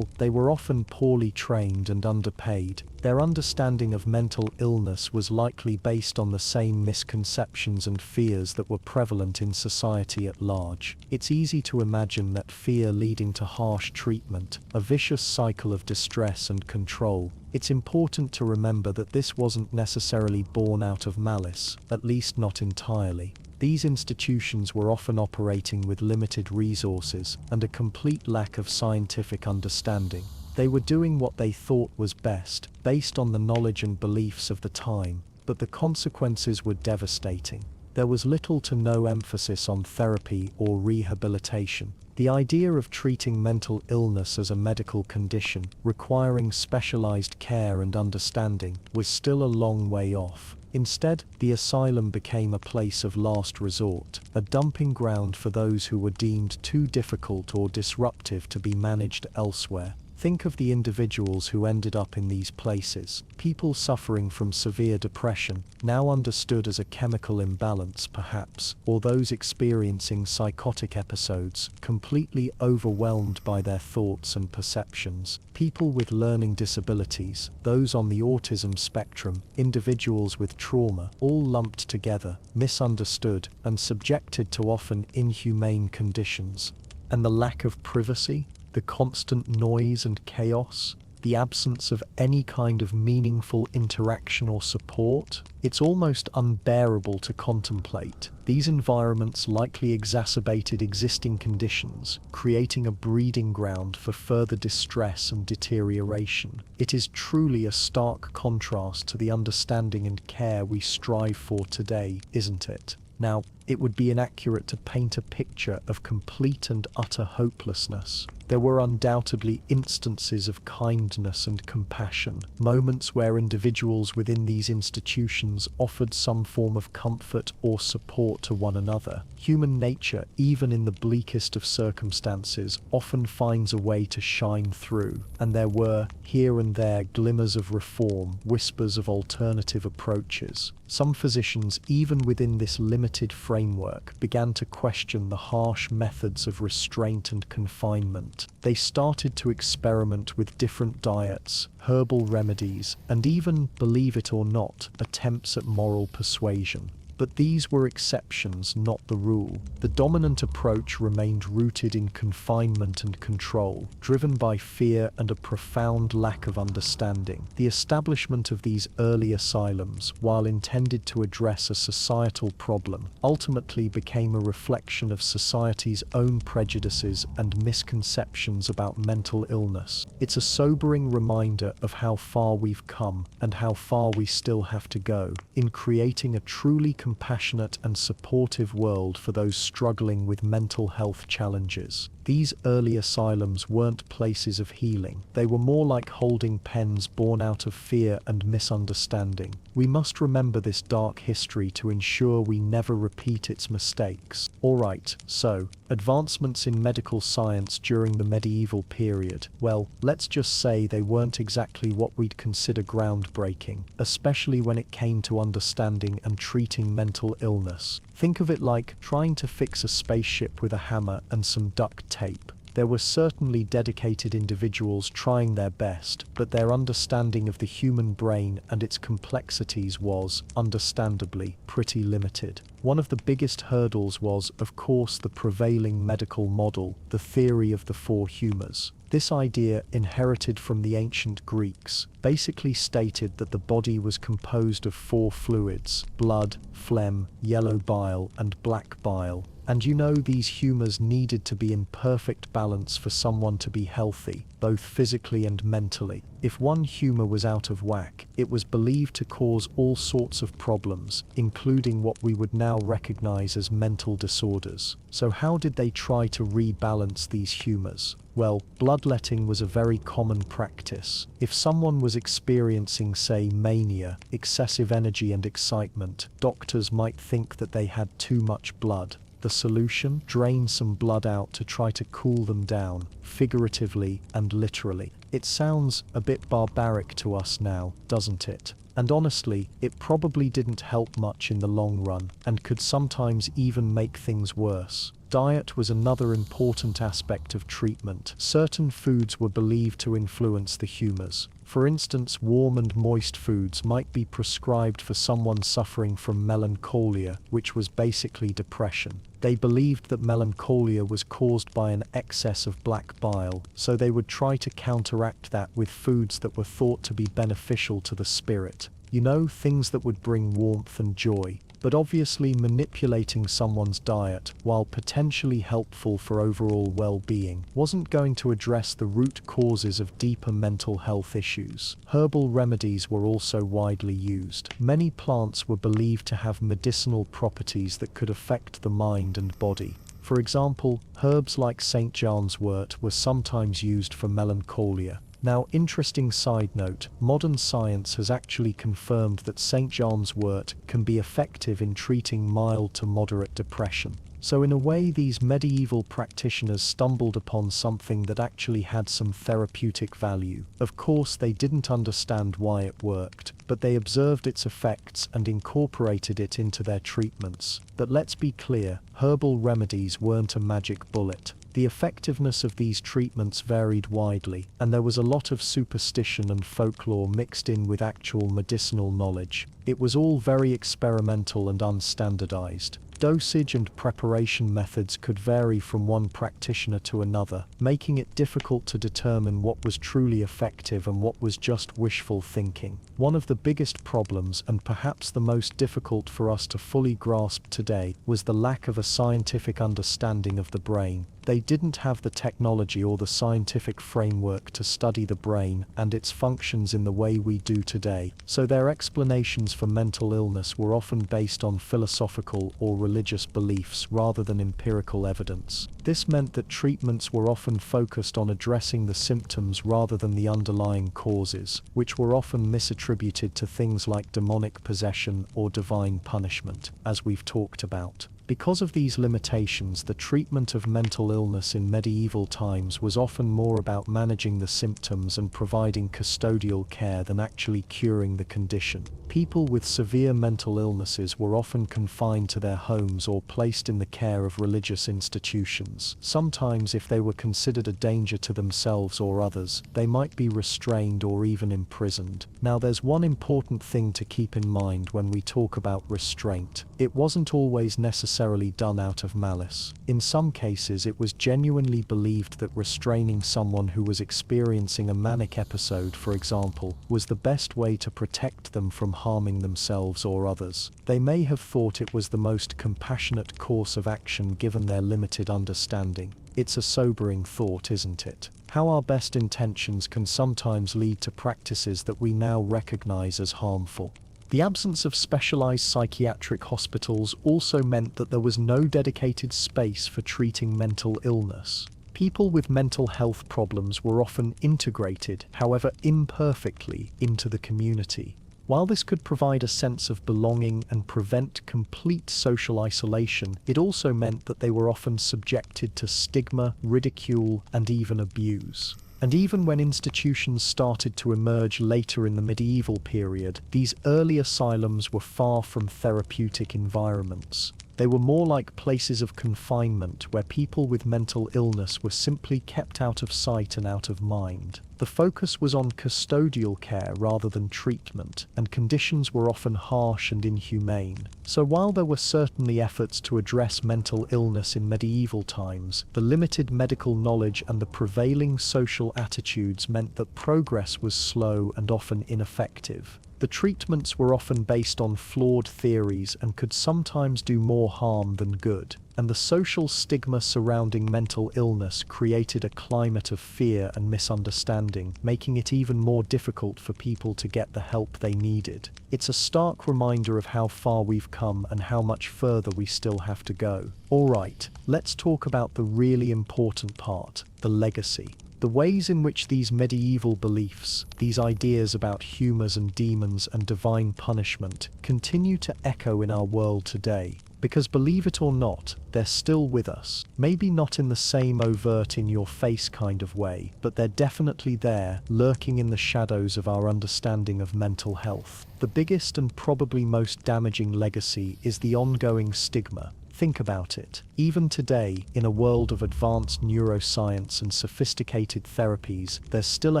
they were often poorly trained and underpaid. Their understanding of mental illness was likely based on the same misconceptions and fears that were prevalent in society at large. It's easy to imagine that fear leading to harsh treatment, a vicious cycle of distress and control. It's important to remember that this wasn't necessarily born out of malice, at least not entirely. These institutions were often operating with limited resources and a complete lack of scientific understanding. They were doing what they thought was best, based on the knowledge and beliefs of the time, but the consequences were devastating. There was little to no emphasis on therapy or rehabilitation. The idea of treating mental illness as a medical condition, requiring specialized care and understanding, was still a long way off. Instead, the asylum became a place of last resort, a dumping ground for those who were deemed too difficult or disruptive to be managed elsewhere. Think of the individuals who ended up in these places. People suffering from severe depression, now understood as a chemical imbalance perhaps, or those experiencing psychotic episodes, completely overwhelmed by their thoughts and perceptions. People with learning disabilities, those on the autism spectrum, individuals with trauma, all lumped together, misunderstood, and subjected to often inhumane conditions. And the lack of privacy? The constant noise and chaos, the absence of any kind of meaningful interaction or support, it's almost unbearable to contemplate. These environments likely exacerbated existing conditions, creating a breeding ground for further distress and deterioration. It is truly a stark contrast to the understanding and care we strive for today, isn't it? Now, it would be inaccurate to paint a picture of complete and utter hopelessness. There were undoubtedly instances of kindness and compassion, moments where individuals within these institutions offered some form of comfort or support to one another. Human nature, even in the bleakest of circumstances, often finds a way to shine through, and there were, here and there, glimmers of reform, whispers of alternative approaches. Some physicians, even within this limited framework, began to question the harsh methods of restraint and confinement. They started to experiment with different diets, herbal remedies, and even, believe it or not, attempts at moral persuasion. But these were exceptions, not the rule. The dominant approach remained rooted in confinement and control, driven by fear and a profound lack of understanding. The establishment of these early asylums, while intended to address a societal problem, ultimately became a reflection of society's own prejudices and misconceptions about mental illness. It's a sobering reminder of how far we've come and how far we still have to go in creating a truly compassionate and supportive world for those struggling with mental health challenges. These early asylums weren't places of healing. They were more like holding pens born out of fear and misunderstanding. We must remember this dark history to ensure we never repeat its mistakes. Alright, so, advancements in medical science during the medieval period. Well, let's just say they weren't exactly what we'd consider groundbreaking, especially when it came to understanding and treating mental illness. Think of it like trying to fix a spaceship with a hammer and some duct tape. There were certainly dedicated individuals trying their best, but their understanding of the human brain and its complexities was, understandably, pretty limited. One of the biggest hurdles was, of course, the prevailing medical model, the theory of the four humours. This idea, inherited from the ancient Greeks, basically stated that the body was composed of four fluids: blood, phlegm, yellow bile, and black bile. And you know, these humours needed to be in perfect balance for someone to be healthy, both physically and mentally. If one humour was out of whack, it was believed to cause all sorts of problems, including what we would now recognise as mental disorders. So how did they try to rebalance these humours? Well, bloodletting was a very common practice. If someone was experiencing, say, mania, excessive energy and excitement, doctors might think that they had too much blood. The solution? Drain some blood out to try to cool them down, figuratively and literally. It sounds a bit barbaric to us now, doesn't it? And honestly, it probably didn't help much in the long run, and could sometimes even make things worse. Diet was another important aspect of treatment. Certain foods were believed to influence the humours. For instance, warm and moist foods might be prescribed for someone suffering from melancholia, which was basically depression. They believed that melancholia was caused by an excess of black bile, so they would try to counteract that with foods that were thought to be beneficial to the spirit. You know, things that would bring warmth and joy. But obviously manipulating someone's diet, while potentially helpful for overall well-being, wasn't going to address the root causes of deeper mental health issues. Herbal remedies were also widely used. Many plants were believed to have medicinal properties that could affect the mind and body. For example, herbs like St. John's wort were sometimes used for melancholia. Now, interesting side note, modern science has actually confirmed that St. John's wort can be effective in treating mild to moderate depression. So in a way, these medieval practitioners stumbled upon something that actually had some therapeutic value. Of course, they didn't understand why it worked, but they observed its effects and incorporated it into their treatments. But let's be clear, herbal remedies weren't a magic bullet. The effectiveness of these treatments varied widely, and there was a lot of superstition and folklore mixed in with actual medicinal knowledge. It was all very experimental and unstandardized. Dosage and preparation methods could vary from one practitioner to another, making it difficult to determine what was truly effective and what was just wishful thinking. One of the biggest problems, and perhaps the most difficult for us to fully grasp today, was the lack of a scientific understanding of the brain. They didn't have the technology or the scientific framework to study the brain and its functions in the way we do today, so their explanations for mental illness were often based on philosophical or religious beliefs rather than empirical evidence. This meant that treatments were often focused on addressing the symptoms rather than the underlying causes, which were often misattributed to things like demonic possession or divine punishment, as we've talked about. Because of these limitations, the treatment of mental illness in medieval times was often more about managing the symptoms and providing custodial care than actually curing the condition. People with severe mental illnesses were often confined to their homes or placed in the care of religious institutions. Sometimes, if they were considered a danger to themselves or others, they might be restrained or even imprisoned. Now, there's one important thing to keep in mind when we talk about restraint. It wasn't always necessarily done out of malice. In some cases, it was genuinely believed that restraining someone who was experiencing a manic episode, for example, was the best way to protect them from harming themselves or others. They may have thought it was the most compassionate course of action given their limited understanding. It's a sobering thought, isn't it? How our best intentions can sometimes lead to practices that we now recognize as harmful. The absence of specialized psychiatric hospitals also meant that there was no dedicated space for treating mental illness. People with mental health problems were often integrated, however imperfectly, into the community. While this could provide a sense of belonging and prevent complete social isolation, it also meant that they were often subjected to stigma, ridicule, and even abuse. And even when institutions started to emerge later in the medieval period, these early asylums were far from therapeutic environments. They were more like places of confinement where people with mental illness were simply kept out of sight and out of mind. The focus was on custodial care rather than treatment, and conditions were often harsh and inhumane. So while there were certainly efforts to address mental illness in medieval times, the limited medical knowledge and the prevailing social attitudes meant that progress was slow and often ineffective. The treatments were often based on flawed theories and could sometimes do more harm than good. And the social stigma surrounding mental illness created a climate of fear and misunderstanding, making it even more difficult for people to get the help they needed. It's a stark reminder of how far we've come and how much further we still have to go. Alright, let's talk about the really important part, the legacy. The ways in which these medieval beliefs, these ideas about humors and demons and divine punishment, continue to echo in our world today. Because believe it or not, they're still with us. Maybe not in the same overt in-your-face kind of way, but they're definitely there, lurking in the shadows of our understanding of mental health. The biggest and probably most damaging legacy is the ongoing stigma. Think about it. Even today, in a world of advanced neuroscience and sophisticated therapies, there's still a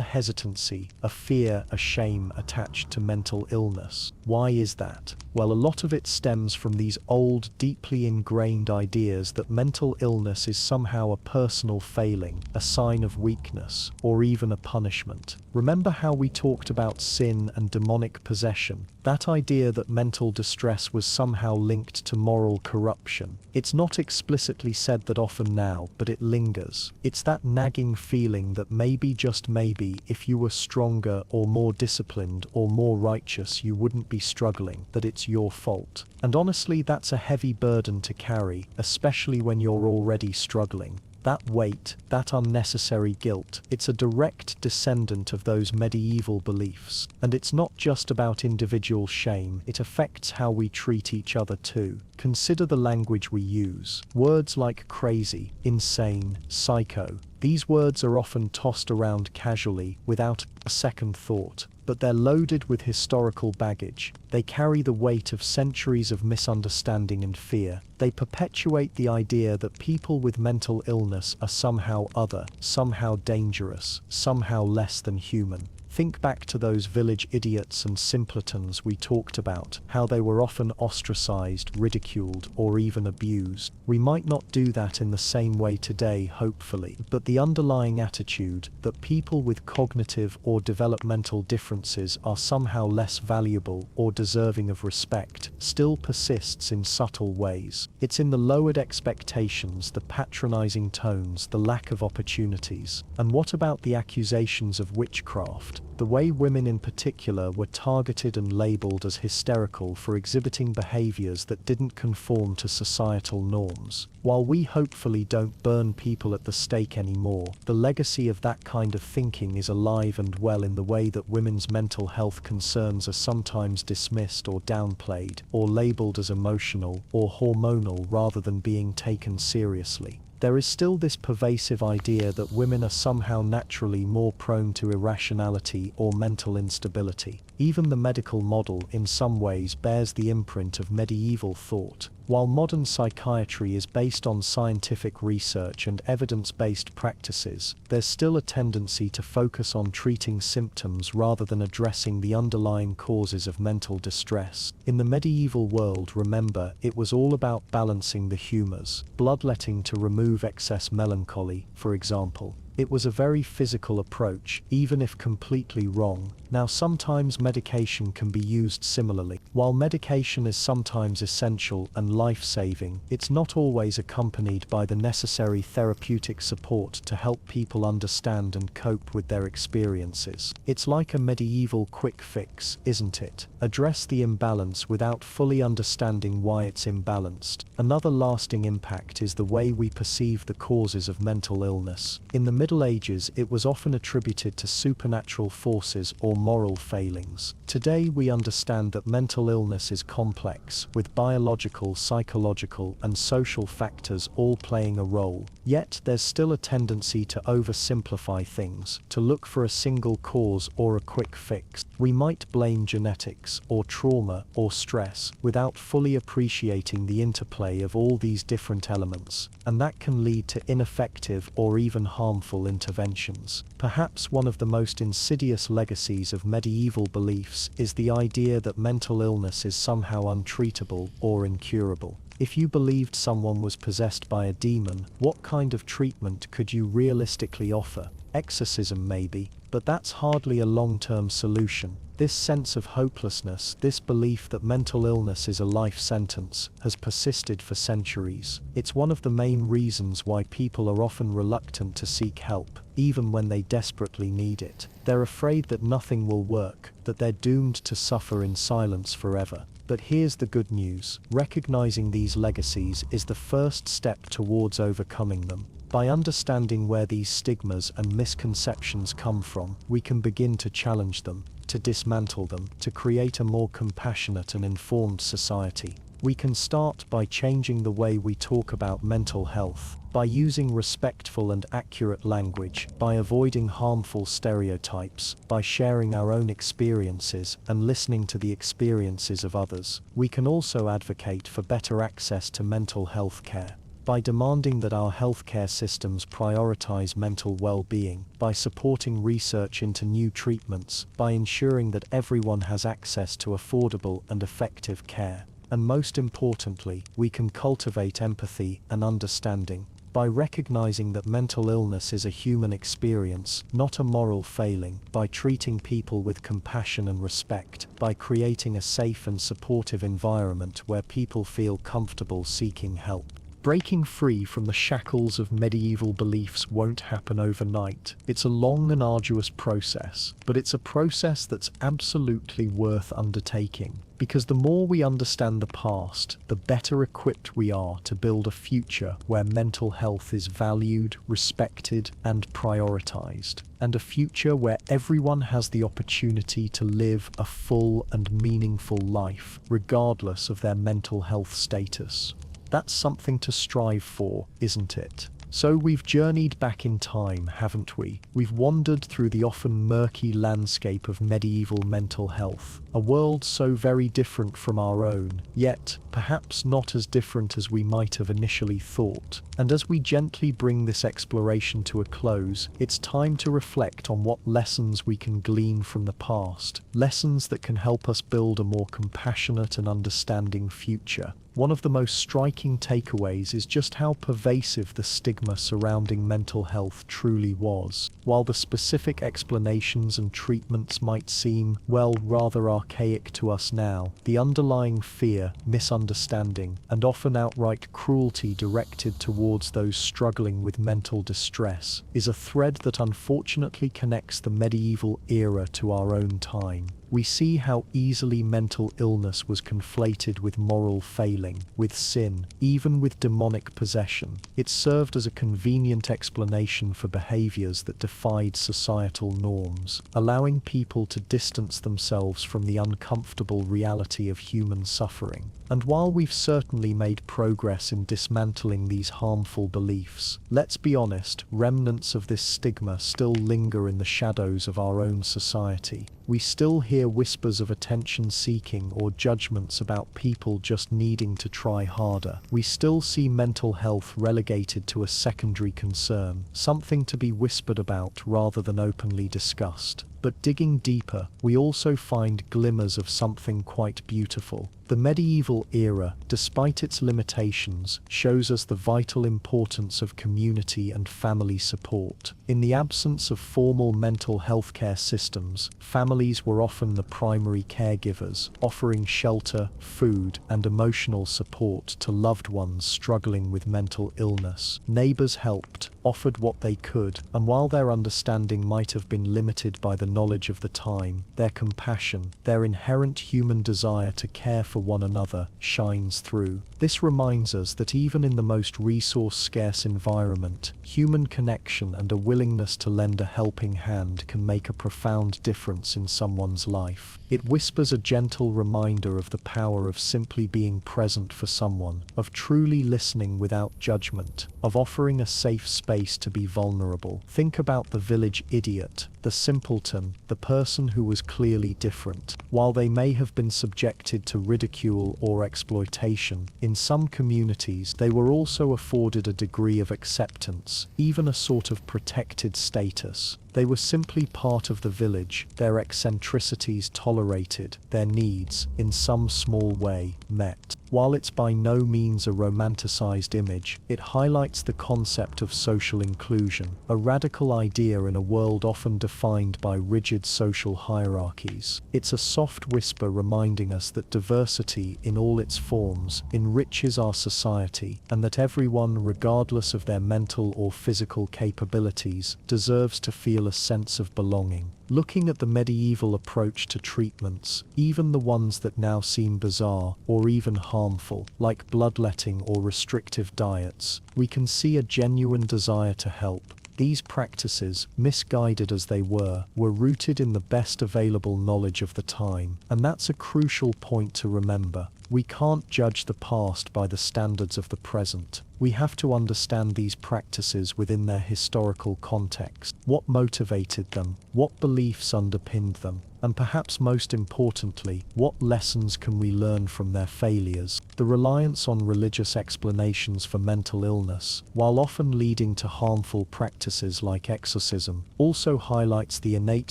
hesitancy, a fear, a shame attached to mental illness. Why is that? Well, a lot of it stems from these old, deeply ingrained ideas that mental illness is somehow a personal failing, a sign of weakness, or even a punishment. Remember how we talked about sin and demonic possession? That idea that mental distress was somehow linked to moral corruption. It's not explicitly said that often now, but it lingers. It's that nagging feeling that maybe, just maybe, if you were stronger or more disciplined or more righteous, you wouldn't be struggling, that it's your fault. And honestly, that's a heavy burden to carry, especially when you're already struggling. That weight, that unnecessary guilt, it's a direct descendant of those medieval beliefs. And it's not just about individual shame, it affects how we treat each other too. Consider the language we use. Words like crazy, insane, psycho. These words are often tossed around casually, without a second thought. But they're loaded with historical baggage. They carry the weight of centuries of misunderstanding and fear. They perpetuate the idea that people with mental illness are somehow other, somehow dangerous, somehow less than human. Think back to those village idiots and simpletons we talked about, how they were often ostracized, ridiculed, or even abused. We might not do that in the same way today, hopefully, but the underlying attitude that people with cognitive or developmental differences are somehow less valuable or deserving of respect still persists in subtle ways. It's in the lowered expectations, the patronizing tones, the lack of opportunities. And what about the accusations of witchcraft? The way women in particular were targeted and labeled as hysterical for exhibiting behaviors that didn't conform to societal norms. While we hopefully don't burn people at the stake anymore, the legacy of that kind of thinking is alive and well in the way that women's mental health concerns are sometimes dismissed or downplayed, or labeled as emotional or hormonal rather than being taken seriously. There is still this pervasive idea that women are somehow naturally more prone to irrationality or mental instability. Even the medical model in some ways bears the imprint of medieval thought. While modern psychiatry is based on scientific research and evidence-based practices, there's still a tendency to focus on treating symptoms rather than addressing the underlying causes of mental distress. In the medieval world, remember, it was all about balancing the humors, bloodletting to remove excess melancholy, for example. It was a very physical approach, even if completely wrong. Now, sometimes medication can be used similarly. While medication is sometimes essential and life-saving, it's not always accompanied by the necessary therapeutic support to help people understand and cope with their experiences. It's like a medieval quick fix, isn't it? Address the imbalance without fully understanding why it's imbalanced. Another lasting impact is the way we perceive the causes of mental illness. In the Middle Ages, it was often attributed to supernatural forces or moral failings. Today, we understand that mental illness is complex, with biological, psychological, and social factors all playing a role. Yet, there's still a tendency to oversimplify things, to look for a single cause or a quick fix. We might blame genetics, or trauma, or stress, without fully appreciating the interplay of all these different elements, and that can lead to ineffective or even harmful interventions. Perhaps one of the most insidious legacies of medieval beliefs is the idea that mental illness is somehow untreatable or incurable. If you believed someone was possessed by a demon, what kind of treatment could you realistically offer? Exorcism maybe, but that's hardly a long-term solution. This sense of hopelessness, this belief that mental illness is a life sentence, has persisted for centuries. It's one of the main reasons why people are often reluctant to seek help, even when they desperately need it. They're afraid that nothing will work, that they're doomed to suffer in silence forever. But here's the good news. Recognizing these legacies is the first step towards overcoming them. By understanding where these stigmas and misconceptions come from, we can begin to challenge them, to dismantle them, to create a more compassionate and informed society. We can start by changing the way we talk about mental health, by using respectful and accurate language, by avoiding harmful stereotypes, by sharing our own experiences and listening to the experiences of others. We can also advocate for better access to mental health care, by demanding that our healthcare systems prioritize mental well-being, by supporting research into new treatments, by ensuring that everyone has access to affordable and effective care. And most importantly, we can cultivate empathy and understanding, by recognizing that mental illness is a human experience, not a moral failing, by treating people with compassion and respect, by creating a safe and supportive environment where people feel comfortable seeking help. Breaking free from the shackles of medieval beliefs won't happen overnight. It's a long and arduous process, but it's a process that's absolutely worth undertaking. Because the more we understand the past, the better equipped we are to build a future where mental health is valued, respected, and prioritized. And a future where everyone has the opportunity to live a full and meaningful life, regardless of their mental health status. That's something to strive for, isn't it? So we've journeyed back in time, haven't we? We've wandered through the often murky landscape of medieval mental health, a world so very different from our own, yet perhaps not as different as we might have initially thought. And as we gently bring this exploration to a close, it's time to reflect on what lessons we can glean from the past, lessons that can help us build a more compassionate and understanding future. One of the most striking takeaways is just how pervasive the stigma surrounding mental health truly was. While the specific explanations and treatments might seem, well, rather archaic to us now, the underlying fear, misunderstanding, and often outright cruelty directed towards those struggling with mental distress is a thread that unfortunately connects the medieval era to our own time. We see how easily mental illness was conflated with moral failing, with sin, even with demonic possession. It served as a convenient explanation for behaviors that defied societal norms, allowing people to distance themselves from the uncomfortable reality of human suffering. And while we've certainly made progress in dismantling these harmful beliefs, let's be honest, remnants of this stigma still linger in the shadows of our own society. We still hear whispers of attention-seeking or judgments about people just needing to try harder. We still see mental health relegated to a secondary concern, something to be whispered about rather than openly discussed. But digging deeper, we also find glimmers of something quite beautiful. The medieval era, despite its limitations, shows us the vital importance of community and family support. In the absence of formal mental health care systems, families were often the primary caregivers, offering shelter, food, and emotional support to loved ones struggling with mental illness. Neighbors helped, offered what they could, and while their understanding might have been limited by the knowledge of the time, their compassion, their inherent human desire to care for one another, shines through. This reminds us that even in the most resource-scarce environment, human connection and a willingness to lend a helping hand can make a profound difference in someone's life. It whispers a gentle reminder of the power of simply being present for someone, of truly listening without judgment, of offering a safe space to be vulnerable. Think about the village idiot, the simpleton, the person who was clearly different. While they may have been subjected to ridicule or exploitation, in some communities they were also afforded a degree of acceptance, even a sort of protected status. They were simply part of the village, their eccentricities tolerated, their needs, in some small way, met. While it's by no means a romanticized image, it highlights the concept of social inclusion, a radical idea in a world often defined by rigid social hierarchies. It's a soft whisper reminding us that diversity, in all its forms, enriches our society, and that everyone, regardless of their mental or physical capabilities, deserves to feel a sense of belonging. Looking at the medieval approach to treatments, even the ones that now seem bizarre or even harmful, like bloodletting or restrictive diets, we can see a genuine desire to help. These practices, misguided as they were rooted in the best available knowledge of the time, and that's a crucial point to remember. We can't judge the past by the standards of the present. We have to understand these practices within their historical context. What motivated them? What beliefs underpinned them? And perhaps most importantly, what lessons can we learn from their failures? The reliance on religious explanations for mental illness, while often leading to harmful practices like exorcism, also highlights the innate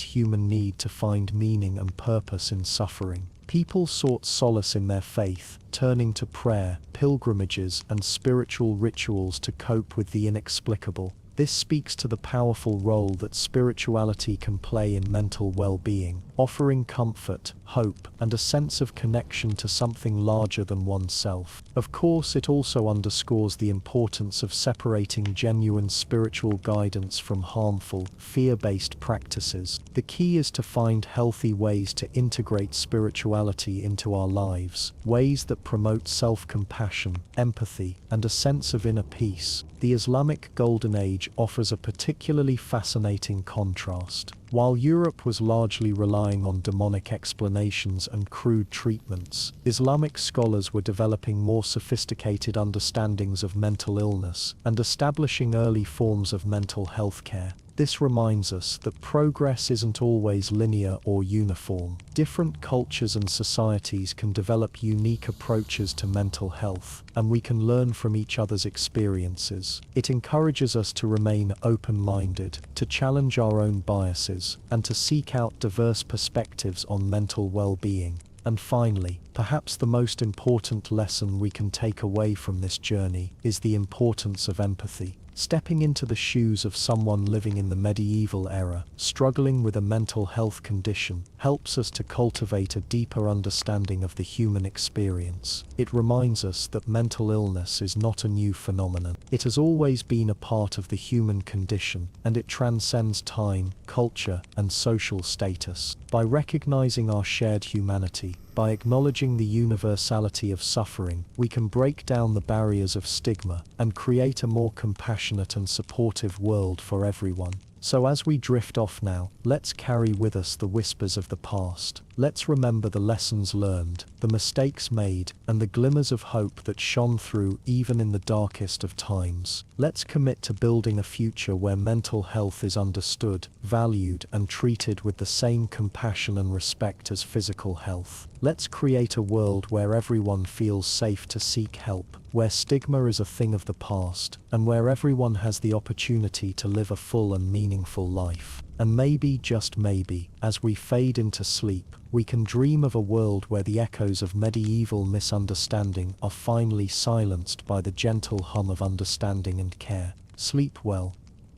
human need to find meaning and purpose in suffering. People sought solace in their faith, turning to prayer, pilgrimages, and spiritual rituals to cope with the inexplicable. This speaks to the powerful role that spirituality can play in mental well-being, offering comfort, hope, and a sense of connection to something larger than oneself. Of course, it also underscores the importance of separating genuine spiritual guidance from harmful, fear-based practices. The key is to find healthy ways to integrate spirituality into our lives, ways that promote self-compassion, empathy, and a sense of inner peace. The Islamic Golden Age offers a particularly fascinating contrast. While Europe was largely relying on demonic explanations and crude treatments, Islamic scholars were developing more sophisticated understandings of mental illness and establishing early forms of mental health care. This reminds us that progress isn't always linear or uniform. Different cultures and societies can develop unique approaches to mental health, and we can learn from each other's experiences. It encourages us to remain open-minded, to challenge our own biases, and to seek out diverse perspectives on mental well-being. And finally, perhaps the most important lesson we can take away from this journey is the importance of empathy. Stepping into the shoes of someone living in the medieval era, struggling with a mental health condition, helps us to cultivate a deeper understanding of the human experience. It reminds us that mental illness is not a new phenomenon. It has always been a part of the human condition, and it transcends time, culture, and social status. By recognizing our shared humanity, by acknowledging the universality of suffering, we can break down the barriers of stigma and create a more compassionate and supportive world for everyone. So as we drift off now, let's carry with us the whispers of the past. Let's remember the lessons learned, the mistakes made, and the glimmers of hope that shone through even in the darkest of times. Let's commit to building a future where mental health is understood, valued, and treated with the same compassion and respect as physical health. Let's create a world where everyone feels safe to seek help, where stigma is a thing of the past, and where everyone has the opportunity to live a full and meaningful life. And maybe, just maybe, as we fade into sleep, we can dream of a world where the echoes of medieval misunderstanding are finally silenced by the gentle hum of understanding and care. Sleep well,